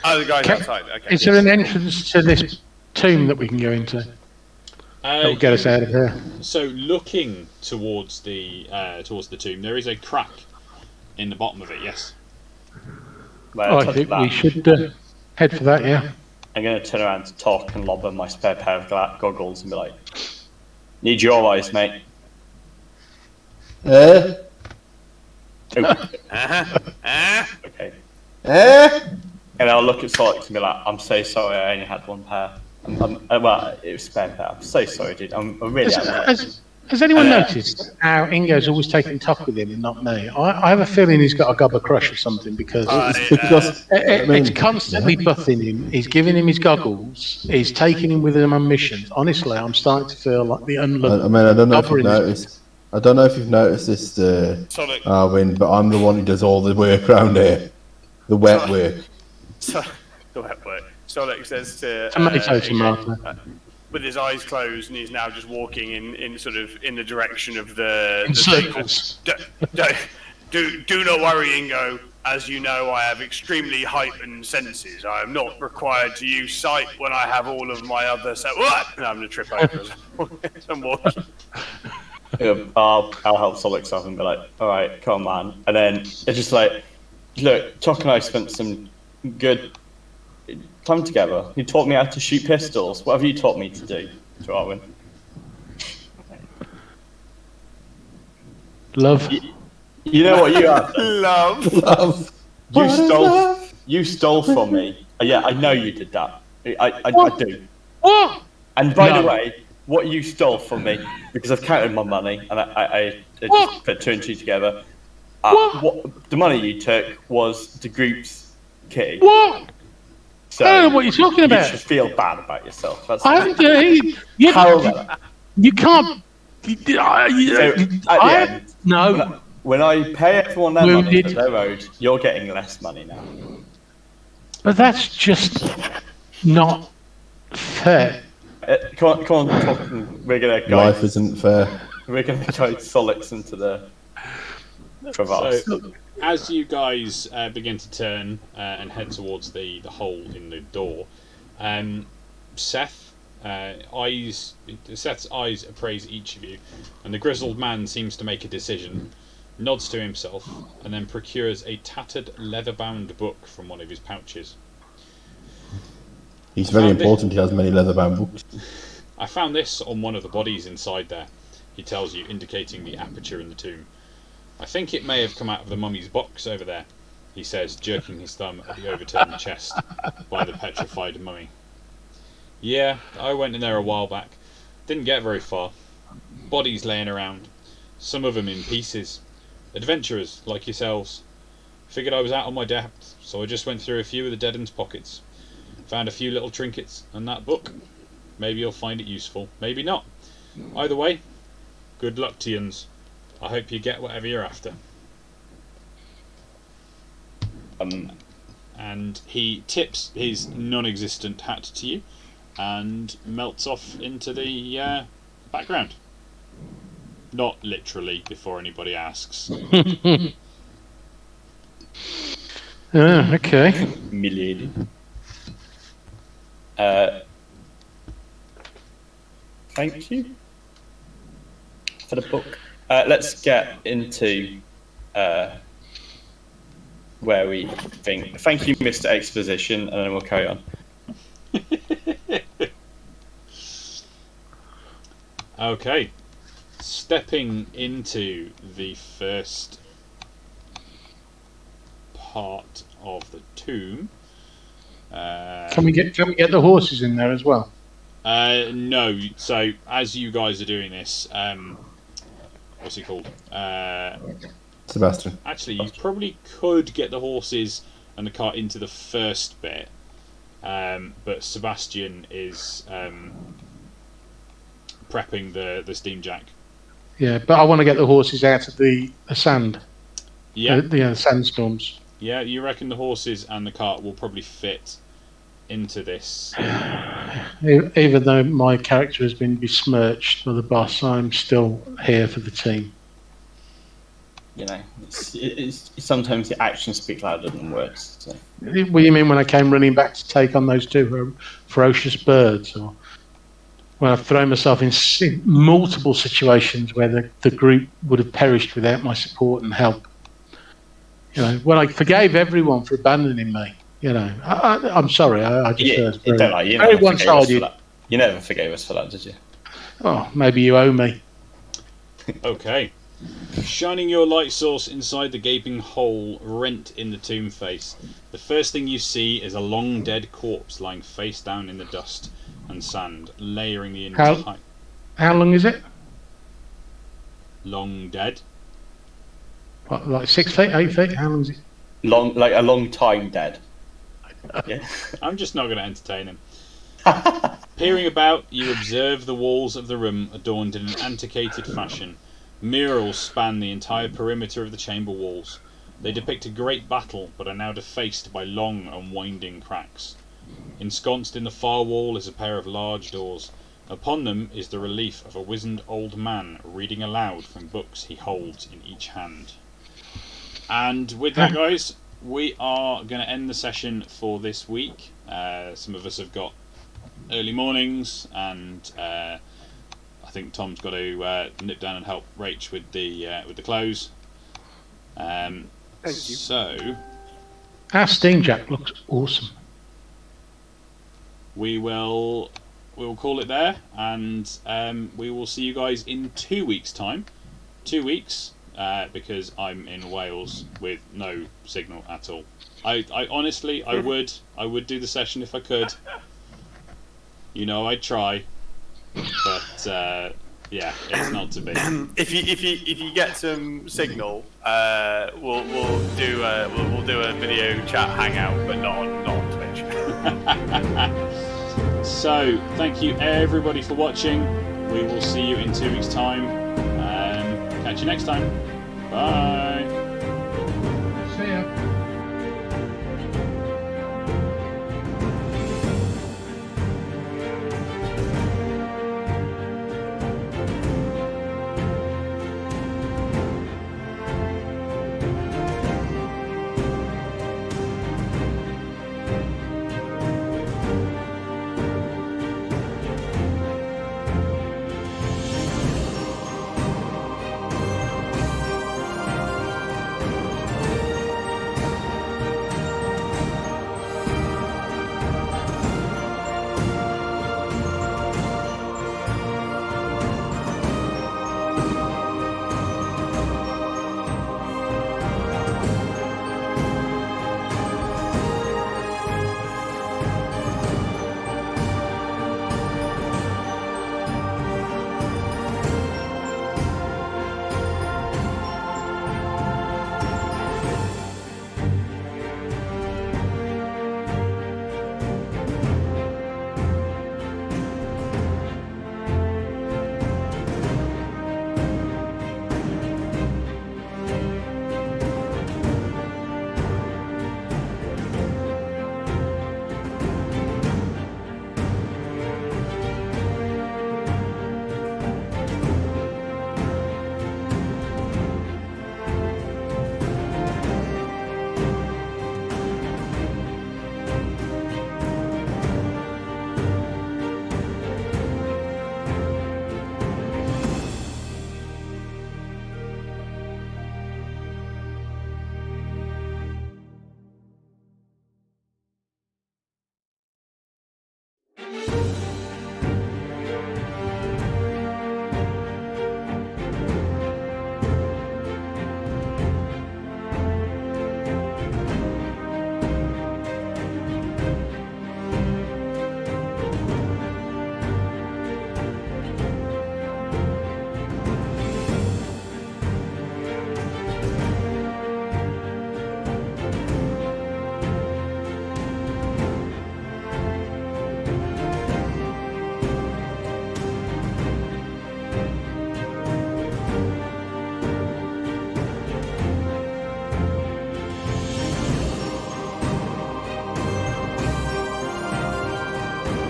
Oh, the guy's outside. Okay. Is there an entrance to this tomb that we can go into? That will get us out of here. So looking towards the tomb, there is a crack in the bottom of it. Yes. Well, I think we should head for that. Yeah. I'm going to turn around to talk and lob him my spare pair of goggles and be like, "Need your eyes, mate." Okay. And I'll look at Solix and be like, "I'm so sorry, I only had one pair. Well, it was spare pair. I'm so sorry, dude. I'm really Has anyone noticed how Ingo's always taking talk with him and not me? I have a feeling he's got a gobber crush or something because it's constantly buffing him. He's giving him his goggles. He's taking him with him on missions. Honestly, I'm starting to feel like the unlucky. I mean, I don't know if you've noticed. I don't know if you've noticed this, Arwin, but I'm the one who does all the work around here. The wet work. The wet work. Solix says to Tomato. with his eyes closed, and he's now just walking in sort of in the direction of the circles. Do not worry, Ingo. As you know, I have extremely heightened senses. I am not required to use sight when I have all of my other. And I'm going to trip over as I'm walking. I'll help Solix up and be like, "All right, come on, man." And then it's just like, "Look, Choc and I spent some good time together. You taught me how to shoot pistols. What have you taught me to do, Arwin?" Love. You know what you have? Love. You stole from me. Yeah, I know you did that. I do. What? And by the way, what you stole from me, because I've counted my money and I just put two and two together. What the money you took was the group's kitty. What? So I don't know what you're talking about. You should feel bad about yourself. That's I haven't. You can't. No. When I pay everyone their money that they're owed, you're getting less money now. But that's just not fair. Come on, talk. We're gonna go. Life isn't fair. We're gonna go Solix into the crevasse. So, as you guys begin to turn and head towards the hole in the door, Seth's eyes appraise each of you, and the grizzled man seems to make a decision, nods to himself, and then procures a tattered leather-bound book from one of his pouches. He's very important. He has many leather-bound books. I found this on one of the bodies inside there, he tells you, indicating the aperture in the tomb. I think it may have come out of the mummy's box over there, he says, jerking his thumb at the overturned chest by the petrified mummy. Yeah, I went in there a while back. Didn't get very far. Bodies laying around. Some of them in pieces. Adventurers, like yourselves. Figured I was out on my depth, so I just went through a few of the dead ends' pockets. Found a few little trinkets and that book. Maybe you'll find it useful, maybe not. Either way, good luck to yous. I hope you get whatever you're after. And he tips his non-existent hat to you and melts off into the background. Not literally, before anybody asks. Okay. Milady. Thank you for the book. Let's get into where we think. Thank you, Mr. Exposition, and then we'll carry on. Okay. Stepping into the first part of the tomb. Can we get the horses in there as well? No. So as you guys are doing this, what's he called? Sebastian. Actually, you probably could get the horses and the cart into the first bit, but Sebastian is prepping the steam jack. Yeah, but I want to get the horses out of the sand. Yeah, The sandstorms. yeah. You reckon the horses and the cart will probably fit into this? Even though my character has been besmirched by the boss, I'm still here for the team. You know, it's sometimes the actions speak louder than words. So. What do you mean when I came running back to take on those two ferocious birds, or when I've thrown myself in multiple situations where the group would have perished without my support and help? You know, when I forgave everyone for abandoning me. You know, I'm sorry. I just Don't lie. You very never forgave us for one-sided. that. You never forgave us for that, did you? Oh, maybe you owe me. Okay. Shining your light source inside the gaping hole rent in the tomb face, the first thing you see is a long dead corpse lying face down in the dust and sand, layering the entire... How long is it? Long dead. What, like 6 feet, 8 feet? How long is it? Like a long time dead. Yeah. I'm just not going to entertain him. Peering about, you observe the walls of the room adorned in an antiquated fashion. Murals span the entire perimeter of the chamber walls. They depict a great battle, but are now defaced by long and winding cracks. Ensconced in the far wall is a pair of large doors. Upon them is the relief of a wizened old man reading aloud from books he holds in each hand. And with that, guys, we are going to end the session for this week. Some of us have got early mornings, and I think Tom's got to nip down and help Rach with the clothes. Thank you. So Our Steam Jack looks awesome. we will call it there, and we will see you guys in 2 weeks' time. 2 weeks. Because I'm in Wales with no signal at all. I honestly, I would do the session if I could. You know, I'd try, but yeah, it's not to be. If you get some signal, we'll do a video chat hangout, but not on Twitch. So, thank you everybody for watching. We will see you in 2 weeks' time. Catch you next time. Bye.